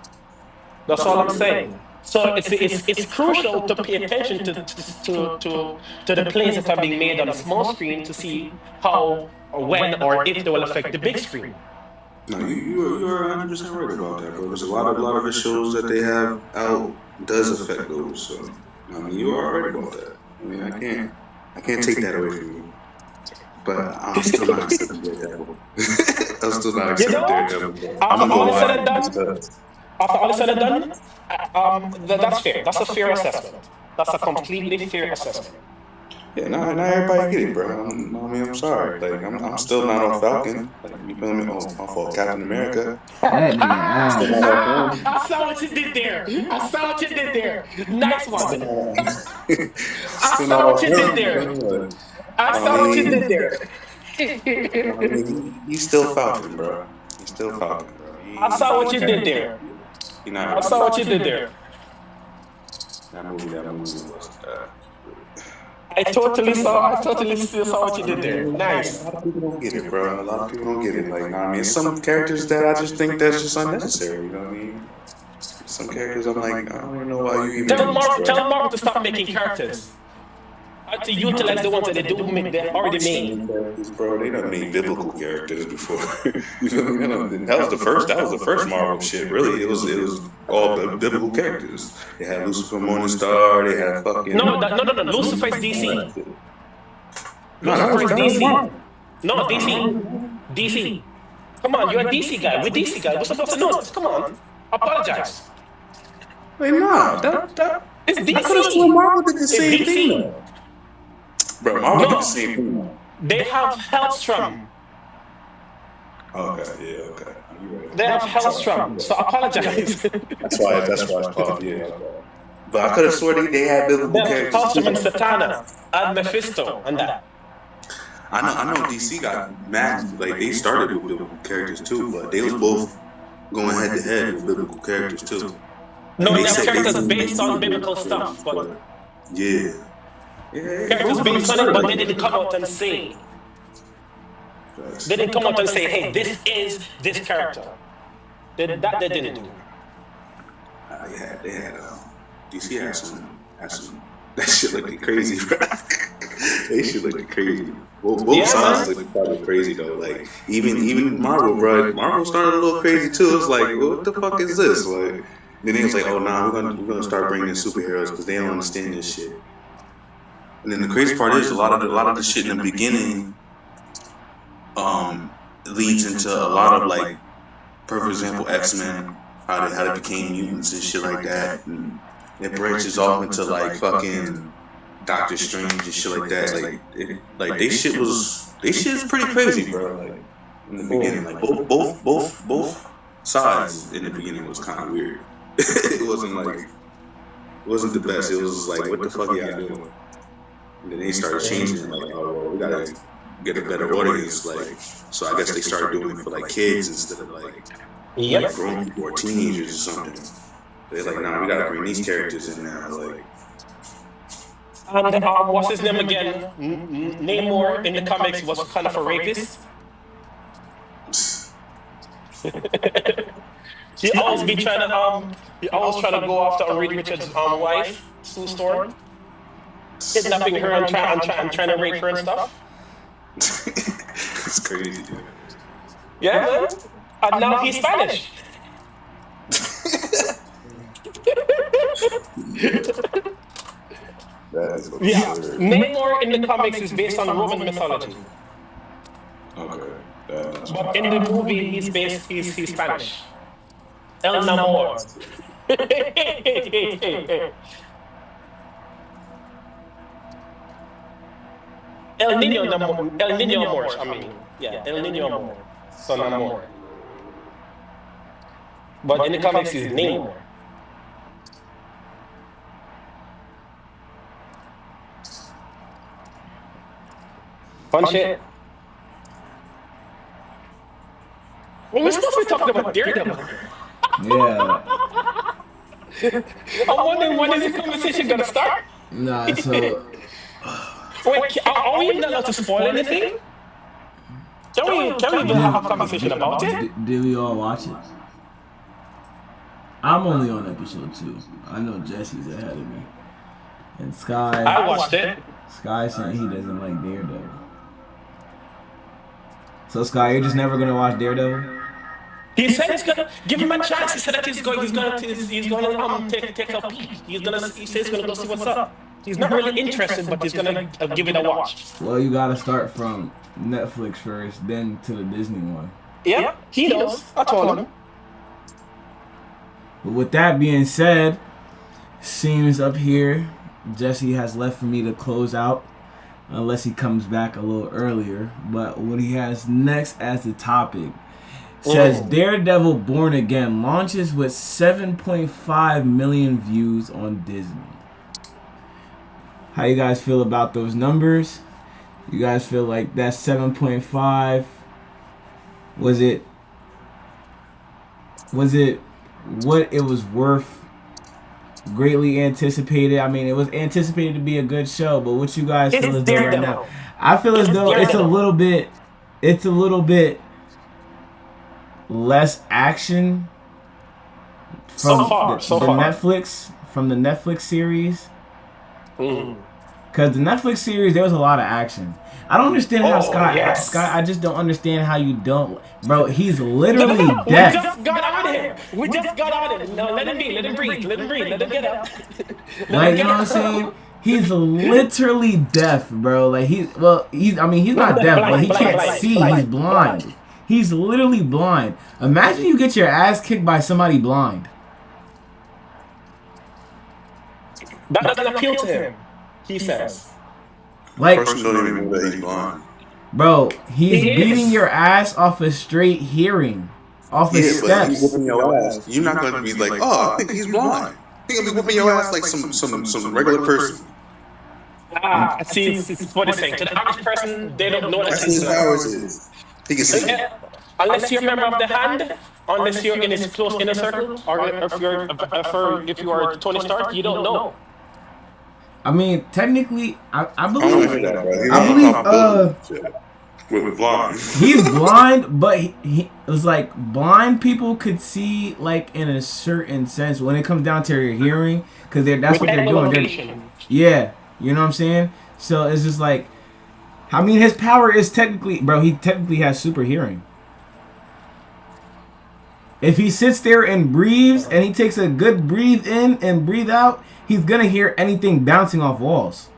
That's all I'm You're right. saying. So it's crucial to pay attention to the plays that are being made on the small screen to see how or when or if they will affect the big screen. No, you are 100% right about that, bro. Because a lot of the shows that they have out does affect those. So I mean, you are right about that. I mean, I can't take that away from you. But I'm still not accepting Daredevil. I'm still not You know accepting what? Daredevil. Bro. I'm After gonna go all is said watch and it done, just cause. after all is said and done, that's fair. That's a fair assessment. That's a completely fair assessment. Yeah, not everybody get it, bro. I mean, I'm sorry. Like, I'm still not on Falcon. Like, you feel me? Oh, my fault, Captain America. That nigga Still not ass. on him. I saw what you did there. I saw what you did there. Nice Still one. not on. I Still not saw what you on did him. there. Man. I I saw what you mean, did there. I mean, he's still Falcon, bro. He's still Falcon, bro. I saw what you did there. He not I ready saw yet. what you did there. That movie was. I totally saw what you did A there. Nice. lot of people don't get it, bro. A lot of people don't get it. Like, I mean, some characters that I just think that's just unnecessary. You know what I mean? Some characters I'm like, I don't even know why you even do this, bro. Tell Marvel to stop making characters. To utilize the ones that they already made. Some characters, bro, they done made biblical characters before. You feel me? That was the first. That was the first Marvel shit. Really, it was all biblical characters. They had Lucifer, Morningstar. They had fucking No. Lucifer is all DC. that shit. No, Lucifer is that was DC. Marvel. No, No, DC. Marvel. DC. Come on, you're a DC guy. We're DC guys. We're supposed to know this. Come on. Apologize. Wait, nah, that It's I could have sworn DC. Marvel did the It's same thing DC. though. Bro, Marvel did the No, same thing. they have Hellstrom. Okay, yeah, okay. You're right. They have You're Hellstrom. So right. apologize. That's why it's called, yeah. Okay. But I could have sworn they had They biblical have characters too. Hellstrom and Satana and Mephisto and that. I know DC got mad, like they started with biblical characters too, but they was both going head to head with biblical characters too. Like No, they they have said they characters didn't based on do biblical biblical stuff, characters, but but yeah. Yeah, characters both of them based on it, started but like they didn't come out and say. that. They didn't come out and say, hey, this is this character. They didn't do. They had DC had some that shit looking crazy, bro. They shit looking crazy. Both Yeah, sides man. look probably crazy though. Like even Marvel, bro. Marvel started a little crazy too. It's like, what the fuck is this? Like then they was like, oh nah, we're gonna start bringing in superheroes because they don't understand this shit. And then the crazy part is a lot of the shit in the beginning um leads into a lot of like, for example, X-Men, how they became mutants and shit like that, and it branches off into like fucking Doctor Strange and shit like that. Like they shit is pretty crazy, bro. Like in the beginning, like both sides in the beginning was kind of weird. It wasn't the best. It was just like, what the fuck y'all doing? And then they started changing it, like, oh well, we gotta get a better audience, like, so I guess they started doing it for like kids instead of like Yep. grown people or teenagers or something. They're like, nah, we gotta bring these characters in now. Like, And what's his name again? Namor in the comics was kind of a rapist. He always trying to go after Reed Richards' wife, Sue Storm, kidnapping her and trying to rape her and stuff. it's crazy, dude. Yeah, man. And now he's Spanish. That is Yeah. absurd. Namor in the comics is based on Roman mythology. Okay, that's But in the movie he's Spanish. El Namor. El Nino Amor, I mean. Yeah, El Nino Amor. Son Amor. But in the comics he's Namor. Fun shit. Well, we're supposed to be talking about Daredevil. Yeah. I'm wondering when is the conversation gonna start? Nah, so Wait, are we even allowed to spoil anything? Can we even have a conversation about it? did we all watch it? I'm only on episode 2. I know Jesse's ahead of me. And I watched it. Sky saying he doesn't like Daredevil. So Sky, you're just never gonna watch Daredevil? He said he's gonna give him a chance. He said that he's gonna take a peek. He says he's gonna go see what's up. He's not really interested, but he's gonna give it a watch. Well, you gotta start from Netflix first, then to the Disney one. Yep, he knows. I told him. But with that being said, seems up here Jesse has left for me to close out, unless he comes back a little earlier. But what he has next as the topic says Daredevil Born Again launches with 7.5 million views on Disney. How you guys feel about those numbers? You guys feel like that 7.5 was it what it was worth? Greatly anticipated. I mean, it was anticipated to be a good show, but what you guys feel as though right now? I feel as though it's a little bit less action from the Netflix series. Because the Netflix series, there was a lot of action. I don't understand how Sky. I just don't understand how you don't, bro. He's literally deaf. We just got out of here. No, let him be. Let him breathe. Let him get up. Like, you know what I'm saying? He's literally deaf, bro. Like he's not deaf, but he can't see. He's blind. He's literally blind. Imagine you get your ass kicked by somebody blind. That doesn't appeal to him, he says. Like, person don't even know that he's blind. Bro, he's beating your ass off of straight hearing. Off of steps. He's whooping your ass. You're not gonna be like, oh, I think he's blind. He's gonna be whooping your ass like some regular person. See what he's saying. To the average person, they don't know that his powers is. He can see. Unless you're a member of the hand, unless you're in his close inner circle, or if you are Tony Stark, you don't know. I mean, technically, I believe with blind. He's blind, but he was like blind people could see like in a certain sense when it comes down to your hearing, because that's what they're doing. Yeah, you know what I'm saying. So it's just like, I mean, his power is technically, bro. He technically has super hearing. If he sits there and breathes and he takes a good breathe in and breathe out, he's gonna hear anything bouncing off walls.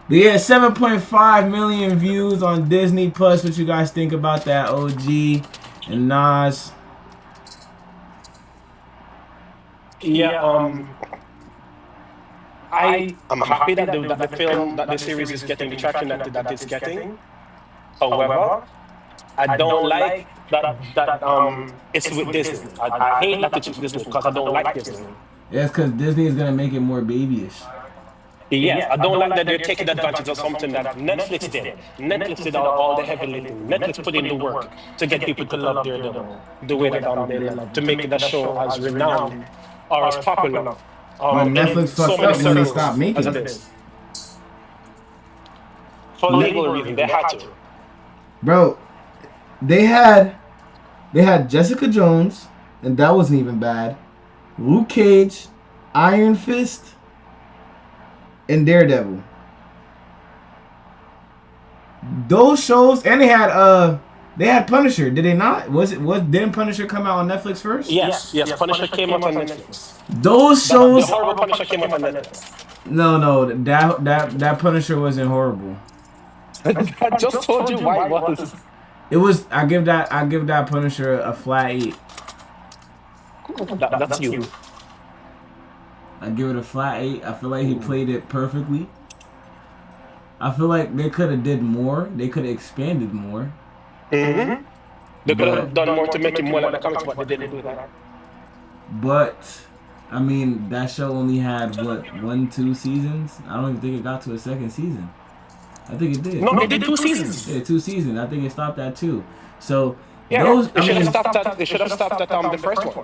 But yeah, 7.5 million views on Disney Plus. What you guys think about that, OG and Nas? Yeah, I'm happy that the series is getting the traction that it's getting. However, I don't like that it's with Disney. I hate that it's with Disney because I don't like Disney. Yeah, it's because Disney is gonna make it more babyish. Yes, I don't like that they're taking advantage of something that Netflix did. Netflix did all the heavy lifting. Netflix put in the work to get people to love Daredevil the way that they love, to make that show as renowned or as popular. But Netflix fucked up when they stopped making it. For legal reasons, they had to. Bro, they had Jessica Jones, and that wasn't even bad. Luke Cage, Iron Fist, and Daredevil. Those shows, and they had Punisher. Did they not? Didn't Punisher come out on Netflix first? Yes. Punisher came out on Netflix. Those shows. The horrible Punisher came out on Netflix. No, that Punisher wasn't horrible. I just told you why it was. It was. I give that Punisher a flat 8. That's you. I give it a flat 8. I feel like he played it perfectly. I feel like they could have did more. They could have expanded more. Mm-hmm. They could have done more to make it more like the comics, but they didn't do that. But I mean, that show only had 1-2 seasons. I don't even think it got to a second season. I think it did. No, they did 2 seasons. Yeah, 2 seasons. I think it stopped at 2. So Yeah, those, they I should have mean, stopped at. They should have stopped at the first one.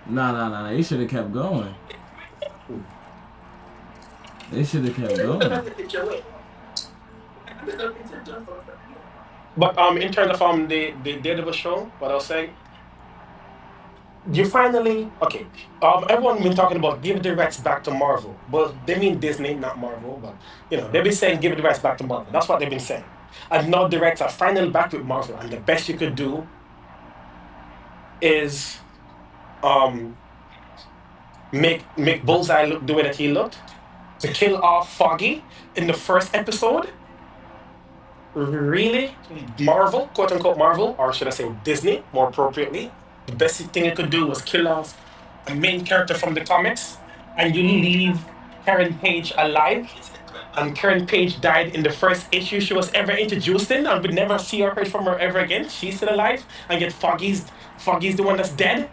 nah. They should have kept going. They should have kept going. But in terms of the Daredevil show, what I was saying, you finally okay. Everyone been talking about give the rights back to Marvel. Well, they mean Disney, not Marvel. But they've been saying give the rights back to Marvel. That's what they've been saying. And now the rights are finally back with Marvel, and the best you could do is um make Bullseye look the way that he looked to kill off Foggy in the first episode. Really, Marvel, quote unquote Marvel, or should I say Disney, more appropriately, the best thing it could do was kill off a main character from the comics, and you leave Karen Page alive. And Karen Page died in the first issue she was ever introduced in, and we never see or heard from her ever again. She's still alive, and yet Foggy's the one that's dead.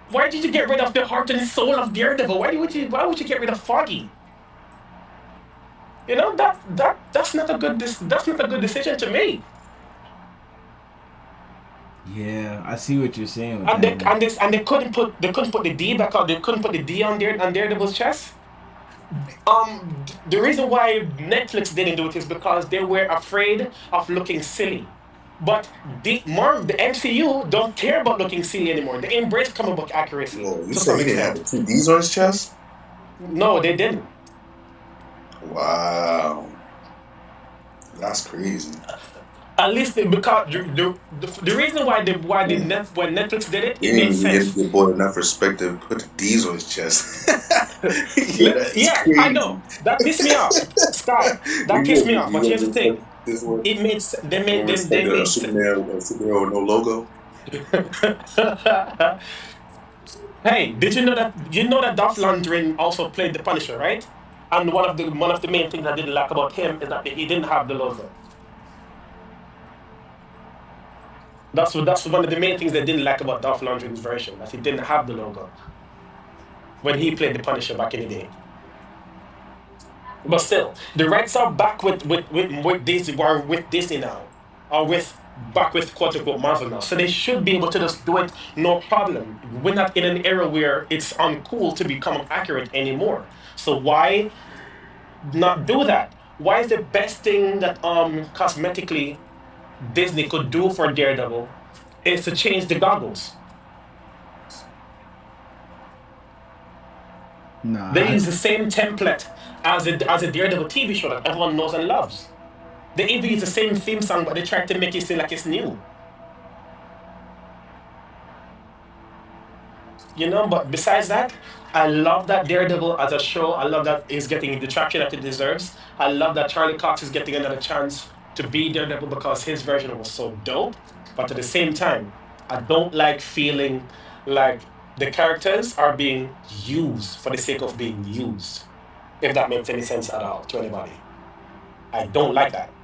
Why did you get rid of the heart and soul of Daredevil? Why would you get rid of Foggy? That's not a that's not a good decision to me. Yeah, I see what you're saying with And that they one. and this and they couldn't put the D back on. They couldn't put the D on Daredevil's chest. The reason why Netflix didn't do it is because they were afraid of looking silly. But the MCU don't care about looking silly anymore. They embrace comic book accuracy Whoa, you to said some he didn't have the extent. two D's on his chest? No, they didn't. Wow, that's crazy. At least because the reason Yeah. when Netflix did it, He it made didn't even give sense. the boy enough respect to put the D's on his chest. Yeah, that's Yeah, I know crazy. that pissed me off, Sky. That pissed me off. You But here's the gonna respect thing: this one? it made s- You gonna respect they a made. superhero with no logo? Hey, did you know that Dolph Lundgren also played the Punisher, right? And one of the main things I didn't like about him is that he didn't have the logo. That's one of the main things I didn't like about Dolph Lundgren's version, that he didn't have the logo when he played the Punisher back in the day. But still, the rights are back with Disney, or with Disney now, or with back with quote unquote Marvel now. So they should be able to just do it no problem. We're not in an era where it's uncool to become accurate anymore. So why not do that? Why is the best thing that cosmetically Disney could do for Daredevil is to change the goggles? They Nah, use the same template as a Daredevil TV show that everyone knows and loves. They even use the same theme song, but they try to make it seem like it's new. But besides that, I love that Daredevil as a show. I love that he's getting the traction that it deserves. I love that Charlie Cox is getting another chance to be Daredevil because his version was so dope. But at the same time, I don't like feeling like the characters are being used for the sake of being used, if that makes any sense at all to anybody. I don't like that.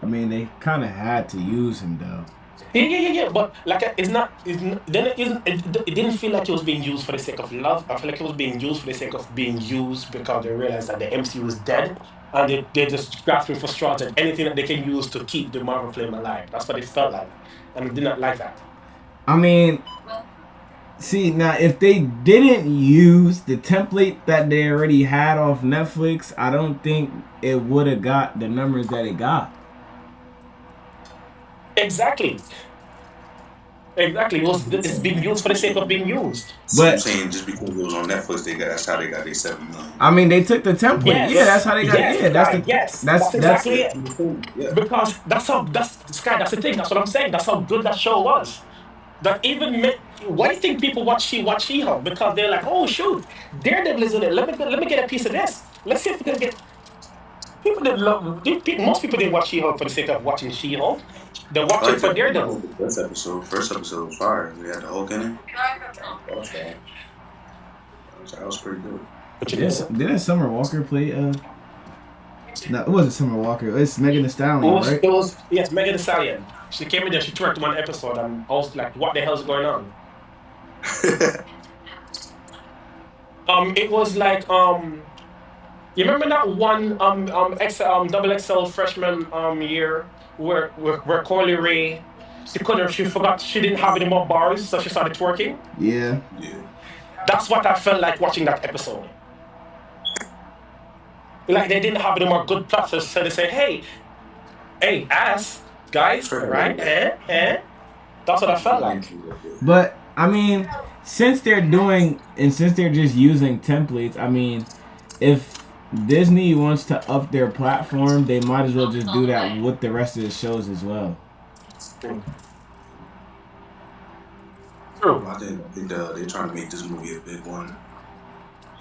I mean they kind of had to use him though. Yeah. But like, then it didn't feel like it was being used for the sake of love. I feel like it was being used for the sake of being used because they realized that the MCU is dead, and they're just grasping for straws at anything that they can use to keep the Marvel flame alive. That's what it felt like, and I did not like that. I mean, see now if they didn't use the template that they already had off Netflix, I don't think it would have got the numbers that it got. Exactly, exactly. It's being used for the sake of being used. So you But saying just because it was on Netflix, that's how they got their 7 million? I mean, they took the template. Yeah, that's Yes, how they got. yes, Yeah, that's Sky. the. Yes, That's that's that's. exactly Yeah, it. I'm saying, yeah. Because that's Sky. That's the thing. That's what I'm saying. That's how good that show was. That even why do you think people watch She-Hulk? Because they're like, oh shoot, Daredevil is in it. Let me get a piece of this. Let's see if we can get people that love. Most people didn't watch She-Hulk for the sake of watching She-Hulk. They I watch it like for I like Daredevil. the first episode. First episode was fire. We had the Hulk in it. That was fire. That was pretty good. But you know, Didn't Summer Walker play? No, it wasn't Summer Walker. It's Megan Thee it Stallion, was right? it was yes, Megan Thee Stallion. She came in there. She twerked one episode, and I was like, what the hell's going on? It was like You remember that one double XL freshman year where Corley Ray, she forgot she didn't have any more bars, so she started twerking. Yeah. Yeah. That's what I felt like watching that episode. Like they didn't have any more good plots, so they say, hey, ass guys, right? That's what I felt like. But I mean, since they're doing and since they're just using templates, I mean, if Disney wants to up their platform, they might as well just do that with the rest of the shows as well. Mm. True. I think they're trying to make this movie a big one.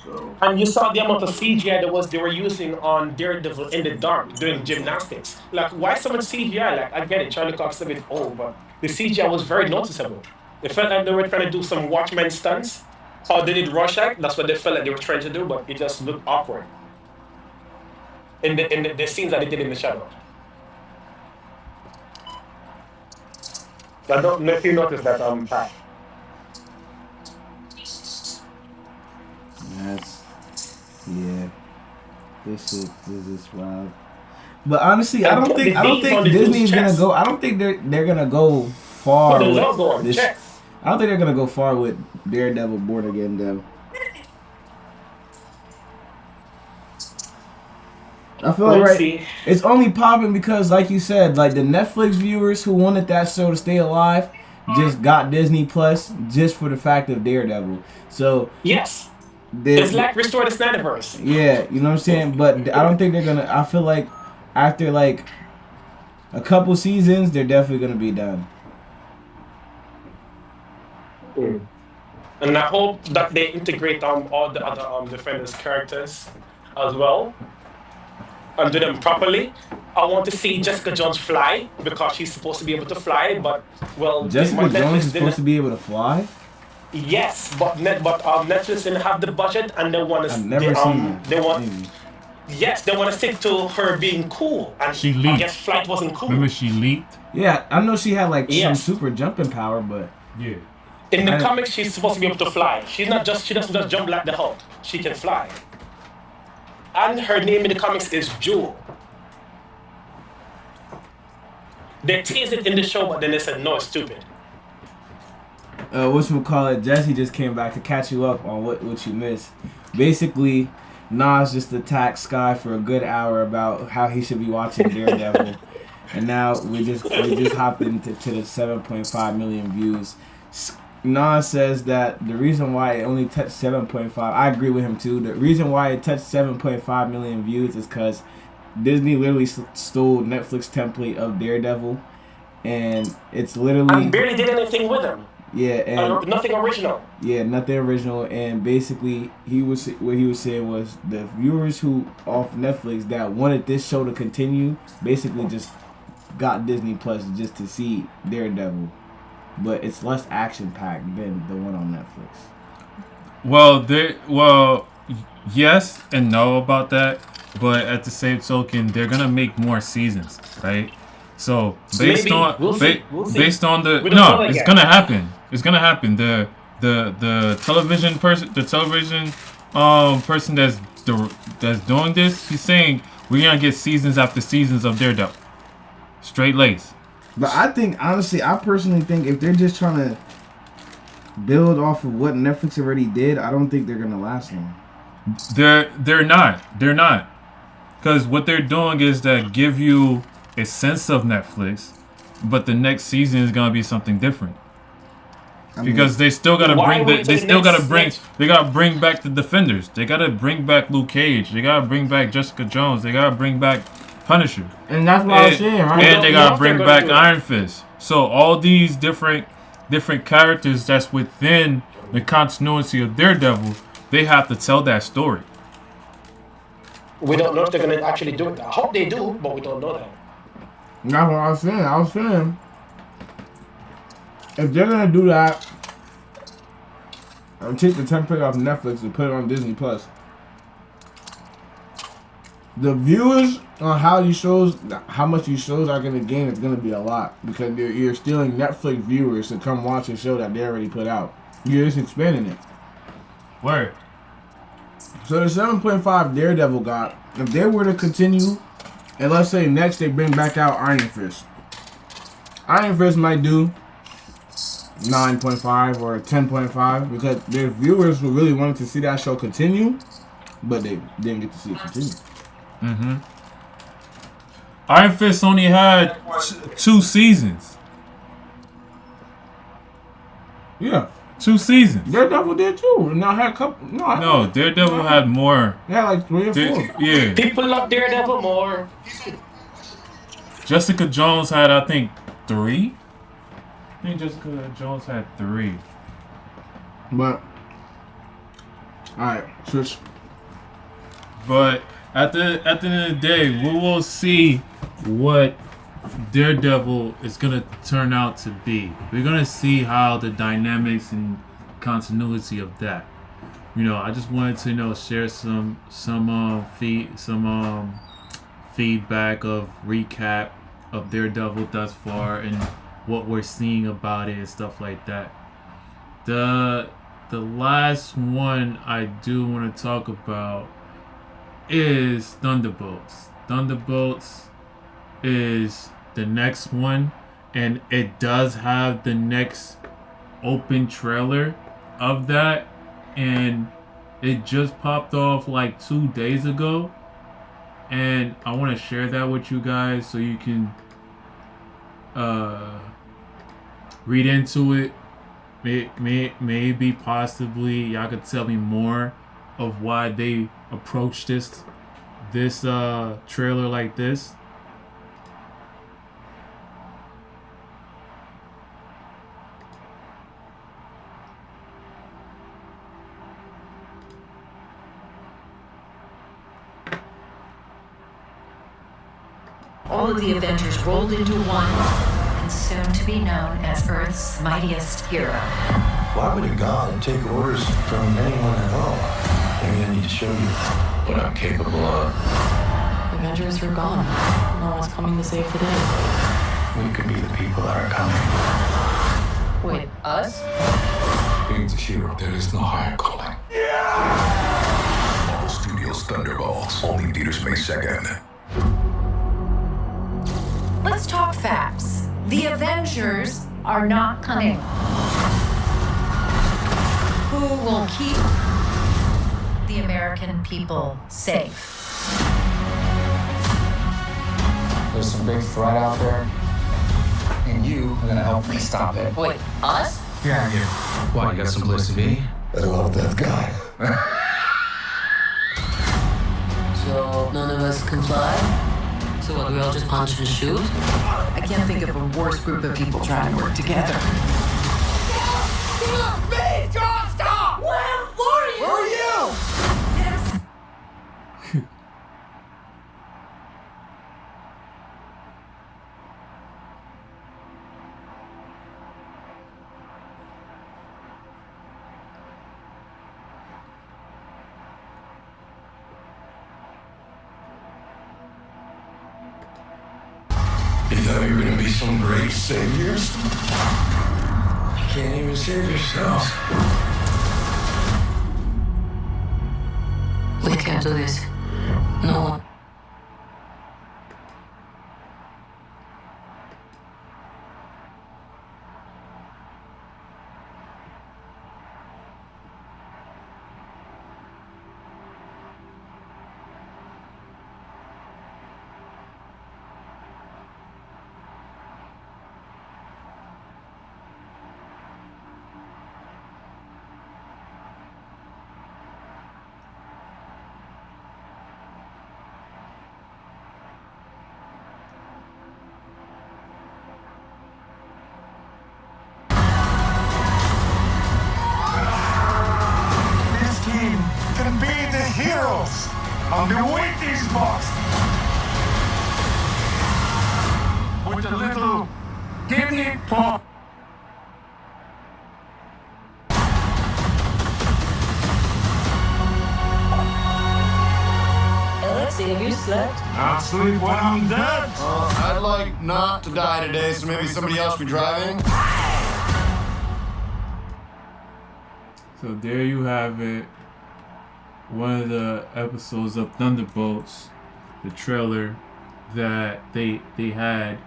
So And you saw the amount of CGI they were using on Daredevil in the dark doing gymnastics. Like, why so much CGI? Like, I get it, Charlie Cox is a bit old, but the CGI was very noticeable. It felt like they were trying to do some Watchmen stunts. How they did Rorschach, that's what they felt like they were trying to do, but it just looked awkward in the scenes that they did in the shadow. I don't know if you noticed that, Pat. That's yeah. This is wild. But honestly, I And don't think the dates on the dude's Disney's gonna go. chest. I don't think they're gonna go Put far the with logo on this. chest. I don't think they're gonna go far with Daredevil Born Again though. I feel like We'll right, see. it's only popping because, like you said, like the Netflix viewers who wanted that show to stay alive just got Disney Plus just for the fact of Daredevil. So Yes. It's they, like Restore the Snyderverse. yeah, you know what I'm saying. But I don't think they're gonna. I feel like after like a couple seasons, they're definitely gonna be done. Mm. And I hope that they integrate all the other defenders characters as well and do them properly. I want to see Jessica Jones fly because she's supposed to be able to fly, but well, Jessica but Jones Netflix is supposed didn't. to be able to fly. Yes, but Netflix didn't have the budget, and they want I've to never seen it. they want Maybe. yes they want to stick to her being cool, and She I guess leaked. flight wasn't Remember cool. she leaked? Yeah, I know she had like some Yes, super jumping power, but Yeah. in the I didn't. comics she's supposed to be able to fly. She doesn't just jump like the Hulk. She can fly, and her name in the comics is Jewel. They teased it in the show, but then they said no, it's stupid. What you call it? Jesse just came back to catch you up on what you missed. Basically, Nas just attacked Sky for a good hour about how he should be watching Daredevil, and now we just hopped into to the 7.5 million views. Nas says that the reason why it only touched 7.5, I agree with him too. The reason why it touched 7.5 million views is because Disney literally stole Netflix template of Daredevil, and it's And literally barely did anything with them. yeah, and Nothing original. yeah, nothing original. And basically, what he was saying was the viewers who off Netflix that wanted this show to continue basically just got Disney Plus just to see Daredevil, but it's less action packed than the one on Netflix. Well, yes and no about that, but at the same token, they're gonna make more seasons, right? So Maybe we'll see. We'll see. based on the We don't know no, that it's yet. gonna happen. It's gonna happen. The television person that's doing this, he's saying we're gonna get seasons after seasons of Daredevil, straight lace. But I think honestly, I personally think if they're just trying to build off of what Netflix already did, I don't think they're gonna last long. They're not, because what they're doing is that give you a sense of Netflix, but the next season is gonna be something different. I mean, Because they still gotta Why bring the wait they till the still gotta next bring next? they gotta bring back the defenders. They gotta bring back Luke Cage. They gotta bring back Jessica Jones. They gotta bring back Punisher. and that's what I was And, saying, We right? and they don't know gotta if they're bring gonna back do it. Iron Fist. So all these different characters that's within the continuity of Daredevil, they have to tell that story. We don't know if they're gonna actually do it. I hope they do, but we don't know that. That's what I was saying. I was saying if they're gonna do that and take the template off Netflix and put it on Disney Plus, the viewers on how much these shows are gonna gain is gonna be a lot because you're stealing Netflix viewers to come watch a show that they already put out. You're just expanding it. Word. So the 7.5 Daredevil got, if they were to continue, and let's say next they bring back out Iron Fist. Iron Fist might do 9.5 or 10.5 because their viewers were really wanting to see that show continue, but they didn't get to see it continue. Mm-hmm. Iron Fist only had 2 seasons. Yeah. 2 seasons. Daredevil did too. Now had a couple. No, Daredevil had more. They had like 3 or 4. Yeah. People love Daredevil more. Jessica Jones had, I think, 3. I think Jessica Jones had 3. But alright, switch. But at the end of the day, we will see what Daredevil is gonna turn out to be. We're gonna see how the dynamics and continuity of that. You know, I just wanted to share some feedback of recap of Daredevil thus far and what we're seeing about it and stuff like that. The last one I do want to talk about is Thunderbolts. Thunderbolts is the next one, and it does have the next open trailer of that, and it just popped off like 2 days ago, and I want to share that with you guys so you can read into it. Maybe possibly y'all could tell me more of why they approached this trailer like this. All of the Avengers rolled into one and soon to be known as Earth's mightiest hero. Why would a god take orders from anyone at all? Maybe I need to show you what I'm capable of. Avengers are gone. No one's coming to save the day. We could be the people that are coming. Wait, us? Being a hero, there is no higher calling. Yeah! Marvel Studios Thunderbolts. Only theaters May 2nd. Let's talk facts. The Avengers are not coming. Who will keep the American people safe? There's some big threat out there, and you are gonna help me stop it. Wait, us? Yeah, you. Why, you got some place to be? I love that guy. So none of us can fly? So what, we all just punch and shoot? I can't think of a worse group of people trying to work together. Stop! Where are you? Yes. You thought you were gonna be some great saviors? You can't even save yourself. We can't do this. No one. Can be the heroes on the waiting box with a little kidney pop. Alexei, have you slept? I'll sleep when I'm dead. I'd like not to die today, so maybe somebody else be driving. So there you have it. one of the episodes of Thunderbolts, the trailer that they had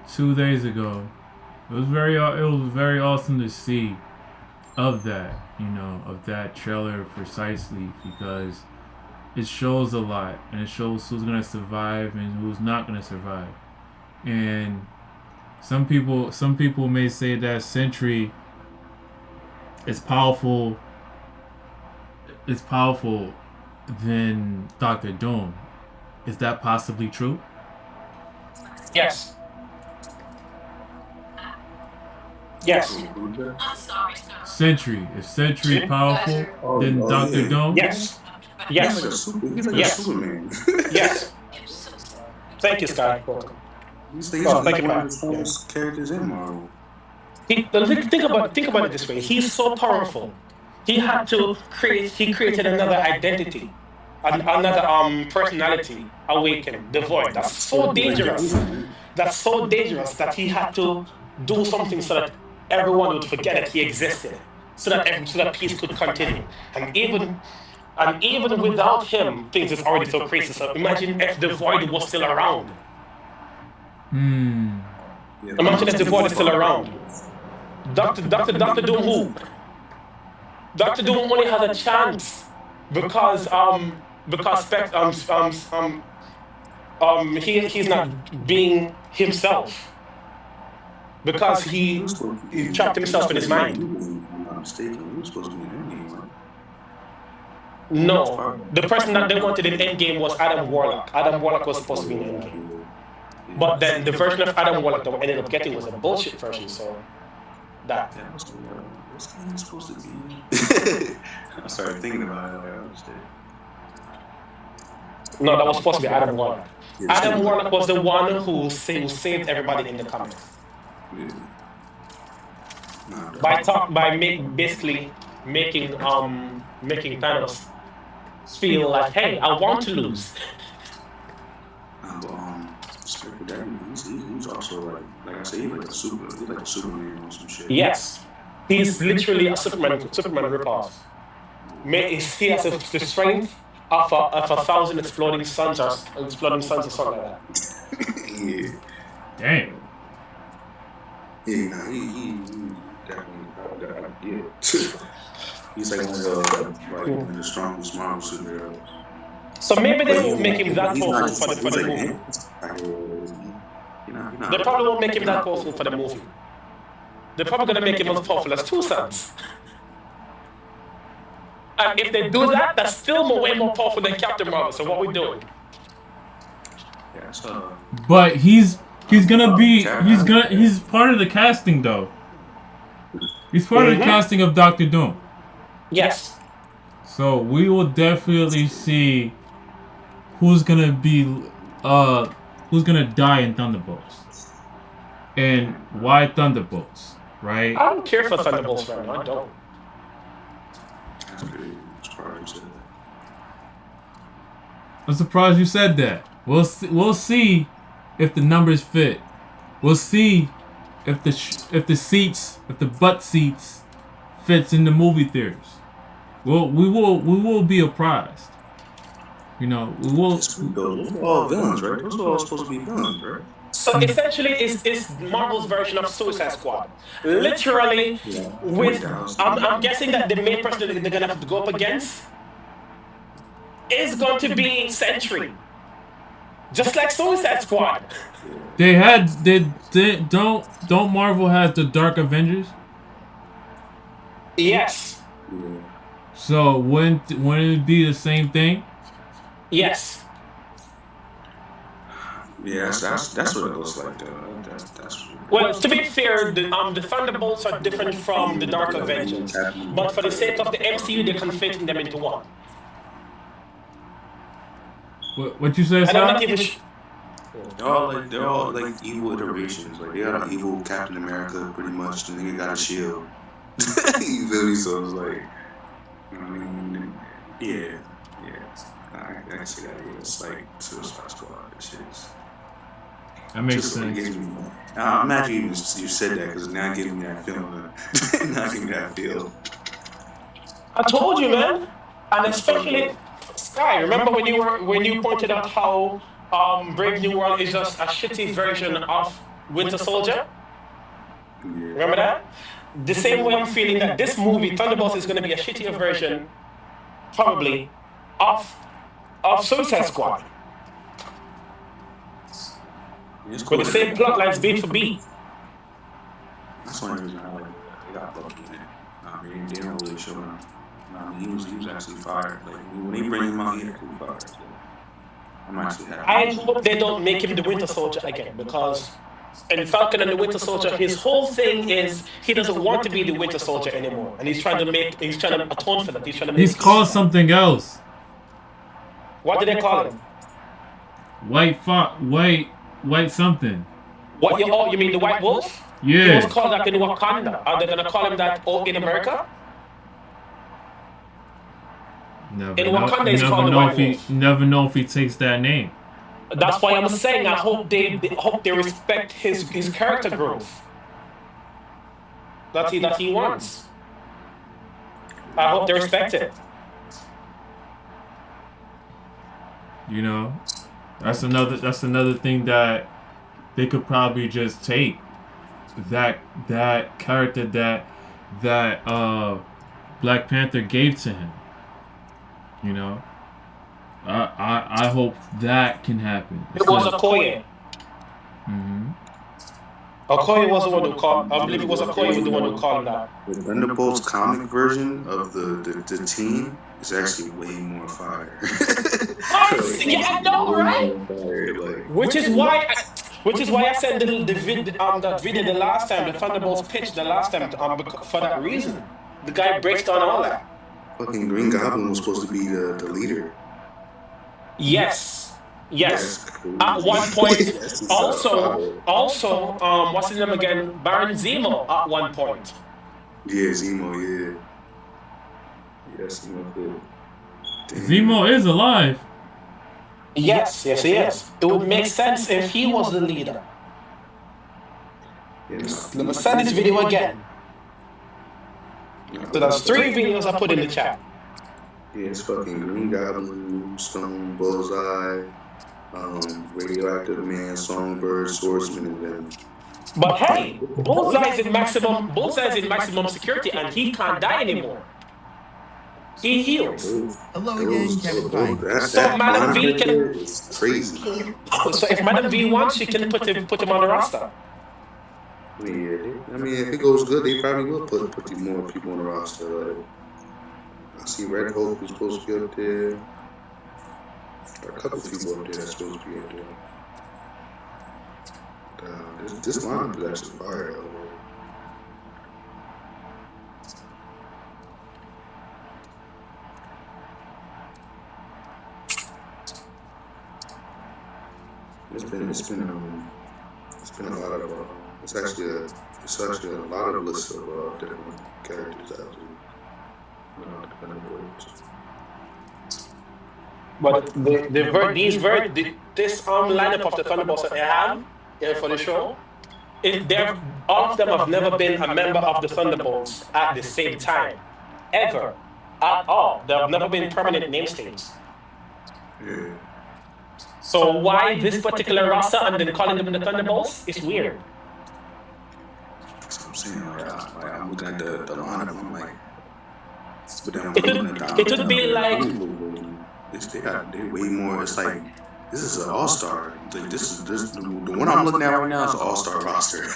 2 days ago. It was very awesome to see of that, of that trailer precisely, because it shows a lot, and it shows who's gonna survive and who's not gonna survive. And some people may say that Sentry is powerful than Doctor Doom. Is that possibly true? Yes. Yes. Sentry. Is Sentry powerful than Doctor Doom? Yes. Yes. Yes. Yes. Thank you, Sky. Welcome. He's one of the strongest characters in Marvel. Think about it this way. He's so powerful. He created another identity, another personality awakened, the void. That's so dangerous. That's so dangerous that he had to do something so that everyone would forget that he existed, so that peace could continue. And even without him, things is already so crazy. So imagine if the void was still around. Imagine if the void is still around. Doctor Doom who? Doctor Doom only had a chance because he's not being himself. Because he trapped himself in his mind. No, the person that they wanted in Endgame was Adam Warlock. Adam Warlock was supposed to be in Endgame. But then the version of Adam Warlock that we ended up getting was a bullshit version, so that. What's supposed to be? I started thinking about it. I understand. No, that was supposed to be Adam Warlock. Adam Warlock was the one who saved everybody in the comics. Basically making Thanos feel like, hey, I want to lose. He's also like I say, he's like a Superman or some shit. Yes, he's literally a Superman ripoff. He has the strength of a 1,000 exploding suns or something like that. Yeah. Damn. Yeah, he definitely. He's like one of the strongest Marvel superheroes. So maybe they won't make him that powerful for the movie. They probably won't make him that powerful for the movie. They're probably going to make him as powerful as 2 Suns. And if they do that, that's still way more powerful than Captain Marvel. So what are we doing? But he's part of the casting though. He's part of the casting of Doctor Doom. Yes. So we will definitely see who's gonna die in Thunderbolts. And why Thunderbolts, right? I don't care for Thunderbolts right now. I don't. I'm surprised you said that. We'll see if the numbers fit. We'll see if the butt seats fits in the movie theaters. We will be apprised. We will. Those are all villains, right? Those are all supposed to be villains, right? So essentially, it's Marvel's version of Suicide Squad. Literally, I'm guessing that the main person that they're gonna have to go up against is going to be Sentry, just like Suicide Squad. Don't Marvel has the Dark Avengers? Yes. So wouldn't it be the same thing? Yes. Yes, that's what it looks like. Well, to be fair, the Thunderbolts are different from the Dark Avengers, but for the sake of the MCU, they're conflating them into one. What you said, I'm not even they're all like evil iterations. Like they got an evil Captain America, pretty much. The nigga got a shield. You feel me? So it's like, yeah. I see that. It's like Suicide Squad. This shit's. That makes sense. I'm happy you said that because now giving me that feeling. Now giving me that feel. I told you, man. And especially Sky, remember when you pointed out how Brave New World is just a shitty version of Winter Soldier? Yeah. Remember that? The same way I'm feeling that this movie, Thunderbolts, is going to be a shittier version, probably, of Suicide Squad. It's With cool the that same plot lines beat for beat. That's the only reason I like that. They got Bucky in it. I mean, they don't really show him. I mean, he was actually fired. Like when they bring him out, he actually fired. So I'm actually happy. I hope they don't make him the Winter Soldier again, because in Falcon and the Winter Soldier, his whole thing is he doesn't want to be the Winter Soldier anymore, and he's trying to atone for that. He's trying to make He's called something else. What did they call him? White something. What you mean the White Wolf? Yeah. He was called that in Wakanda. Are they gonna call him that in America? Never In know. Wakanda, he's called the White Wolf. Never know if he takes that name. That's why I'm saying I hope they respect his character growth that he wants. I hope they respect it. You know, that's another thing that they could probably just take that character that Black Panther gave to him. You know, I hope that can happen. It was Okoye. Mm-hmm. Okoye was the one who called. I believe it was Okoye was the one who called that. The Thunderbolts comic version of the team is actually way more fire. Yeah, I know, right? Which is why I sent that video the last time, the Thunderbolts pitch the last time, for that reason. The guy breaks down all that. Fucking Green Goblin was supposed to be the leader. Yes. At one point, also, what's his name again? Baron Zemo at one point. Yeah, Zemo, yeah. Yes, Zemo cool. Zemo is alive. Yes, he is. It would make sense if he was the leader. Yes. Let me send this video again. So that's 3 videos I put in the chat. Yeah, it's fucking Green Goblin, Stone, Bullseye, Radioactive Man, Songbird, Swordsman, and Venom. But hey, Bullseye is in maximum security, and he can't die anymore. He heals. Hello again, Kevin Feige. So Madam V can. It's crazy. So if Madam V wants, she can put him on the roster. Yeah, I mean, if it goes good, they probably will put more people on the roster. Like, I see Red Hulk was supposed to be up there. There are a couple of people up there that's supposed to be up there. This lineup is actually fire. It's been a lot of it's actually a lot of lists of different characters actually. But this lineup of the Thunderbolts that they have for the show, all of them have never been a member of the Thunderbolts at the same time, ever, at all. They have never been permanent namestates. Yeah. So why this particular roster and then calling them the Thunderbolts is weird. That's what I'm saying. Like, I'm looking at the lineup. I'm like, but then it would be like they way more. It's like this is an all-star. Like this the one I'm looking at right now is an all-star roster.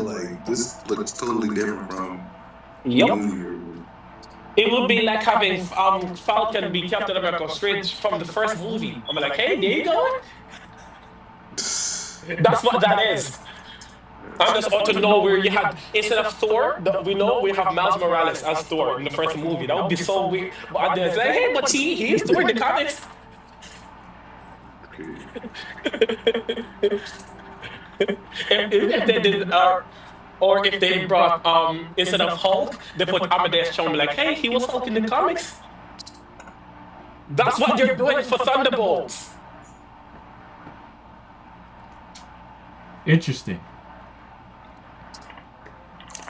Like this looks totally different from. Yep. It would be like having Falcon be Captain America straight from the first movie. I'm like, hey, there you go. That's what that is. I just want to know where you had, instead of Thor, we have Miles Morales as Thor in the first movie. That would be so weird. But they're like, hey, but he is Thor in the comics. If they did, or if they brought, instead of Hulk, they put Amadeus Cho, like, hey, he was Hulk in the comics. That's what they're doing for Thunderbolts. Interesting.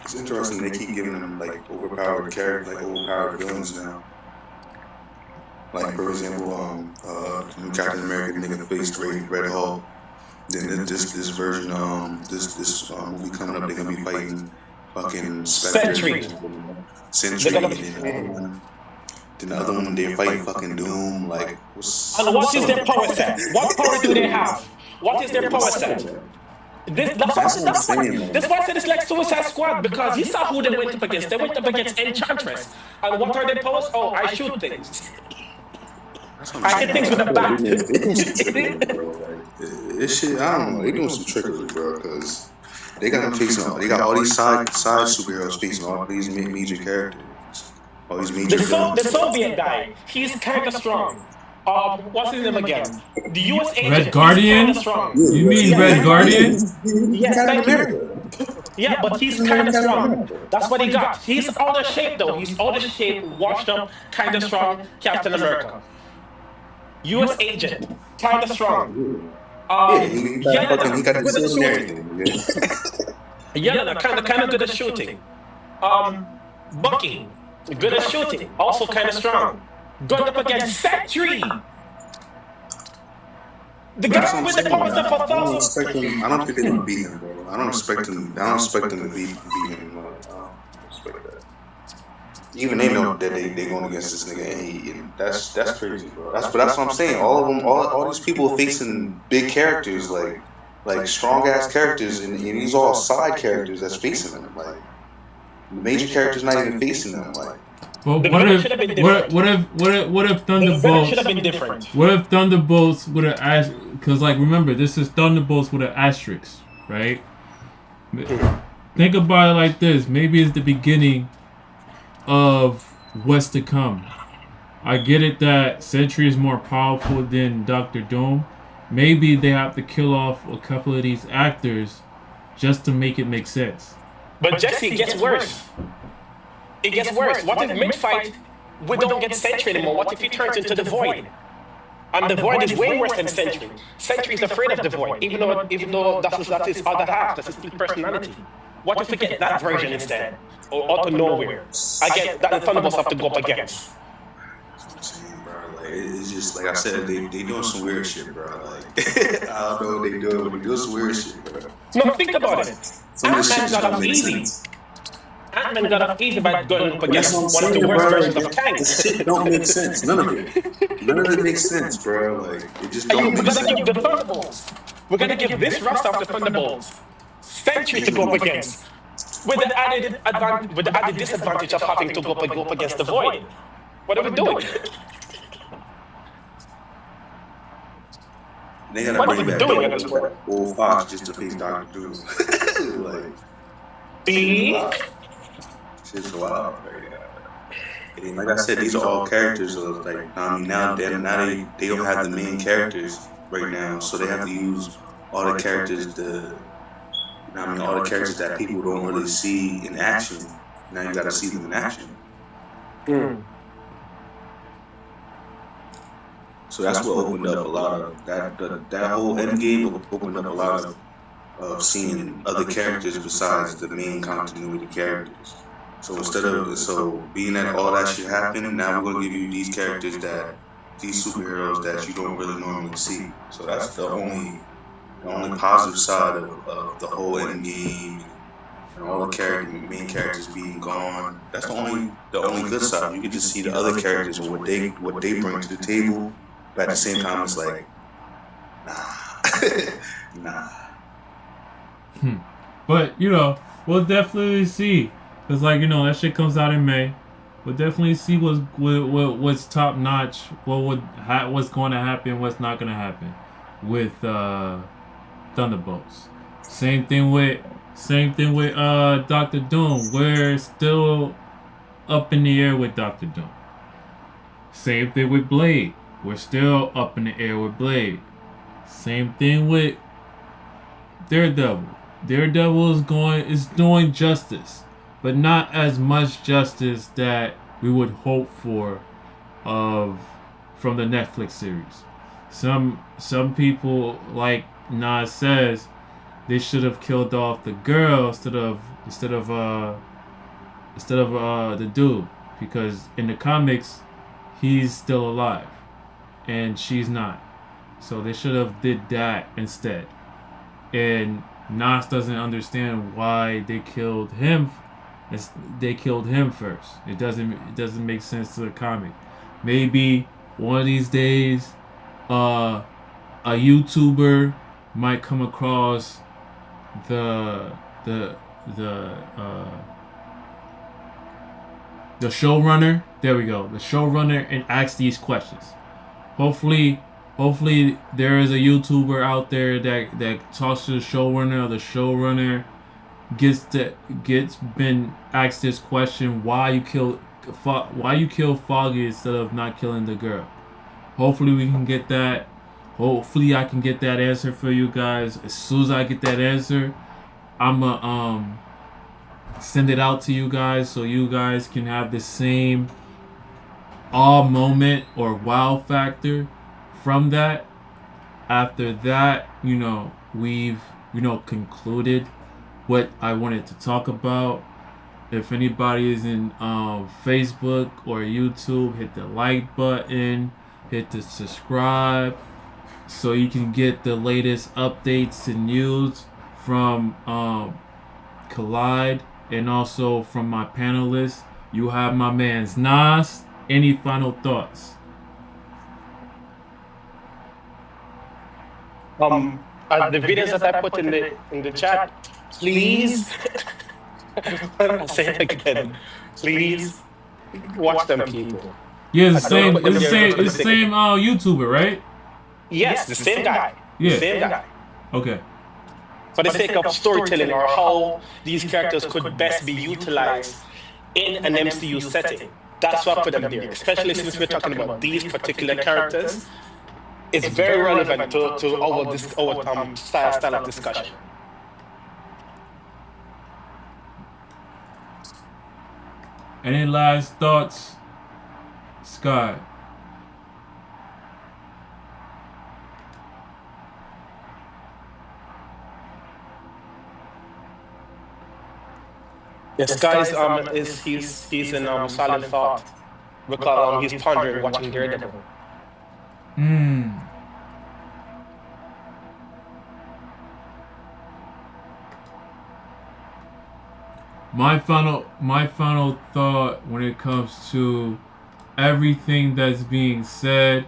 It's interesting they keep giving them like overpowered characters, like overpowered villains now. Like for example, the new Captain America nigga faced Red Hulk. Then this version, this movie coming up, they're gonna be fighting fucking Spectre, Sentry. They're Sentry, gonna. and then the other one they're fighting fucking Doom. Like And what what's is up? their power set? What power do they have? What is their power set? That's what I'm That's what. saying. That's why I said it's like Suicide Squad because you saw who they went up against. They went up against Enchantress. And what are their powers? Oh, I shoot things. That's what I'm I saying. hit things with a bat. They doing some trickery, bro. Like this shit, I don't know. They doing some trickery, bro. Because they got them facing. They got all these side superheroes facing all these major characters. All these major The villains. Soviet guy, he's kind of strong. What's his name again? The U.S. Red agent, he's kind of Guardian? strong. You mean Yeah, Red Guardian? yes, thank you. Yeah, but he's kind of strong. That's what he got. He's out of shape though. He's out of shape, washed up, kind of strong. Captain America, U.S. agent, kind of strong. Yeah, he got fucking. Yelena, He got the good at sword and shooting. everything. Yelena, kind of good at shooting. Bucky, good at shooting, also kind of strong. Going up against Sentry, the But that's what guy I'm with the saying. powers of a I don't thousand. expect them. I don't think they're gonna beat him, bro. I don't expect them. I don't expect them to beat him. I don't expect that. Even they know that they going against this nigga, and that's crazy, bro. That's what I'm saying. All of them, all these people facing big characters, like strong ass characters, and these all side characters that's facing them. Like the major characters not even facing them. Like But The what villain if should have been what different. what if The villain should Thunderbolts? have been different. What if Thunderbolts would have asked? Because like remember, this is Thunderbolts with an asterisk, right? Think about it like this. Maybe it's the beginning of what's to come. I get it that Sentry is more powerful than Doctor Doom. Maybe they have to kill off a couple of these actors just to make it make sense. But Jesse, it gets worse. It gets worse. What if mid-fight we don't get Sentry anymore? What if he turns into the Void? And the Void is way worse than Sentry. Sentry is afraid of the Void, even though that is other half, that's his split personality. What if we get that version instead? Or out of nowhere? I get that the Thunderbolts have to go up against. I'm saying, bro. Like it's just like I said, they doing some weird shit, bro. Like I don't know what they doing, but they doing some weird shit, bro. No, think about it. Some of this shit Ant-Man just got don't off make easy. sense. Ant-Man got off easy by going up That's against what I'm one of saying, the worst bro. versions of Like, Kang. this shit don't make sense. None of it. None of it makes sense, bro. Like it just don't We make gotta give sense. the Thunderbolts. We're gonna give this roster of the Thunderbolts Sentry to go up against, with the added disadvantage of having to go up against the Void. What are we doing? They gotta What are bring we back doing at this point? old Fox just to face Doctor Doom. Like See? shit's wild. And like I said, these are all characters. Of, like I mean, now they don't have the main characters right now, so they have to use all the characters all the characters that people don't really see in action. Now you got to see them in action. So that's what opened up a lot of that whole Endgame opened up a lot of seeing other characters besides the main continuity characters. So being that all that shit happened, now we're gonna give you these characters these superheroes that you don't really normally see. So that's the only positive side of the whole Endgame and all the main characters being gone. That's the only good side. You get to see the other characters and what they bring to the table. But at the same time, it's like, nah. But we'll definitely see. Cause that shit comes out in May. We'll definitely see what's top notch. What's going to happen. What's not going to happen with Thunderbolts. Same thing with Doctor Doom. We're still up in the air with Doctor Doom. Same thing with Blade. We're still up in the air with Blade. Same thing with Daredevil. Daredevil is doing justice, but not as much justice that we would hope for from the Netflix series. Some people, like Nas says, they should have killed off the girl instead of the dude, because in the comics he's still alive and she's not. So they should have did that instead. And Nas doesn't understand why they killed him. They killed him first. It doesn't make sense to the comic. Maybe one of these days, a YouTuber might come across the the the uh, the showrunner. There we go. The showrunner and ask these questions. Hopefully, there is a YouTuber out there that talks to the showrunner. Or the showrunner gets been asked this question: why you kill Foggy instead of not killing the girl? Hopefully we can get that. Hopefully I can get that answer for you guys. As soon as I get that answer, I'ma send it out to you guys so you guys can have the same awe moment or wow factor from that. After that, we've concluded what I wanted to talk about. If anybody is in Facebook or YouTube, hit the like button, hit the subscribe, so you can get the latest updates and news from Collide and also from my panelists. You have my man's Nas. Any final thoughts? The videos that I put in the chat, please. I'll say it again. Please watch them, people. Yeah, it's the same YouTuber, right? Yes, the same guy. Yeah. The same guy. Okay. For the sake of storytelling or how these characters could best be utilized in an MCU setting. That's what I put them there. Especially since we're talking about these particular characters. It's very relevant to our style of discussion. Any last thoughts, Scott? Yes, guys. He's in silent thought. Because he's pondering watching Daredevil. My final thought when it comes to everything that's being said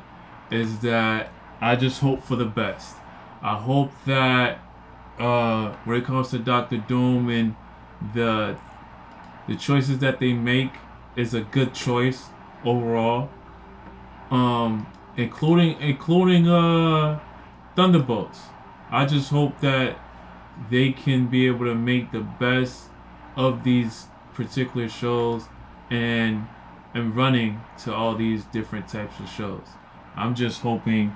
is that I just hope for the best. I hope that when it comes to Doctor Doom and the choices that they make is a good choice overall. Including Thunderbolts. I just hope that they can be able to make the best of these particular shows and running to all these different types of shows. I'm just hoping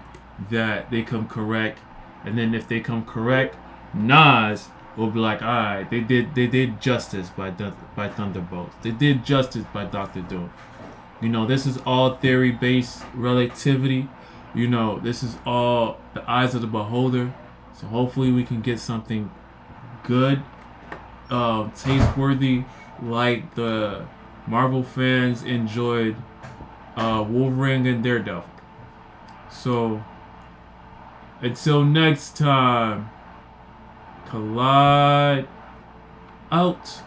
that they come correct, and then if they come correct, Nas will be like, all right, they did justice by Thunderbolts. They did justice by Doctor Doom. This is all theory-based relativity. This is all the eyes of the beholder. So hopefully we can get something good, taste-worthy, like the Marvel fans enjoyed Wolverine and Daredevil. So until next time, Collide out.